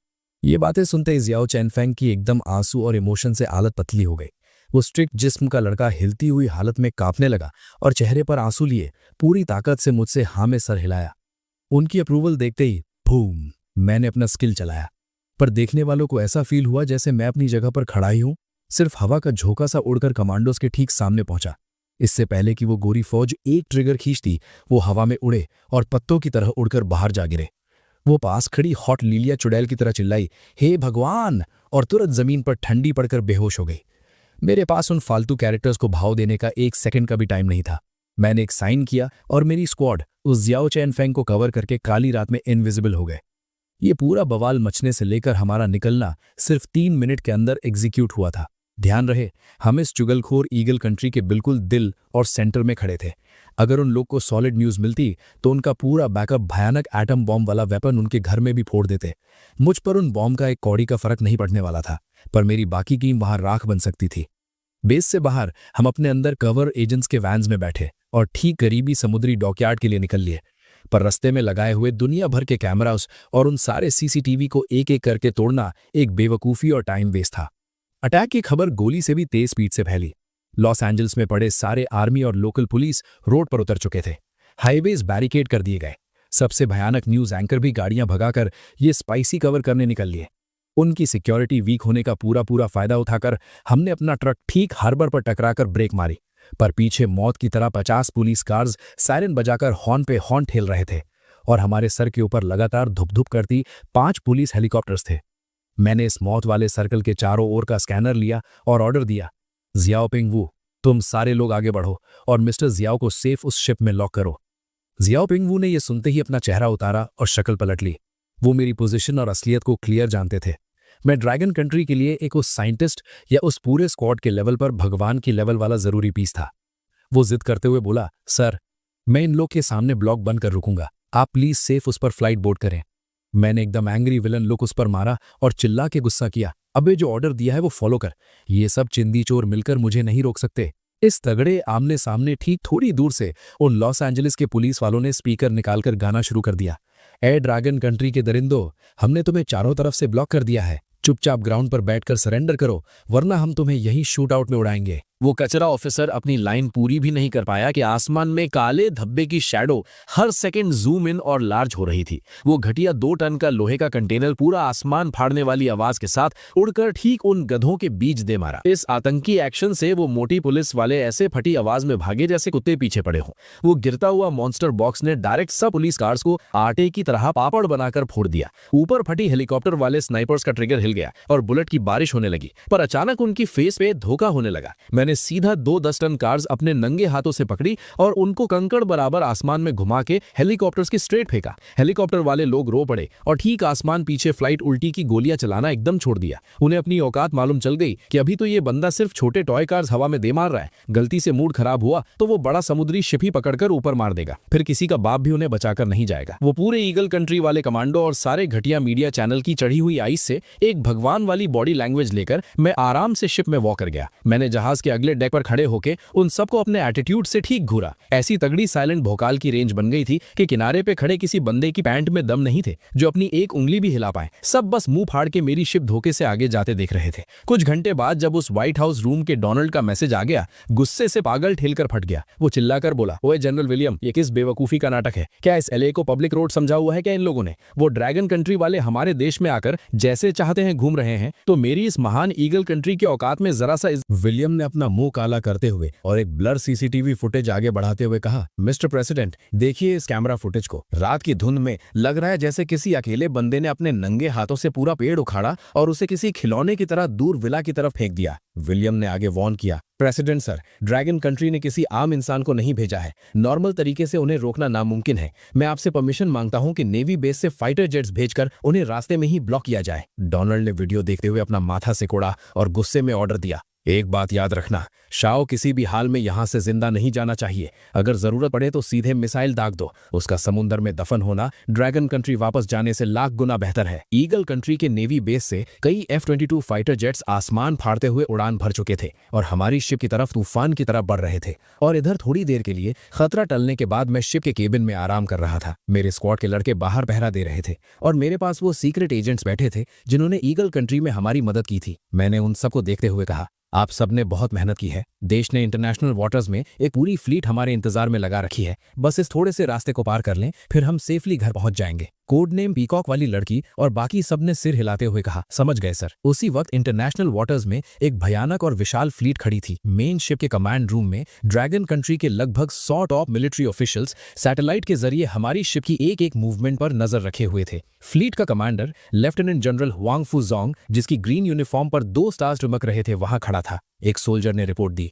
ये बातें सुनते ही जियाओ चेनफेंग की एकदम आंसू और इमोशन से हालत पतली हो गई। वो स्ट्रिक्ट जिस्म का लड़का हिलती हुई हालत में कांपने लगा और चेहरे पर आंसू लिए पूरी ताकत से मुझसे हाँ में सर हिलाया। उनकी अप्रूवल देखते ही बूम, मैंने अपना स्किल चलाया, पर देखने वालों को ऐसा फील हुआ जैसे मैं अपनी जगह पर खड़ा ही हूं। सिर्फ हवा का झोंका सा उड़कर कमांडोज के ठीक सामने पहुंचा। इससे पहले कि वो गोरी फौज एक ट्रिगर खींचती, वो हवा में उड़े और पत्तों की तरह उड़कर बाहर जा गिरे। वो पास खड़ी हॉट लिलिया चुड़ैल की तरह चिल्लाई, हे भगवान, और तुरंत जमीन पर ठंडी पड़कर बेहोश हो गई। मेरे पास उन फालतू कैरेक्टर्स को भाव देने का एक सेकंड का भी टाइम नहीं था। मैंने एक साइन किया और मेरी स्क्वाड उस जियाओ चेनफेंग को कवर करके काली रात में इनविजिबल हो गए। ये पूरा बवाल मचने से लेकर हमारा निकलना सिर्फ 3 मिनट के अंदर एग्जीक्यूट हुआ था। ध्यान रहे, हम इस चुगलखोर ईगल कंट्री के बिल्कुल दिल और सेंटर में खड़े थे। अगर उन लोग को सॉलिड न्यूज मिलती तो उनका पूरा बैकअप भयानक एटम बॉम्ब वाला वेपन उनके घर में भी फोड़ देते। मुझ पर उन बॉम्ब का एक कौड़ी का फर्क नहीं पड़ने वाला था, पर मेरी बाकी टीम वहां राख बन सकती थी। बेस से बाहर हम अपने अंदर कवर एजेंट्स के वैन्स में बैठे और ठीक करीबी समुद्री डॉकयार्ड के लिए निकल लिए, पर रास्ते में लगाए हुए दुनिया भर के कैमरास और उन सारे सीसीटीवी को एक एक करके तोड़ना एक बेवकूफ़ी और टाइम वेस्ट था। अटैक की खबर गोली से भी तेज स्पीड से फैली। लॉस एंजल्स में पड़े सारे आर्मी और लोकल पुलिस रोड पर उतर चुके थे। हाईवेज बैरिकेड कर दिए गए। सबसे भयानक न्यूज एंकर भी गाड़ियां भगाकर ये स्पाइसी कवर करने निकल लिए। उनकी सिक्योरिटी वीक होने का पूरा फायदा उठाकर हमने अपना ट्रक ठीक हार्बर पर टकराकर ब्रेक मारी, पर पीछे मौत की तरह 50 पुलिस कार्स सायरन बजाकर हॉर्न पे हॉर्न ठेल रहे थे और हमारे सर के ऊपर लगातार धुप-धुप करती 5 पुलिस हेलीकॉप्टर्स थे। मैंने इस मौत वाले सर्कल के चारों ओर का स्कैनर लिया और ऑर्डर दिया, जियाओ पिंगवू, तुम सारे लोग आगे बढ़ो और मिस्टर जियाओ को सेफ उस शिप में लॉक करो। जियाओ पिंगवू ने यह सुनते ही अपना चेहरा उतारा और शक्ल पलट ली। वो मेरी पोजीशन और असलियत को क्लियर जानते थे। मैं ड्रैगन कंट्री के लिए एक उस साइंटिस्ट या उस पूरे स्क्वाड के लेवल पर भगवान की लेवल वाला जरूरी पीस था। वो जिद करते हुए बोला, सर, मैं इन लोग के सामने ब्लॉक बन कर रुकूंगा, आप प्लीज सेफ उस पर फ्लाइट बोर्ड करें। मैंने एकदम एंग्री विलन लुक उस पर मारा और चिल्ला के गुस्सा किया, अबे जो ऑर्डर दिया है वो फॉलो कर, ये सब चिंदी चोर मिलकर मुझे नहीं रोक सकते। इस तगड़े आमने सामने ठीक थोड़ी दूर से उन लॉस एंजलिस के पुलिस वालों ने स्पीकर निकालकर गाना शुरू कर दिया, ए ड्रैगन कंट्री के दरिंदो, हमने तुम्हें चारों तरफ से ब्लॉक कर दिया है, चुपचाप ग्राउंड पर बैठकर सरेंडर करो वरना हम तुम्हें यही शूट आउट में उड़ाएंगे। वो कचरा ऑफिसर अपनी लाइन पूरी भी नहीं कर पाया कि आसमान में काले धब्बे की shadow her second zoom in और लार्ज हो रही थी। वो घटिया 2 टन का लोहे का कंटेनर पूरा आसमान फाड़ने वाली आवाज के साथ उड़कर ठीक उन गधों के बीच दे मारा। इस आतंकी एक्शन से वो मोटी पुलिस वाले ऐसे फटी आवाज में भागे जैसे कुत्ते पीछे पड़े हों। वो गिरता हुआ मॉन्स्टर बॉक्स ने डायरेक्ट सब पुलिस कार्स को आटे की तरह पापड़ बनाकर फोड़ दिया। ऊपर फटी हेलीकॉप्टर वाले स्नाइपर्स का ट्रिगर हिल गया और बुलेट की बारिश होने लगी, पर अचानक उनकी फेस पे धोखा होने लगा। मैंने मैंने सीधा 2 10 टन कार्स अपने नंगे हाथों से पकड़ी और उनको कंकड़ बराबर आसमान में घुमा के हेलीकॉप्टर्स के स्ट्रेट फेंका। हेलीकॉप्टर वाले लोग रो पड़े और ठीक आसमान पीछे फ्लाइट उल्टी की गोलियां चलाना एकदम छोड़ दिया। उन्हें अपनी औकात मालूम चल गई कि अभी तो ये बंदा सिर्फ छोटे टॉय कार्स हवा में दे मार रहा है, गलती से मूड खराब हुआ तो वो बड़ा समुद्री शिप ही पकड़कर ऊपर मार देगा, फिर किसी का बाप भी उन्हें बचाकर नहीं जाएगा। वो पूरे ईगल कंट्री वाले कमांडो और सारे घटिया मीडिया चैनल की चढ़ी हुई आइस से एक भगवान वाली बॉडी लैंग्वेज लेकर मैं आराम से शिप में वॉक कर गया। मैंने जहाज के अगले डेक पर खड़े होकर उन सबको अपने एटीट्यूड से ठीक घूरा। ऐसी तगड़ी साइलेंट भोकाल की रेंज बन गई थी कि किनारे पे खड़े किसी बंदे की पैंट में दम नहीं थे जो अपनी एक उंगली भी हिला पाए। सब बस मुंह फाड़ के मेरी शिप धोखे से आगे जाते देख रहे थे। कुछ घंटे बाद जब उस व्हाइट हाउस रूम के डोनाल्ड का मैसेज आ गया, गुस्से से पागल ठेलकर फट गया। वो चिल्लाकर बोला, ओए जनरल विलियम, ये किस बेवकूफी का नाटक है? क्या इस एलए को पब्लिक रोड समझा हुआ है क्या इन लोगों ने? वो ड्रैगन कंट्री वाले हमारे देश में आकर जैसे चाहते हैं घूम रहे हैं, तो मेरी इस महान ईगल कंट्री की औकात में जरा सा विलियम ने अपना मुंह काला करते हुए और एक ब्लर सीसीटीवी फुटेज आगे बढ़ाते हुए कहा, मिस्टर प्रेसिडेंट, देखिए इस कैमरा फुटेज को। रात की धुंध में लग रहा है जैसे किसी अकेले बंदे ने अपने नंगे हाथों से पूरा पेड़ उखाड़ा और उसे किसी खिलौने की तरह दूर विला की तरफ फेंक दिया। विलियम ने आगे वॉर्न किया, प्रेसिडेंट सर, ड्रैगन कंट्री ने किसी आम इंसान को नहीं भेजा है। नॉर्मल तरीके से उन्हें रोकना नामुमकिन है। मैं आपसे परमिशन मांगता हूं कि नेवी बेस से फाइटर जेट्स भेजकर उन्हें रास्ते में ही ब्लॉक किया जाए। डोनाल्ड ने वीडियो देखते हुए अपना माथा सिकोड़ा और गुस्से में ऑर्डर दिया, एक बात याद रखना, शाओ किसी भी हाल में यहां से जिंदा नहीं जाना चाहिए। अगर जरूरत पड़े तो सीधे मिसाइल दाग दो। उसका समुद्र में दफन होना ड्रैगन कंट्री वापस जाने से लाख गुना बेहतर है। ईगल कंट्री के नेवी बेस से कई F-22 फाइटर जेट्स आसमान फाड़ते हुए उड़ान भर चुके थे और हमारी शिप की तरफ तूफान की तरह बढ़ रहे थे। और इधर थोड़ी देर के लिए खतरा टलने के बाद मैं शिप के केबिन में आराम कर रहा था। मेरे स्क्वाड के लड़के बाहर पहरा दे रहे थे और मेरे पास वो सीक्रेट एजेंट्स बैठे थे जिन्होंने ईगल कंट्री में हमारी मदद की थी। मैंने उन सबको देखते हुए कहा, आप सबने बहुत मेहनत की है। देश ने इंटरनेशनल वाटर्स में एक पूरी फ्लीट हमारे इंतजार में लगा रखी है। बस इस थोड़े से रास्ते को पार कर लें, फिर हम सेफली घर पहुंच जाएंगे। कोड नेम पीकॉक वाली लड़की और बाकी सब ने सिर हिलाते हुए कहा, समझ गए सर। उसी वक्त इंटरनेशनल वाटर्स में एक भयानक और विशाल फ्लीट खड़ी थी। मेन शिप के कमांड रूम में ड्रैगन कंट्री के लगभग 100 टॉप मिलिट्री ऑफिशियल्स सैटेलाइट के जरिए हमारी शिप की एक एक मूवमेंट पर नजर रखे हुए थे। फ्लीट का कमांडर लेफ्टिनेंट जनरल हुआंग फू जोंग, जिसकी ग्रीन यूनिफॉर्म पर 2 स्टार्स चमक रहे थे, वहां खड़ा था। एक सोल्जर ने रिपोर्ट दी,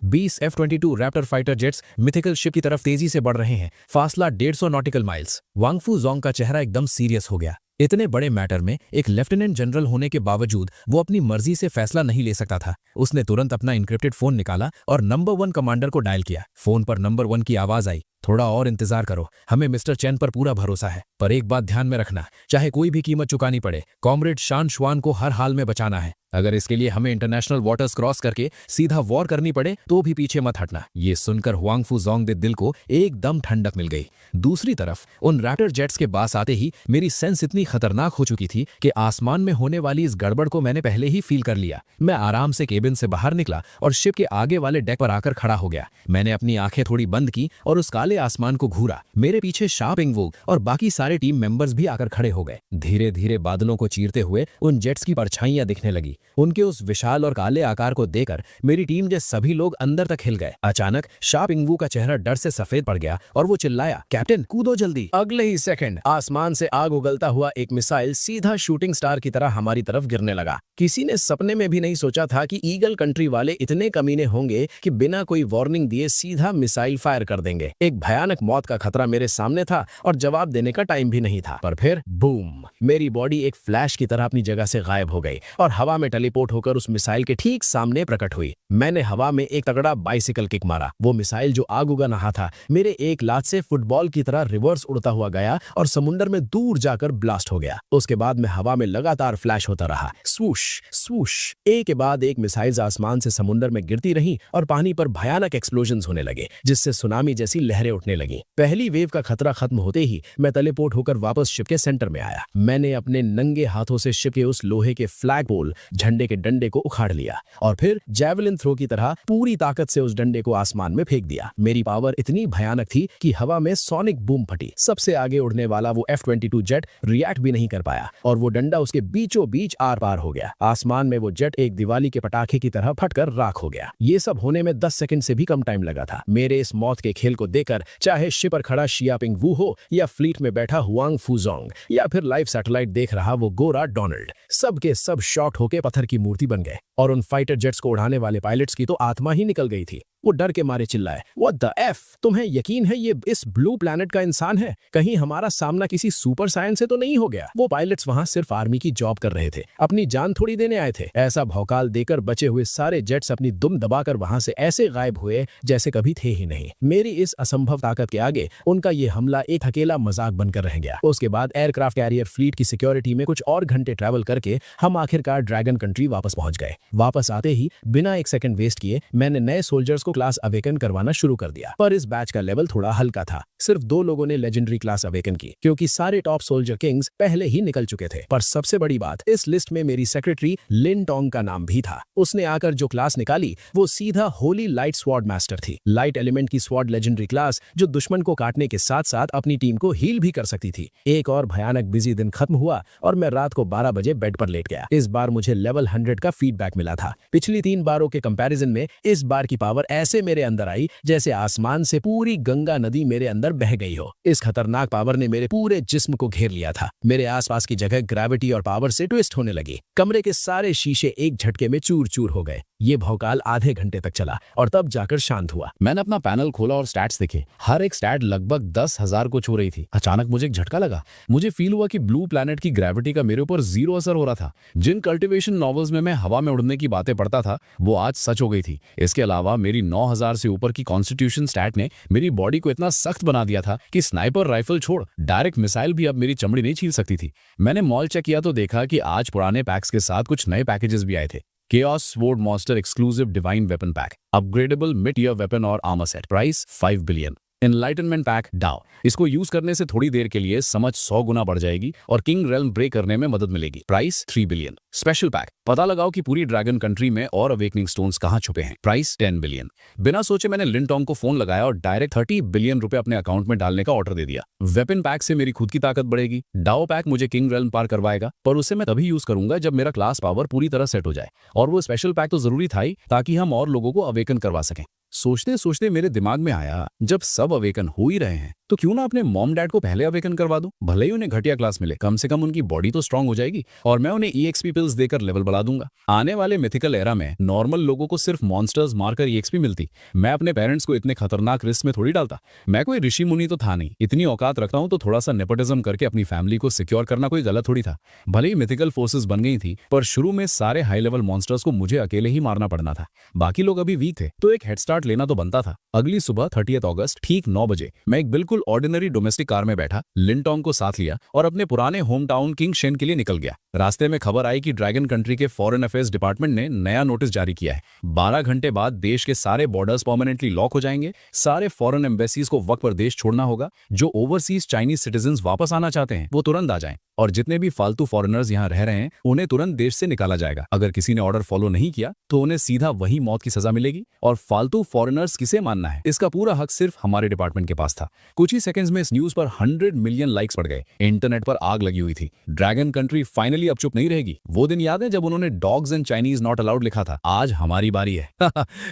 20 F-22 Raptor fighter jets mythical ship की तरफ तेजी से बढ़ रहे हैं, फासला 150 नॉटिकल माइल्स। वांग फू जोंग का चेहरा एकदम सीरियस हो गया। इतने बड़े मैटर में एक लेफ्टिनेंट जनरल होने के बावजूद वो अपनी मर्जी से फैसला नहीं ले सकता था। उसने तुरंत अपना इनक्रिप्टेड फोन निकाला और नंबर 1 कमांडर को डायल किया। फोन पर नंबर 1 की आवाज आई, थोड़ा और इंतजार करो, हमें मिस्टर चैन पर पूरा भरोसा है, पर एक बात ध्यान में रखना, चाहे कोई भी कीमत चुकानी पड़े, कॉमरेड शान शुआन को हर हाल में बचाना है। अगर इसके लिए हमें इंटरनेशनल वाटर्स क्रॉस करके सीधा वॉर करनी पड़े तो भी पीछे मत हटना। ये सुनकर हुआंग फू जोंग के दिल को एकदम ठंडक मिल गई। दूसरी तरफ उन रैप्टर जेट्स के पास आते ही मेरी सेंस इतनी खतरनाक हो चुकी थी कि आसमान में होने वाली इस गड़बड़ को मैंने पहले ही फील कर लिया। मैं आराम से केबिन से बाहर निकला और शिप के आगे वाले डेक पर आकर खड़ा हो गया। मैंने अपनी आंखें थोड़ी बंद की और उस काले आसमान को घूरा। मेरे पीछे शार्प इंगवोग और बाकी सारे टीम मेंबर्स भी आकर खड़े हो गए। धीरे धीरे बादलों को चीरते हुए उन जेट्स की परछाइयां दिखने लगी। उनके उस विशाल और काले आकार को देखकर मेरी टीम के सभी लोग अंदर तक हिल गए। अचानक शार्प इंगवू का चेहरा डर से सफेद पड़ गया और वो चिल्लाया, कैप्टन कूदो जल्दी। अगले ही सेकंड आसमान से आग उगलता हुआ एक मिसाइल सीधा शूटिंग स्टार की तरह हमारी तरफ गिरने लगा। किसी ने सपने में भी नहीं सोचा था कि ईगल कंट्री वाले इतने कमीने होंगे कि बिना कोई वार्निंग दिए सीधा मिसाइल फायर कर देंगे। एक भयानक मौत का खतरा मेरे सामने था और जवाब देने का टाइम भी नहीं था। पर फिर बूम, मेरी बॉडी एक फ्लैश की तरह अपनी जगह से गायब हो गई और हवा में टेलीपोर्ट होकर उस मिसाइल के ठीक सामने प्रकट हुई। मैंने हवा में एक तगड़ा बाइसिकल किक मारा। वो मिसाइल जो आग उगा रहा था मेरे एक लात से फुटबॉल की तरह रिवर्स उड़ता हुआ गया और समुद्र में दूर जाकर ब्लास्ट हो गया। उसके बाद मैं हवा में लगातार फ्लैश होता रहा। स्वूश स्वूश, एक के बाद एक मिसाइल्स आसमान से समुद्र में गिरती रही और पानी पर भयानक एक्सप्लोजन्स होने लगे, जिससे सुनामी जैसी लहरें उठने लगी। पहली वेव का खतरा खत्म होते ही मैं टेलीपोर्ट होकर वापस शिप के सेंटर में आया। मैंने अपने नंगे हाथों से शिप के उस लोहे के फ्लैग पोल, झंडे के डंडे को उखाड़ लिया और फिर जैवलिन थ्रो की तरह पूरी ताकत से उस डंडे को आसमान में फेंक दिया। मेरी पावर इतनी भयानक थी कि हवा में सोनिक बूम फटी। सबसे आगे उड़ने वाला वो F-22 जेट रिएक्ट भी नहीं कर पाया और वो डंडा उसके बीचों बीच आर पार हो गया। आसमान में वो जेट एक दिवाली के पटाखे की तरह फटकर राख हो गया। ये सब होने में 10 सेकंड से भी कम टाइम लगा था। मेरे इस मौत के खेल को देखकर जाकर, चाहे शिप पर खड़ा शियापिंग वू हो या फ्लीट में बैठा हुआंग फूजोंग या फिर लाइव सैटेलाइट देख रहा वो गोरा डोनाल्ड, सबके सब शॉक्ड होके पत्थर की मूर्ति बन गए। और उन फाइटर जेट्स को उड़ाने वाले पायलट्स की तो आत्मा ही निकल गई थी। वो डर के मारे चिल्लाए, व्हाट द एफ, तुम्हें यकीन है ये इस ब्लू प्लैनेट का इंसान है? कहीं हमारा सामना किसी सुपर साइंस से तो नहीं हो गया? वो पायलट्स वहां सिर्फ आर्मी की जॉब कर रहे थे, अपनी जान थोड़ी देने आए थे। ऐसा भौकाल देकर बचे हुए सारे जेट्स अपनी दुम दबाकर वहां से ऐसे गायब हुए जैसे कभी थे ही नहीं। मेरी इस असंभव ताकत के आगे उनका ये हमला एक अकेला मजाक बनकर रह गया। उसके बाद एयरक्राफ्ट कैरियर फ्लीट की सिक्योरिटी में कुछ और घंटे ट्रैवल करके हम आखिरकार ड्रैगन कंट्री वापस पहुंच गए। वापस आते ही बिना एक सेकंड वेस्ट किए मैंने नए सोल्जर्स को क्लास अवेकन करवाना शुरू कर दिया। पर इस बैच का लेवल थोड़ा हल्का था। सिर्फ 2 लोगों ने लेजेंडरी क्लास अवेकन की, क्योंकि सारे टॉप सोल्जर किंग्स पहले ही निकल चुके थे। पर सबसे बड़ी बात, इस लिस्ट में मेरी सेक्रेटरी लिन टोंग का नाम भी था। उसने आकर जो क्लास निकाली वो सीधा होली लाइट स्वॉर्ड मास्टर थी। लाइट एलिमेंट की स्वॉर्ड लेजेंडरी क्लास जो दुश्मन को काटने के साथ साथ अपनी टीम को हील भी कर सकती थी। एक और भयानक बिजी दिन खत्म हुआ और मैं रात को 12 बजे बेड पर लेट गया। इस बार मुझे लेवल 100 का फीडबैक मिला था। पिछली 3 बारों के कंपैरिजन में इस बार की पावर ऐसे मेरे अंदर आई जैसे आसमान से पूरी गंगा नदी मेरे अंदर बह गई हो। इस खतरनाक पावर ने मेरे पूरे जिस्म को घेर लिया था। मेरे आसपास की जगह ग्रेविटी और पावर से ट्विस्ट होने लगी। कमरे के सारे शीशे एक झटके में चूर चूर हो गए। ये भौकाल आधे घंटे तक चला और तब जाकर शांत हुआ। मैंने अपना पैनल खोला और स्टैट्स देखे। हर एक स्टैट लगभग 10,000 को छू रही थी। अचानक मुझे एक झटका लगा। मुझे फील हुआ कि ब्लू प्लैनेट की ग्रेविटी का मेरे ऊपर 0 असर हो रहा था। जिन कल्टिवेशन नॉवेल्स में मैं हवा में उड़ने की बातें पढ़ता था वो आज सच हो गई थी। इसके अलावा मेरी 9,000 से ऊपर की कॉन्स्टिट्यूशन स्टैट ने मेरी बॉडी को इतना सख्त बना दिया था कि स्नाइपर राइफल छोड़ डायरेक्ट मिसाइल भी अब मेरी चमड़ी नहीं छील सकती थी। मैंने मॉल चेक किया तो देखा कि आज पुराने पैक्स के साथ कुछ नए पैकेजेस भी आए थे। Chaos Sword Monster Exclusive Divine Weapon Pack, Upgradable Mid-Tier Weapon और Armor Set, Price 5 billion। Enlightenment Pack DAO, इसको यूज करने से थोड़ी देर के लिए समझ 100 गुना बढ़ जाएगी और किंग रेल्म ब्रेक करने में मदद मिलेगी। Price 3 billion. स्पेशल पैक, पता लगाओ कि पूरी ड्रैगन कंट्री में और अवेकनिंग स्टोन्स कहां छुपे हैं। Price 10 billion. बिना सोचे मैंने लिन टोंग को फोन लगाया और डायरेक्ट 30 बिलियन रुपए अपने अकाउंट में डालने का ऑर्डर दे दिया। वेपन पैक से मेरी खुद की ताकत बढ़ेगी। डाओ पैक मुझे किंग रेल्म पार करवाएगा, पर उसे मैं तभी यूज करूंगा जब मेरा क्लास पावर पूरी तरह सेट हो जाए। और वो स्पेशल पैक तो जरूरी था ही, ताकि हम और लोगों को अवेकन करवा सकें। सोचते सोचते मेरे दिमाग में आया, जब सब अवेकन हो ही रहे हैं तो क्यों ना अपने मॉम डैड को पहले अवेकन करवा दूं। भले ही उन्हें घटिया क्लास मिले, कम से कम उनकी बॉडी तो स्ट्रांग हो जाएगी और मैं उन्हें EXP पिल्स देकर लेवल बढ़ा दूंगा। आने वाले मिथिकल एरा में नॉर्मल लोगों को सिर्फ मॉन्स्टर्स मारकर EXP मिलती। मैं अपने पेरेंट्स को इतने खतरनाक रिस्क में थोड़ी डालता। मैं कोई ऋषि मुनि तो था नहीं, इतनी औकात रखता हूं तो थोड़ा सा नेपोटिज्म करके अपनी फैमिली को सिक्योर करना कोई गलत थोड़ी था। भले ही मिथिकल फोर्सेस बन गई थी, पर शुरू में सारे हाई लेवल मॉन्स्टर्स को मुझे अकेले ही मारना पड़ना था। बाकी लोग अभी वीक थे तो एक हेड स्टार्ट लेना तो बनता था। अगली सुबह 30 अगस्त ठीक 9 बजे मैं एक बिल्कुल ऑर्डिनरी डोमेस्टिक कार में बैठा, लिन टोंग को साथ लिया और अपने पुराने होम टाउन किंग शेन के लिए निकल गया। रास्ते में खबर आई कि ड्रैगन कंट्री के फॉरेन अफेयर्स डिपार्टमेंट ने नया नोटिस जारी किया है। 12 घंटे बाद देश के सारे बॉर्डर्स परमानेंटली लॉक हो जाएंगे। सारे फॉरेन एम्बेसीज को वक्त पर देश छोड़ना होगा। जो ओवरसीज चाइनीज सिटीजन्स वापस आना चाहते हैं वो तुरंत आ जाएं, और जितने भी फालतू फॉरेनर्स यहाँ रह रहे हैं उन्हें तुरंत देश से निकाला जाएगा। अगर किसी ने ऑर्डर फॉलो नहीं किया तो उन्हें सीधा वही मौत की सजा मिलेगी। और फालतू फॉरेनर्स किसे मानना है, इसका पूरा हक सिर्फ हमारे डिपार्टमेंट के पास था। कुछ ही सेकंड्स में इस न्यूज पर 100 मिलियन लाइक्स पड़ गए। इंटरनेट पर आग लगी हुई थी। ड्रैगन कंट्री फाइनली अब चुप नहीं रहेगी। वो दिन याद है जब उन्होंने dogs and Chinese not allowed लिखा था? आज हमारी बारी है।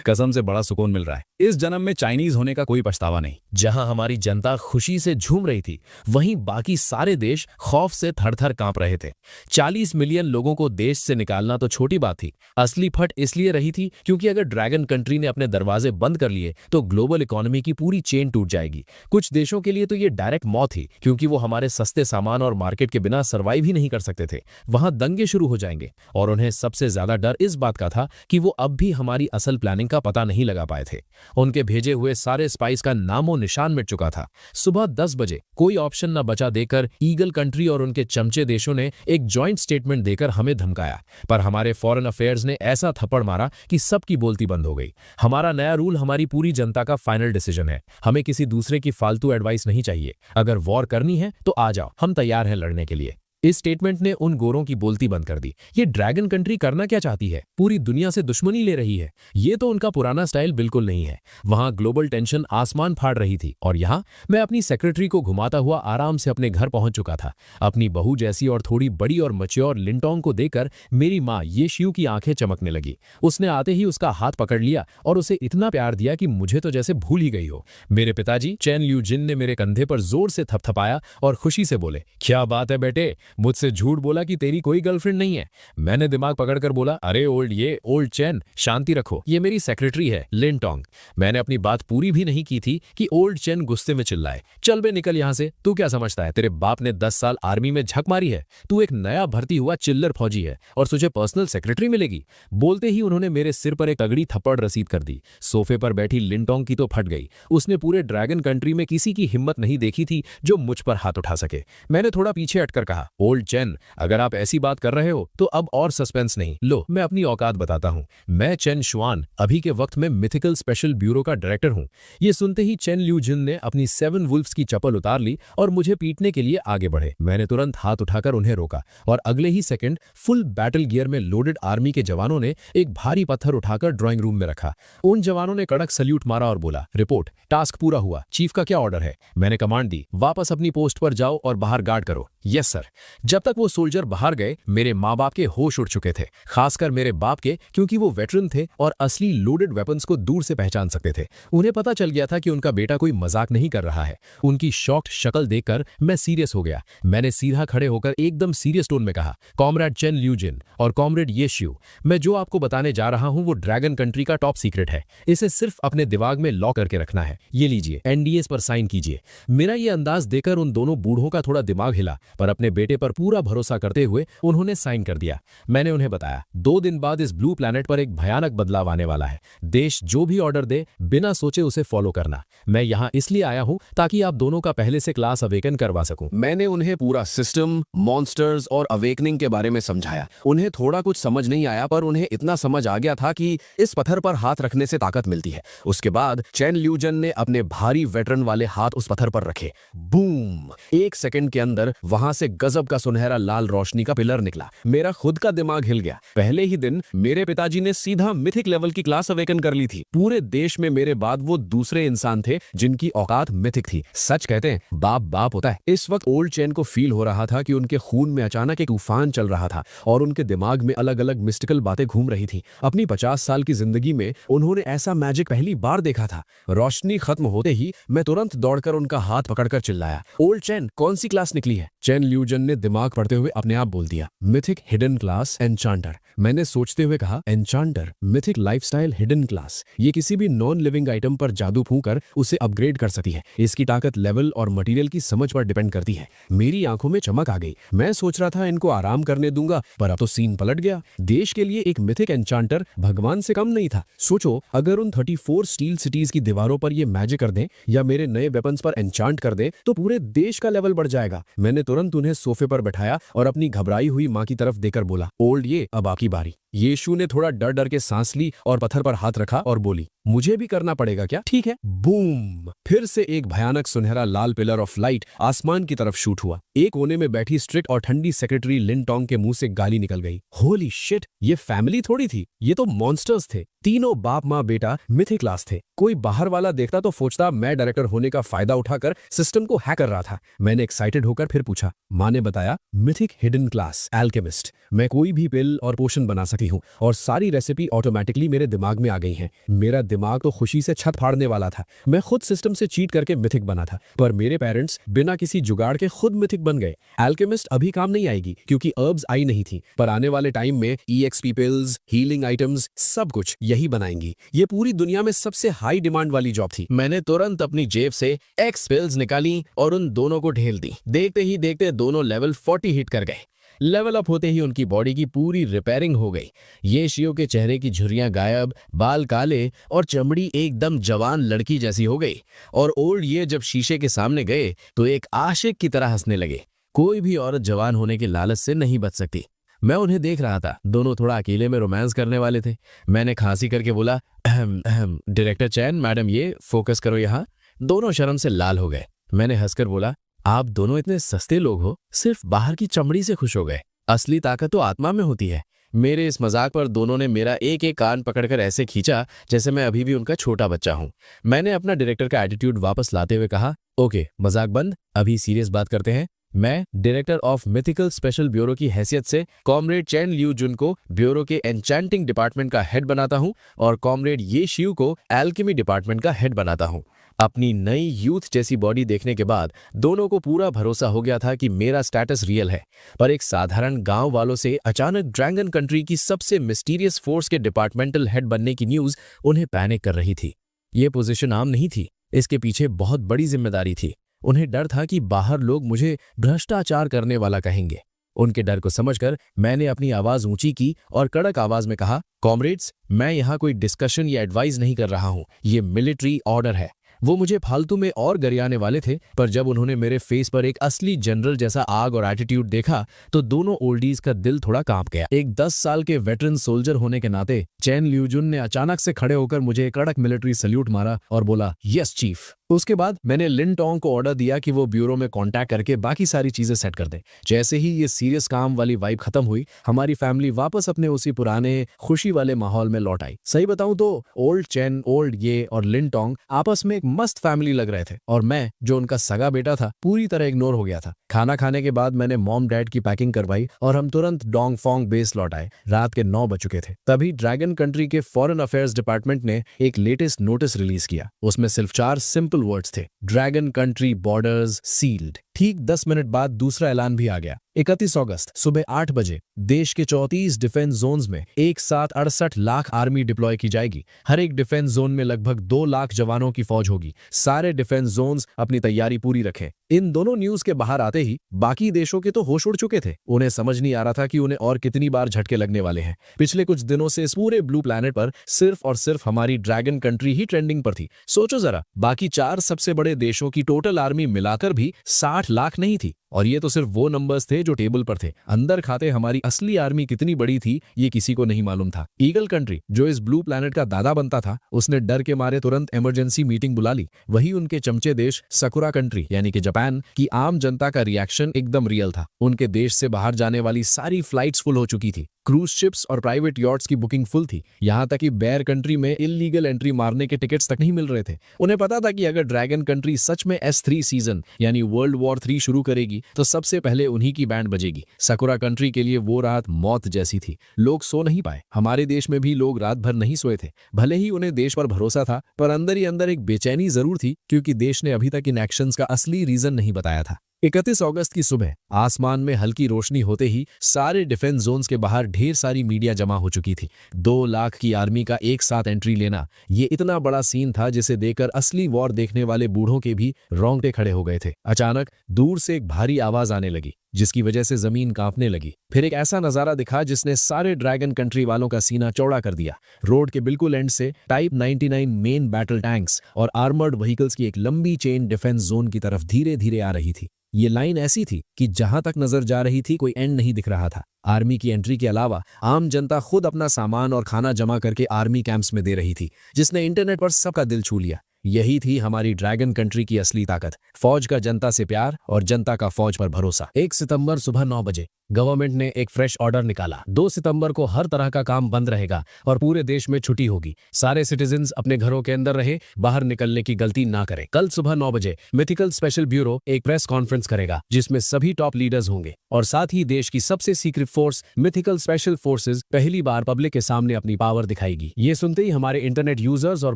कसम से बड़ा सुकून मिल रहा है। इस जन्म में चाइनीज होने का कोई पछतावा नहीं। जहां हमारी जनता खुशी से झूम रही थी, वहीं बाकी सारे देश खौफ से थर-थर कांप रहे थे। 40 मिलियन लोगों को देश से निकालना तो छोटी बात थी, असली फट इसलिए रही थी क्योंकि अगर ड्रैगन कंट्री ने अपने दरवाजे बंद कर लिए तो ग्लोबल इकोनॉमी की पूरी चेन टूट जाएगी। कुछ देशों के लिए तो ये डायरेक्ट मौत थी, क्योंकि वो हमारे सस्ते सामान और मार्केट के बिना सर्वाइव ही नहीं कर सकते थे। वहां दंगे शुरू हो जाएंगे। और उन्हें सबसे ज्यादा डर इस बात का था कि वो अब भी हमारी असल प्लानिंग का पता नहीं लगा पाए थे। उनके भेजे हुए सारे स्पाइस का नामो निशान मिट चुका था। सुबह 10 बजे कोई ऑप्शन न बचा देकर ईगल कंट्री और उनके चमचे देशों ने एक जॉइंट स्टेटमेंट देकर हमें धमकाया। पर हमारे फॉरेन अफेयर्स ने ऐसा थप्पड़ मारा कि सबकी बोलती बंद हो गई। हमारा नया रूल हमारी पूरी जनता का फाइनल डिसीजन है। हमें किसी दूसरे की फालतू एडवाइस नहीं चाहिए। अगर वॉर करनी है तो आ जाओ, हम तैयार हैं लड़ने के लिए। इस स्टेटमेंट ने उन गोरों की बोलती बंद कर दी। ये ड्रैगन कंट्री करना क्या चाहती है? पूरी दुनिया से दुश्मनी ले रही है। ये तो उनका पुराना स्टाइल बिल्कुल नहीं है। वहां ग्लोबल टेंशन आसमान फाड़ रही थी और यहाँ मैं अपनी सेक्रेटरी को घुमाता हुआ आराम से अपने घर पहुंच चुका था। अपनी बहू जैसी और थोड़ी बड़ी और मैच्योर लिंटोंग को देखकर मेरी माँ ये शिव की आंखें चमकने लगी। उसने आते ही उसका हाथ पकड़ लिया और उसे इतना प्यार दिया कि मुझे तो जैसे भूल ही गई हो। मेरे पिताजी चैन ल्यू जिन ने मेरे कंधे पर जोर से थपथपाया और खुशी से बोले, क्या बात है बेटे, मुझसे झूठ बोला कि तेरी कोई गर्लफ्रेंड नहीं है? मैंने दिमाग पकड़कर बोला, अरे ओल्ड चैन, शांति रखो, ये मेरी सेक्रेटरी है लिंटोंग। मैंने अपनी बात पूरी भी नहीं की थी कि ओल्ड चैन गुस्से में चिल्लाए, चल बे निकल यहां से, तू क्या समझता है तेरे बाप ने 10 साल आर्मी में झक मारी है? तू एक नया भर्ती हुआ चिल्लर फौजी है और तुझे पर्सनल सेक्रेटरी मिलेगी? बोलते ही उन्होंने मेरे सिर पर एक तगड़ी थप्पड़ रसीद कर दी। सोफे पर बैठी लिंटोंग की तो फट गई। उसने पूरे ड्रैगन कंट्री में किसी की हिम्मत नहीं देखी थी जो मुझ पर हाथ उठा सके। मैंने थोड़ा पीछे हटकर कहा, ओल्ड चैन, अगर आप ऐसी बात कर रहे हो तो अब और सस्पेंस नहीं, लो मैं अपनी औकात बताता हूं। मैं चेन शुआन, अभी के वक्त में मिथिकल स्पेशल ब्यूरो का डायरेक्टर हूं। ये सुनते ही चेन ल्यू जिन ने अपनी 7 वुल्फ्स की चप्पल उतार ली और मुझे पीटने के लिए आगे बढ़े। मैंने तुरंत हाथ उठाकर उन्हें रोका और अगले ही सेकंड फुल बैटल गियर में लोडेड आर्मी के जवानों ने एक भारी पत्थर उठाकर ड्राइंग रूम में रखा। उन जवानों ने कड़क सल्यूट मारा और बोला, रिपोर्ट, टास्क पूरा हुआ, चीफ का क्या ऑर्डर है? मैंने कमांड दी, वापस अपनी पोस्ट पर जाओ और बाहर गार्ड करो। Yes sir. जब तक वो सोल्जर बाहर गए मेरे माँ बाप के होश उड़ चुके थे, खासकर मेरे बाप के, क्योंकि वो वेटरन थे और असली लोडेड वेपन्स को दूर से पहचान सकते थे। उन्हें पता चल गया था कि उनका बेटा कोई मजाक नहीं कर रहा है। उनकी शॉक्ड शक्ल देखकर मैं सीरियस हो गया। मैंने सीधा खड़े होकर एकदम सीरियस टोन में कहा, कॉमरेड चेन ल्यू जिन और कॉमरेड ये शिव, मैं जो आपको बताने जा रहा हूं वो ड्रैगन कंट्री का टॉप सीक्रेट है। इसे सिर्फ अपने दिमाग में लॉक करके रखना है। ये लीजिए, एनडीएस पर साइन कीजिए। मेरा ये अंदाज देकर उन दोनों बूढ़ों का थोड़ा दिमाग हिला, पर अपने बेटे पर पूरा भरोसा करते हुए उन्होंने साइन कर दिया। मैंने उन्हें बताया, 2 दिन बाद इस ब्लू प्लैनेट पर एक भयानक बदलाव आने वाला है। देश जो भी ऑर्डर दे बिना सोचे उसे फॉलो करना। मैं यहाँ इसलिए आया हूँ ताकि आप दोनों का पहले से क्लास अवेकन करवा सकूं। मैंने उन्हें पूरा सिस्टम, मॉन्स्टर्स और अवेकनिंग के बारे में समझाया। उन्हें थोड़ा कुछ समझ नहीं आया, पर उन्हें इतना समझ आ गया था कि इस पत्थर पर हाथ रखने से ताकत मिलती है। उसके बाद चेन ल्यू जिन ने अपने भारी वेटरन वाले हाथ उस पत्थर पर रखे। बूम! 1 सेकंड के अंदर वहां से गजब का सुनहरा लाल रोशनी का पिलर निकला। मेरा खुद का दिमाग हिल गया। पहले ही दिन मेरे पिताजी ने सीधा मिथिक लेवल की क्लास अवेकन कर ली थी। पूरे देश में मेरे बाद वो दूसरे इंसान थे जिनकी औकात मिथिक थी। सच कहते हैं, बाप बाप होता है। इस वक्त ओल्ड चैन को फील हो रहा था कि उनके खून में अचानक एक तूफान चल रहा था और उनके दिमाग में अलग अलग मिस्टिकल बातें घूम रही थी। अपनी 50 साल की जिंदगी में उन्होंने ऐसा मैजिक पहली बार देखा था। रोशनी खत्म होते ही मैं तुरंत दौड़कर उनका हाथ पकड़कर चिल्लाया, ओल्ड चैन, कौन सी क्लास निकली है? चेन ल्यू जिन ने दिमाग पढ़ते हुए अपने आप बोल दिया, मिथिक हिडन क्लास एन्चांटर। मैंने सोचते हुए कहा, एन्चांटर, मिथिक लाइफस्टाइल हिडन क्लास। ये किसी भी नॉन लिविंग आइटम पर जादू फूंकर उसे अपग्रेड कर सकती है। इसकी ताकत लेवल और मटेरियल की समझ पर डिपेंड करती है। मेरी आंखों में चमक आ गई। मैं सोच रहा था इनको आराम करने दूंगा, पर अब तो सीन पलट गया। देश के लिए एक मिथिक एन्चांटर भगवान से कम नहीं था। सोचो, अगर उन 34 स्टील सिटीज की दीवारों पर ये मैजिक कर दें या मेरे नए वेपन्स पर एन्चांट कर दें तो पूरे देश का लेवल बढ़ जाएगा। मैंने तुरंत उन्हें सोफे पर बैठाया और अपनी घबराई हुई माँ की तरफ देकर बोला, ओल्ड ये, अब आपकी बारी। यीशु ने थोड़ा डर डर के सांस ली और पत्थर पर हाथ रखा और बोली, मुझे भी करना पड़ेगा क्या? ठीक है। बूम! फिर से एक भयानक सुनहरा लाल पिलर ऑफ लाइट आसमान की तरफ शूट हुआ। एक कोने में बैठी स्ट्रिक्ट और ठंडी सेक्रेटरी लिंटोंग के मुंह से गाली निकल गई। होली शिट, ये फैमिली थोड़ी थी, ये तो मॉन्स्टर्स थे। तीनों बाप माँ बेटा मिथिक क्लास थे। कोई बाहर वाला देखता तो सोचता मैं डायरेक्टर होने का फायदा उठाकर सिस्टम को हैक कर रहा था। मैंने एक्साइटेड होकर फिर पूछा। माँ ने बताया, मिथिक हिडन क्लास एल्केमिस्ट। मैं कोई भी पिल और पोशन बना सकती हूँ और सारी रेसिपी ऑटोमेटिकली मेरे दिमाग में आ गई हैं। मेरा दिमाग तो खुशी से छत फाड़ने वाला था। मैं खुद सिस्टम से चीट करके मिथिक बना था, पर मेरे पेरेंट्स बिना किसी जुगाड़ के खुद मिथिक बन गए। एल्केमिस्ट अभी काम नहीं आएगी क्योंकि हर्ब्स आई नहीं थी, पर आने वाले टाइम में EXP पिल्स, हीलिंग आइटम्स, सब कुछ यही बनाएंगी। ये पूरी दुनिया में सबसे हाई डिमांड वाली जॉब थी। मैंने तुरंत अपनी जेब से X पिल्स निकाली और उन दोनों को ढेल दी। देखते ही देखते दोनों लेवल 40 हिट कर गए। लेवल अप होते ही उनकी बॉडी की पूरी रिपेयरिंग हो गई। ये शिव के चेहरे की झुर्रियां गायब, बाल काले और चमड़ी एकदम जवान लड़की जैसी हो गई। और ओल्ड ये जब शीशे के सामने गए तो एक आशिक की तरह हंसने लगे। कोई भी औरत जवान होने के लालच से नहीं बच सकती। मैं उन्हें देख रहा था, दोनों थोड़ा अकेले में रोमांस करने वाले थे। मैंने खांसी करके बोला, डायरेक्टर चैन मैडम, ये फोकस करो यहाँ। दोनों शर्म से लाल हो गए। मैंने हंसकर बोला, आप दोनों इतने सस्ते लोग हो, सिर्फ बाहर की चमड़ी से खुश हो गए। असली ताकत तो आत्मा में होती है। मेरे इस मजाक पर दोनों ने मेरा एक एक कान पकड़कर ऐसे खींचा जैसे मैं अभी भी उनका छोटा बच्चा हूं। मैंने अपना डायरेक्टर का एटीट्यूड वापस लाते हुए कहा, ओके मजाक बंद, अभी सीरियस बात करते हैं। मैं director of mythical special bureau की हैसियत से कॉमरेड चैन लियू जुन को ब्यूरो के एन्चेंटिंग डिपार्टमेंट का हेड बनाता हूं और कॉमरेड ये शिव को एल्केमी डिपार्टमेंट का हेड बनाता हूं। अपनी नई यूथ जैसी बॉडी देखने के बाद दोनों को पूरा भरोसा हो गया था कि मेरा स्टेटस रियल है। पर एक साधारण गांव वालों से अचानक ड्रैगन कंट्री की सबसे मिस्टीरियस फोर्स के डिपार्टमेंटल हेड बनने की न्यूज उन्हें पैनिक कर रही थी। ये पोजीशन आम नहीं थी, इसके पीछे बहुत बड़ी जिम्मेदारी थी। उन्हें डर था कि बाहर लोग मुझे भ्रष्टाचार करने वाला कहेंगे। उनके डर को समझकर मैंने अपनी आवाज ऊंची की और कड़क आवाज में कहा, कॉमरेड्स, मैं यहाँ कोई डिस्कशन या एडवाइस नहीं कर रहा हूँ, ये मिलिट्री ऑर्डर है। वो मुझे फालतू में और गरियाने वाले थे, पर जब उन्होंने मेरे फेस पर एक असली जनरल जैसा आग और एटीट्यूड देखा तो दोनों ओल्डीज का दिल थोड़ा कांप गया। एक 10 साल के वेटरन सोल्जर होने के नाते चैन ल्यूजुन ने अचानक से खड़े होकर मुझे एक कड़क मिलिट्री सल्यूट मारा और बोला, यस चीफ। उसके बाद मैंने लिन टोंग को ऑर्डर दिया कि वो ब्यूरो में कांटेक्ट करके बाकी सारी चीजें सेट कर दे। जैसे ही ये सीरियस काम वाली वाइब खत्म हुई, हमारी फैमिली वापस अपने उसी पुराने खुशी वाले माहौल में लौट आई। सही बताऊं तो ओल्ड चैन, ओल्ड ये और लिन टोंग आपस में एक मस्त फैमिली लग रहे थे और मैं, जो उनका सगा बेटा था, पूरी तरह इग्नोर हो गया था। खाना खाने के बाद मैंने मॉम डैड की पैकिंग करवाई और हम तुरंत डोंग फोंग बेस लौट आए। रात के 9 बज चुके थे। तभी ड्रैगन कंट्री के फॉरेन अफेयर्स डिपार्टमेंट ने एक लेटेस्ट नोटिस रिलीज किया। उसमें सिर्फ 4 सिंपल वर्ड्स थे, ड्रैगन कंट्री बॉर्डर्स सील्ड। ठीक 10 मिनट बाद दूसरा ऐलान भी आ गया। 31 अगस्त सुबह 8 बजे देश के 34 डिफेंस जोन्स में एक साथ 68 लाख आर्मी डिप्लॉय की जाएगी। हर एक डिफेंस जोन में लगभग 2 लाख जवानों की फौज होगी। सारे डिफेंस जोन्स अपनी तैयारी पूरी रखें। इन दोनों न्यूज के बाहर आते ही बाकी देशों के तो होश उड़ चुके थे। उन्हें समझ नहीं आ रहा था कि उन्हें और कितनी बार झटके लगने वाले हैं। पिछले कुछ दिनों से इस पूरे ब्लू प्लैनेट पर सिर्फ और सिर्फ हमारी ड्रैगन कंट्री ही ट्रेंडिंग पर थी। सोचो जरा, बाकी 4 सबसे बड़े देशों की टोटल आर्मी मिलाकर भी 60 लाख नहीं थी। और ये तो सिर्फ वो नंबर्स थे जो टेबल पर थे। अंदर खाते हमारी असली आर्मी कितनी बड़ी थी ये किसी को नहीं मालूम था। ईगल कंट्री, जो इस ब्लू प्लैनेट का दादा बनता था, उसने डर के मारे तुरंत इमरजेंसी मीटिंग बुला ली। वही उनके चमचे देश सकुरा कंट्री यानी कि जापान की आम जनता का रिएक्शन एकदम रियल था। उनके देश से बाहर जाने वाली सारी फ्लाइट्स फुल हो चुकी थी। क्रूज शिप्स और प्राइवेट यॉट्स की बुकिंग फुल थी। यहां तक कि बेयर कंट्री में इल्लीगल एंट्री मारने के टिकट्स तक नहीं मिल रहे थे। उन्हें पता था कि अगर ड्रैगन कंट्री सच में S3 सीजन यानी वर्ल्ड वॉर 3 शुरू करेगी तो सबसे पहले उन्हीं की बैंड बजेगी। सकुरा कंट्री के लिए वो रात मौत जैसी थी। लोग सो नहीं पाए। हमारे देश में भी लोग रात भर नहीं सोए थे। भले ही उन्हें देश पर भरोसा था, पर अंदर ही अंदर एक बेचैनी जरूर थी, क्योंकि देश ने अभी तक इन एक्शंस का असली रीजन नहीं बताया था। 31 अगस्त की सुबह आसमान में हल्की रोशनी होते ही सारे डिफेंस जोन्स के बाहर ढेर सारी मीडिया जमा हो चुकी थी। 2 लाख की आर्मी का एक साथ एंट्री लेना, ये इतना बड़ा सीन था जिसे देखकर असली वॉर देखने वाले बूढ़ों के भी रोंगटे खड़े हो गए थे। अचानक दूर से एक भारी आवाज आने लगी, जिसकी वजह से जमीन कांपने लगी। फिर एक ऐसा नजारा दिखा जिसने सारे ड्रैगन कंट्री वालों का सीना चौड़ा कर दिया। रोड के बिल्कुल एंड से टाइप 99 मेन बैटल टैंक्स और आर्मर्ड व्हीकल्स की एक लंबी चेन डिफेंस जोन की तरफ धीरे धीरे आ रही थी। ये लाइन ऐसी थी कि जहां तक नजर जा रही थी कोई एंड नहीं दिख रहा था। आर्मी की एंट्री के अलावा आम जनता खुद अपना सामान और खाना जमा करके आर्मी कैंप्स में दे रही थी, जिसने इंटरनेट पर सबका दिल छू लिया। यही थी हमारी ड्रैगन कंट्री की असली ताकत, फौज का जनता से प्यार और जनता का फौज पर भरोसा। 1 सितंबर सुबह 9 बजे गवर्नमेंट ने एक फ्रेश ऑर्डर निकाला। 2 सितंबर को हर तरह का काम बंद रहेगा और पूरे देश में छुट्टी होगी। सारे सिटीजन्स अपने घरों के अंदर रहे, बाहर निकलने की गलती ना करें। कल सुबह 9 बजे मिथिकल स्पेशल ब्यूरो एक प्रेस कॉन्फ्रेंस करेगा, जिसमें सभी टॉप लीडर्स होंगे और साथ ही देश की सबसे secret force mythical special forces पहली बार पब्लिक के सामने अपनी पावर दिखाएगी। ये सुनते ही हमारे इंटरनेट यूजर्स और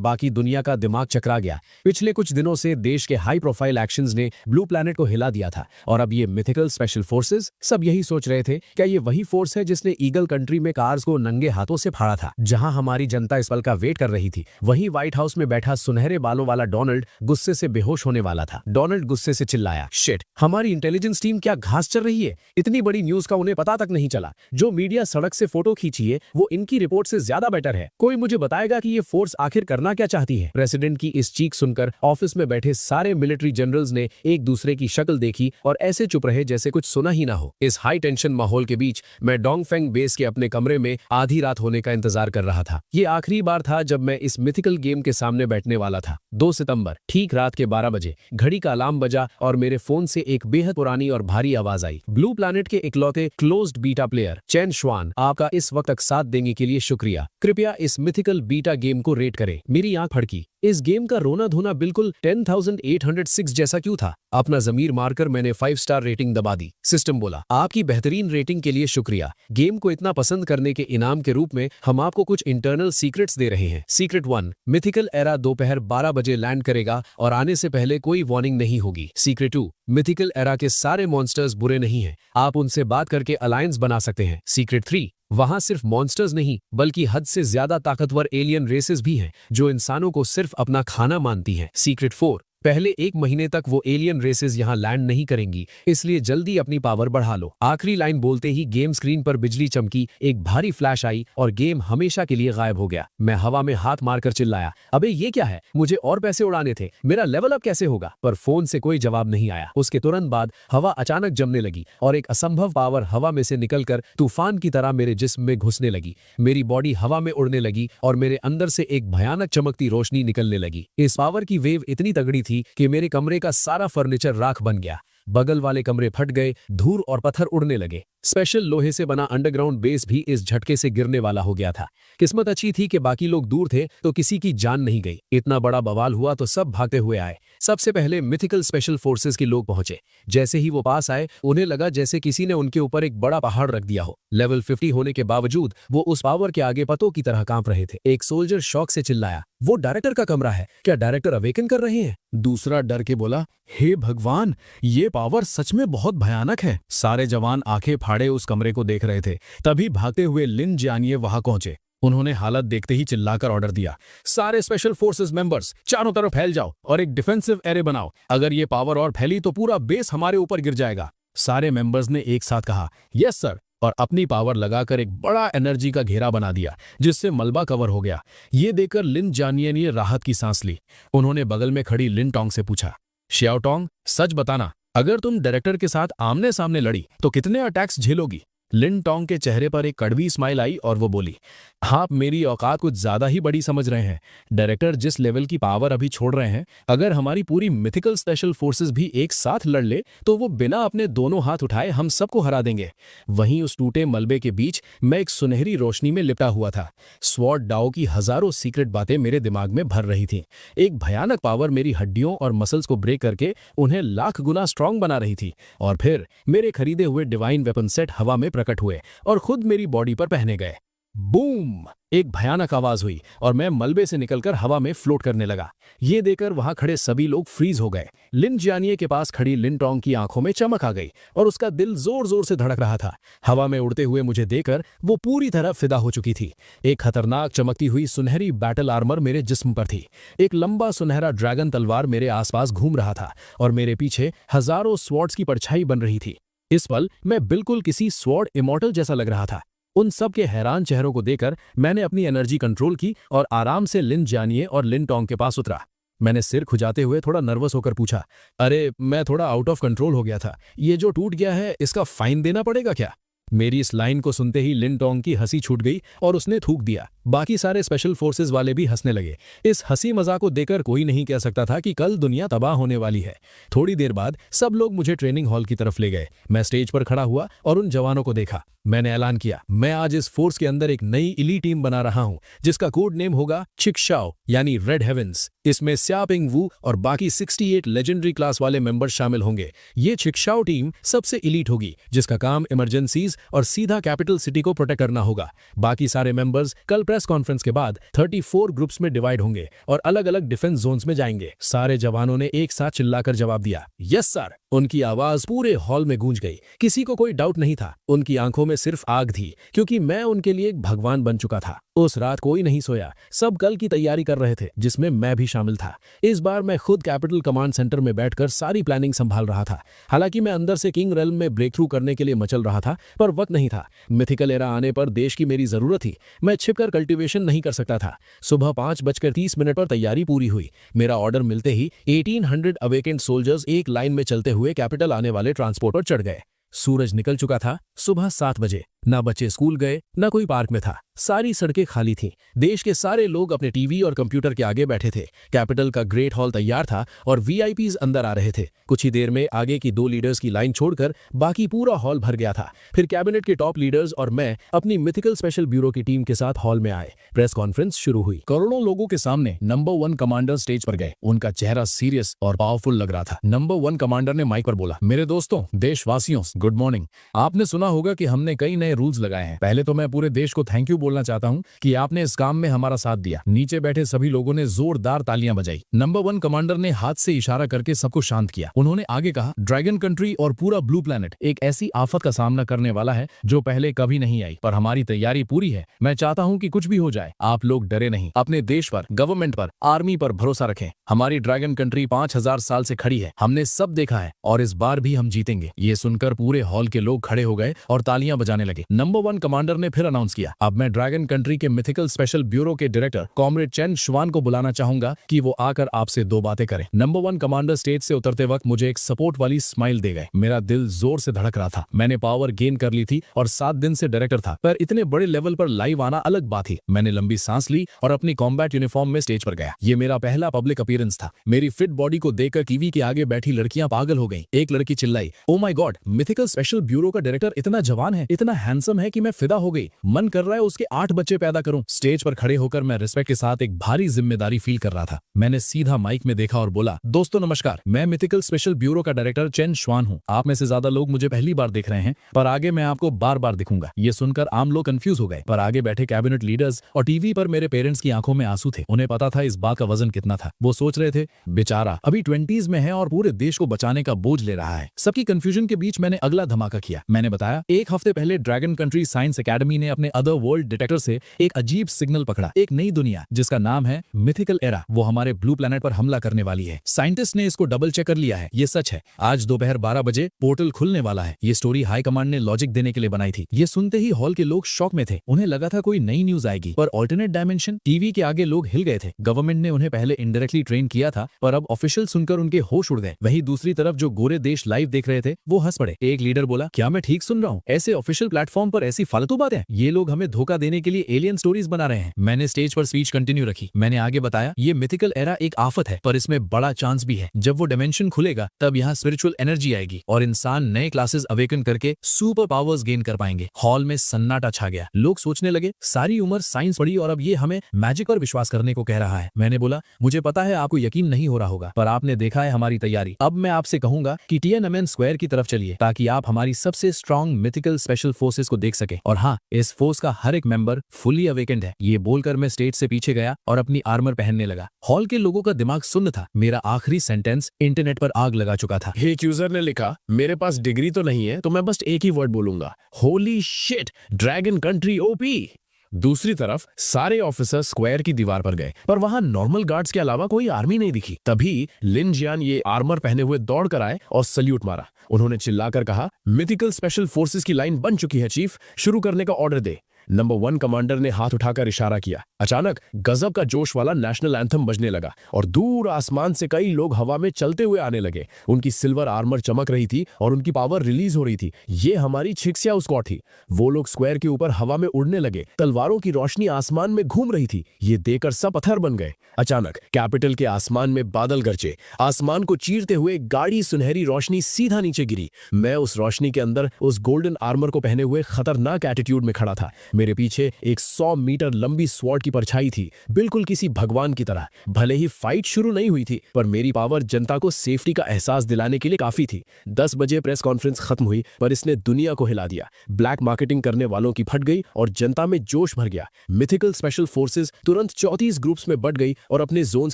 बाकी दुनिया का दिमाग चकरा गया। पिछले कुछ दिनों से देश के हाई प्रोफाइल एक्शंस ने ब्लू प्लैनेट को हिला दिया था और अब ये मिथिकल स्पेशल फोर्सेज, सब यही सोच रहे थे क्या ये वही फोर्स है जिसने ईगल कंट्री में कार्स को नंगे हाथों से फाड़ा था। जहां हमारी जनता इस पल का वेट कर रही थी, वहीं व्हाइट हाउस में बैठा सुनहरे बालों वाला डोनाल्ड गुस्से से बेहोश होने वाला था। डोनाल्ड गुस्से से चिल्लाया, शिट, हमारी इंटेलिजेंस टीम क्या घास चल रही है? इतनी बड़ी न्यूज का उन्हें पता तक नहीं चला। जो मीडिया सड़क से फोटो खींची है वो इनकी रिपोर्ट से ज्यादा बेटर है। कोई मुझे बताएगा कि ये फोर्स आखिर करना क्या चाहती है? प्रेसिडेंट की इस चीख सुनकर ऑफिस में बैठे सारे मिलिट्री जनरल्स ने एक दूसरे की शक्ल देखी और ऐसे चुप रहे जैसे कुछ सुना ही ना हो। इस हाई टेंशन माहौल के बीच मैं डोंगफेंग बेस के अपने कमरे में आधी रात होने का इंतजार कर रहा था। ये आखिरी बार था जब मैं इस मिथिकल गेम के सामने बैठने वाला था। 2 सितंबर, ठीक रात के 12 बजे घड़ी का अलार्म बजा और मेरे फोन से एक बेहद पुरानी और भारी आवाज आई। ब्लू प्लैनेट के इकलौते क्लोज्ड बीटा प्लेयर चैन श्वान, आपका इस वक्त तक साथ देने के लिए शुक्रिया। कृपया इस मिथिकल बीटा गेम को रेट करें। मेरी आंख फड़की। इस गेम का रोना धोना बिल्कुल 10,806 जैसा क्यों था? अपना जमीर मारकर मैंने 5 स्टार रेटिंग दबा दी। सिस्टम बोला, आपकी बेहतरीन रेटिंग के लिए शुक्रिया। गेम को इतना पसंद करने के इनाम के रूप में हम आपको कुछ इंटरनल सीक्रेट्स दे रहे हैं। सीक्रेट 1, मिथिकल एरा दोपहर 12 बजे लैंड करेगा और आने से पहले कोई वार्निंग नहीं होगी। सीक्रेट 2, मिथिकल एरा के सारे मॉन्स्टर्स बुरे नहीं हैं, आप उनसे बात करके अलायंस बना सकते हैं। सीक्रेट 3, वहां सिर्फ मॉन्स्टर्स नहीं बल्कि हद से ज्यादा ताकतवर एलियन रेसेस भी हैं जो इंसानों को सिर्फ अपना खाना मानती हैं। सीक्रेट 4, पहले 1 महीने तक वो एलियन रेसेस यहाँ लैंड नहीं करेंगी, इसलिए जल्दी अपनी पावर बढ़ा लो। आखिरी लाइन बोलते ही गेम स्क्रीन पर बिजली चमकी, एक भारी फ्लैश आई और गेम हमेशा के लिए गायब हो गया। मैं हवा में हाथ मारकर चिल्लाया, अबे ये क्या है? मुझे और पैसे उड़ाने थे, मेरा लेवल अप कैसे होगा? पर फोन से कोई जवाब नहीं आया। उसके तुरंत बाद हवा अचानक जमने लगी और एक असंभव पावर हवा में से निकलकर तूफान की तरह मेरे जिस्म में घुसने लगी। मेरी बॉडी हवा में उड़ने लगी और मेरे अंदर से एक भयानक चमकती रोशनी निकलने लगी। इस पावर की वेव इतनी तगड़ी थी कि मेरे कमरे का सारा फर्नीचर राख बन गया। बगल वाले कमरे फट गए, धूल और पत्थर उड़ने लगे। स्पेशल लोहे से बना अंडरग्राउंड बेस भी इस झटके से गिरने वाला हो गया था। किस्मत अच्छी थी कि बाकी लोग दूर थे तो किसी की जान नहीं गई। इतना बड़ा बवाल हुआ तो सब भागते हुए आए। सबसे पहले मिथिकल स्पेशल फोर्सेस के लोग पहुंचे। जैसे ही वो पास आए, उन्हें लगा जैसे किसी ने उनके ऊपर एक बड़ा पहाड़ रख दिया हो। लेवल 50 होने के बावजूद वो उस पावर के आगे पतों की तरह कांप रहे थे। एक सोल्जर शौक से चिल्लाया, वो डायरेक्टर का कमरा है, क्या डायरेक्टर अवेकन कर रहे हैं? दूसरा डर के बोला, हे भगवान, ये पावर सच में बहुत भयानक है। सारे जवान आंखें फाड़े उस कमरे को देख रहे थे। तभी भागते हुए लिन जानिए वहां पहुंचे। उन्होंने हालत देखते ही चिल्लाकर ऑर्डर दिया, सारे स्पेशल फोर्सेस मेंबर्स चारों तरफ फैल जाओ और एक डिफेंसिव एरे बनाओ। अगर ये पावर और फैली तो पूरा बेस हमारे ऊपर गिर जाएगा। सारे मेंबर्स ने एक साथ कहा, यस सर, और अपनी पावर लगाकर एक बड़ा एनर्जी का घेरा बना दिया जिससे मलबा कवर हो गया। ये देखकर लिन जानिए ने राहत की सांस ली। उन्होंने बगल में खड़ी लिन टोंग से पूछा, शियाओ टोंग, सच बताना, अगर तुम डायरेक्टर के साथ आमने सामने लड़ी तो कितने अटैक्स झेलोगी? लिन टोंग के चेहरे पर एक कड़वी स्माइल आई और वो बोली, आप मेरी औकात कुछ ज्यादा ही बड़ी समझ रहे हैं। डायरेक्टर जिस लेवल की पावर अभी छोड़ रहे हैं, अगर हमारी पूरी मिथिकल स्पेशल फोर्सेस भी एक साथ लड़ ले तो वो बिना अपने दोनों हाथ उठाए हम सबको हरा देंगे। वहीं उस टूटे मलबे के बीच मैं एक सुनहरी रोशनी में लिपटा हुआ था। स्वॉर्ड डाओ की हजारों सीक्रेट बातें मेरे दिमाग में भर रही थी। एक भयानक पावर मेरी हड्डियों और मसल्स को ब्रेक करके उन्हें लाख गुना स्ट्रांग बना रही थी। और फिर मेरे खरीदे हुए डिवाइन वेपन सेट हवा में प्रकट हुए और खुद मेरी बॉडी पर पहने गए। बूम! एक भयानक आवाज हुई और मैं मलबे से निकलकर हवा में फ्लोट करने लगा। ये देखकर वहां खड़े सभी लोग फ्रीज हो गए। लिन जानिए के पास खड़ी लिन टोंग की आंखों में चमक आ गई और उसका दिल जोर जोर से धड़क रहा था। हवा में उड़ते हुए मुझे देखकर वो पूरी तरह फिदा हो चुकी थी। एक खतरनाक चमकती हुई सुनहरी बैटल आर्मर मेरे जिस्म पर थी। एक लंबा सुनहरा ड्रैगन तलवार मेरे आसपास घूम रहा था और मेरे पीछे हजारों स्वॉर्ड्स की परछाई बन रही थी। इस पल मैं बिल्कुल किसी स्वॉर्ड इमॉर्टल जैसा लग रहा था। उन सब के हैरान चेहरों को देखकर मैंने अपनी एनर्जी कंट्रोल की और आराम से लिन जानिए और लिन टोंग के पास उतरा। मैंने सिर खुजाते हुए थोड़ा नर्वस होकर पूछा, अरे मैं थोड़ा आउट ऑफ कंट्रोल हो गया था, ये जो टूट गया है इसका फाइन देना पड़ेगा क्या? मेरी इस लाइन को सुनते ही लिन टोंग की हंसी छूट गई और उसने थूक दिया। बाकी सारे स्पेशल फोर्सेस वाले भी हंसने लगे। इस हंसी मजाक को देखकर कोई नहीं कह सकता था कि कल दुनिया तबाह होने वाली है। थोड़ी देर बाद सब लोग मुझे ट्रेनिंग हॉल की तरफ ले गए। मैं स्टेज पर खड़ा हुआ और उन जवानों को देखा। मैंने ऐलान किया, मैं आज इस फोर्स के अंदर एक नई इली टीम बना रहा हूं जिसका कोड नेम होगा चिकशाओ यानी रेड हेवेंस। इसमें स्यापिंग वू और बाकी 68 लेजेंडरी क्लास वाले मेंबर्स शामिल होंगे। ये चिकशाओ टीम सबसे इलीट होगी जिसका काम इमरजेंसीज और सीधा कैपिटल सिटी को प्रोटेक्ट करना होगा। बाकी सारे मेंबर्स कल प्रेस कॉन्फ्रेंस के बाद 34 ग्रुप्स में डिवाइड होंगे और अलग अलग डिफेंस जोन्स में जाएंगे। सारे जवानों ने एक साथ चिल्लाकर जवाब दिया, यस सर। उनकी आवाज पूरे हॉल में गूंज गई। किसी को कोई डाउट नहीं था। उनकी आंखों में सिर्फ आग थी क्योंकि मैं उनके लिए एक भगवान बन चुका था। उस रात कोई नहीं सोया। सब कल की तैयारी कर रहे थे जिसमें मैं भी शामिल था। इस बार मैं खुद कैपिटल कमांड सेंटर में बैठकर सारी प्लानिंग संभाल रहा था। हालांकि मैं अंदर से किंग रेल्म में ब्रेक थ्रू करने के लिए मचल रहा था, पर वक्त नहीं था। मिथिकल एरा आने पर देश की मेरी जरूरत थी। मैं छिपकर कल्टीवेशन नहीं कर सकता था। सुबह 5:30 पर तैयारी पूरी हुई। मेरा ऑर्डर मिलते ही 1800 अवेकेंड सोल्जर्स एक लाइन में चलते हुए कैपिटल आने वाले ट्रांसपोर्ट पर चढ़ गए। सूरज निकल चुका था। सुबह 7 बजे। ना बच्चे स्कूल गए, ना कोई पार्क में था। सारी सड़कें खाली थीं। देश के सारे लोग अपने टीवी और कंप्यूटर के आगे बैठे थे। कैपिटल का ग्रेट हॉल तैयार था और वीआईपीज अंदर आ रहे थे। कुछ ही देर में आगे की 2 लीडर्स की लाइन छोड़कर बाकी पूरा हॉल भर गया था। फिर कैबिनेट के टॉप लीडर्स और मैं अपनी मिथिकल स्पेशल ब्यूरो की टीम के साथ हॉल में आए। प्रेस कॉन्फ्रेंस शुरू हुई। करोड़ों लोगों के सामने नंबर 1 कमांडर स्टेज पर गए। उनका चेहरा सीरियस और पावरफुल लग रहा था। नंबर 1 कमांडर ने माइक पर बोला, मेरे दोस्तों, देशवासियों, गुड मॉर्निंग। आपने सुना होगा कि हमने कई नए रूल्स लगाए हैं। पहले तो मैं पूरे देश को थैंक यू बोलना चाहता हूं कि आपने इस काम में हमारा साथ दिया। नीचे बैठे सभी लोगों ने जोरदार तालियां बजाई। नंबर 1 कमांडर ने हाथ से इशारा करके सबको शांत किया। उन्होंने आगे कहा, ड्रैगन कंट्री और पूरा ब्लू प्लैनेट एक ऐसी आफत का सामना करने वाला है जो पहले कभी नहीं आई, पर हमारी तैयारी पूरी है। मैं चाहता हूं कि कुछ भी हो जाए, आप लोग डरे नहीं। अपने देश पर, गवर्नमेंट पर, आर्मी पर भरोसा रखें। हमारी ड्रैगन कंट्री 5000 साल से खड़ी है। हमने सब देखा है और इस बार भी हम जीतेंगे। ये सुनकर पूरे हॉल के लोग खड़े हो गए और तालियां बजाने लगे। नंबर 1 कमांडर ने फिर अनाउंस किया, अब मैं ड्रैगन कंट्री के मिथिकल स्पेशल ब्यूरो के डायरेक्टर कॉमरेड चेन शुआन को बुलाना चाहूंगा कि वो आकर आपसे 2 बातें करें। नंबर 1 कमांडर स्टेज से उतरते वक्त मुझे एक सपोर्ट वाली स्माइल दे गए। मेरा दिल जोर से धड़क रहा था। मैंने पावर गेन कर ली थी और 7 दिन से डायरेक्टर था, पर इतने बड़े लेवल पर लाइव आना अलग बात थी। मैंने लंबी सांस ली और अपनी कॉम्बैट यूनिफॉर्म में स्टेज पर गया। ये मेरा पहला पब्लिक अपीयरेंस था। मेरी फिट बॉडी को देखकर टीवी के आगे बैठी लड़कियां पागल हो गईं। एक लड़की चिल्लाई, oh my God, mythical special bureau का डायरेक्टर इतना जवान है, इतना हैंडसम है कि मैं फिदा हो गई। मन कर रहा है उसके 8 बच्चे पैदा करूं। स्टेज पर खड़े होकर मैं रिस्पेक्ट के साथ एक भारी जिम्मेदारी फील कर रहा था। मैंने सीधा माइक में देखा और बोला, दोस्तों नमस्कार, मैं मिथिकल स्पेशल ब्यूरो का डायरेक्टर चेन शुआन हूं। आप में से ज्यादा लोग मुझे पहली बार देख रहे हैं, पर आगे मैं आपको बार बार दिखूंगा। ये सुनकर आम लोग कंफ्यूज हो गए, पर आगे बैठे कैबिनेट लीडर्स और टीवी पर मेरे पेरेंट्स की आंखों में आंसू थे। उन्हें पता था इस बात का वजन कितना था। वो सोच रहे थे, बेचारा अभी 20s में है और पूरे देश को बचाने का बोझ ले रहा है। सबकी कंफ्यूजन के बीच मैंने अगला धमाका किया। मैंने बताया, 1 हफ्ते पहले ड्रैगन कंट्री साइंस एकेडमी ने अपने अदर वर्ल्ड डिटेक्टर से एक अजीब सिग्नल पकड़ा। एक नई दुनिया जिसका नाम है मिथिकल एरा, वो हमारे ब्लू प्लैनेट पर हमला करने वाली है। साइंटिस्ट ने इसको डबल चेक कर लिया है। ये सच है। आज दोपहर 12 बजे पोर्टल खुलने वाला है। ये स्टोरी हाई कमांड ने लॉजिक देने के लिए बनाई थी। ये सुनते ही हॉल के लोग शॉक में थे। उन्हें लगा था कोई नई न्यूज आएगी, पर ऑल्टरनेट डायमेंशन। टीवी के आगे लोग हिल गए थे। गवर्नमेंट ने उन्हें पहले इनडायरेक्टली ट्रेन किया था, पर अब ऑफिशियल सुनकर उनके होश उड़ गए। वहीं दूसरी तरफ जो गोरे देश लाइव देख रहे थे वो हंस पड़े। एक लीडर बोला, क्या मैं ठीक सुन रहा हूँ? ऐसे ऑफिशियल प्लेटफॉर्म पर ऐसी फालतू बातें? ये लोग हमें धोखा देने के लिए एलियन स्टोरीज बना रहे हैं। मैंने स्टेज पर स्पीच कंटिन्यू रखी। मैंने आगे बताया, ये मिथिकल एरा एक आफत है, पर इसमें बड़ा चांस भी है। जब वो डायमेंशन खुलेगा तब यहाँ स्पिरिचुअल एनर्जी आएगी और इंसान नए क्लासेस अवेकन करके सुपर पावर्स गेन कर पाएंगे। हॉल में सन्नाटा छा गया। लोग सोचने लगे, सारी उम्र साइंस पढ़ी और अब ये हमें मैजिक पर विश्वास करने को कह रहा है। मैंने बोला, मुझे पता है आपको यकीन नहीं हो रहा होगा, पर आपने देखा है हमारी तैयारी। अब मैं आपसे कहूंगा कि टिएनएमएन स्क्वायर की तरफ चलिए, ताकि आप हमारी सबसे स्ट्रॉन्ग मिथिकल स्पेशल फोर्सेस को देख सके। और हाँ, इस फोर्स का हर एक मेंबर फुली अवेकेंड है। ये बोलकर मैं स्टेज से पीछे गया और अपनी आर्मर पहनने लगा। हॉल के लोगों का दिमाग सुन्न था। मेरा आखिरी सेंटेंस इंटरनेट पर आग लगा चुका था। एक यूजर ने लिखा, मेरे पास डिग्री तो नहीं है, तो मैं बस एक ही वर्ड बोलूंगा, holy shit, dragon country OP. दूसरी तरफ सारे ऑफिसर स्क्वायर की दीवार पर गए, पर वहां नॉर्मल गार्ड्स के अलावा कोई आर्मी नहीं दिखी। तभी लिन जियान ये आर्मर पहने हुए दौड़ कर आए और सल्यूट मारा। उन्होंने चिल्लाकर कहा, मिथिकल स्पेशल फोर्सेस की लाइन बन चुकी है चीफ, शुरू करने का ऑर्डर दे। नंबर 1 कमांडर ने हाथ उठाकर इशारा किया। अचानक गजब का जोश वाला नेशनल एंथम बजने लगा और दूर आसमान से कई लोग हवा में चलते हुए आने लगे। उनकी सिल्वर आर्मर चमक रही थी और उनकी पावर रिलीज हो रही थी। ये हमारी छिक्स्याओ स्क्वाड थी। वो लोग स्क्वायर के ऊपर हवा में उड़ने लगे। तलवारों की रोशनी आसमान में घूम रही थी। ये देखकर सब पत्थर बन गए। अचानक कैपिटल के आसमान में बादल गरजे। आसमान को चीरते हुए गाढ़ी सुनहरी रोशनी सीधा नीचे गिरी। मैं उस रोशनी के अंदर उस गोल्डन आर्मर को पहने हुए खतरनाक एटीट्यूड में खड़ा था। मेरे पीछे एक 100 मीटर लंबी स्वॉर्ड की परछाई थी, बिल्कुल किसी भगवान की तरह। भले ही फाइट शुरू नहीं हुई थी, पर मेरी पावर जनता को सेफ्टी का एहसास दिलाने के लिए काफी थी। 10 बजे प्रेस कॉन्फ्रेंस खत्म हुई, पर इसने दुनिया को हिला दिया। ब्लैक मार्केटिंग करने वालों की फट गई और जनता में जोश भर गया। मिथिकल स्पेशल फोर्सेस तुरंत 34 ग्रुप्स में बट गई और अपने जोन्स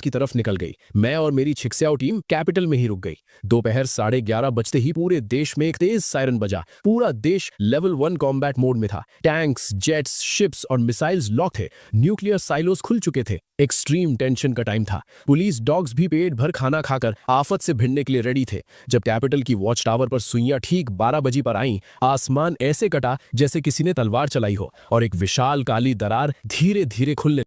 की तरफ निकल गई। मैं और मेरी छिक्स्याओ टीम कैपिटल में ही रुक गई। दोपहर 11:30 बजते ही पूरे देश में एक तेज सायरन बजा। पूरा देश लेवल 1 कॉम्बैट मोड में था। टैंक्स, जेट्स, शिप्स और मिसाइल्स लॉक थे। न्यूक्लियर साइलोस खुल चुके थे। एक्सट्रीम टेंशन का टाइम था। पुलिस डॉग्स भी पेट भर खाना खाकर आफत से भिड़ने के लिए रेडी थे। जब कैपिटल की वॉच टावर पर सुइयां ठीक 12 बजे पर आईं, आसमान ऐसे कटा जैसे किसी ने तलवार चलाई हो और एक विशाल काली दरार धीरे धीरे खुलने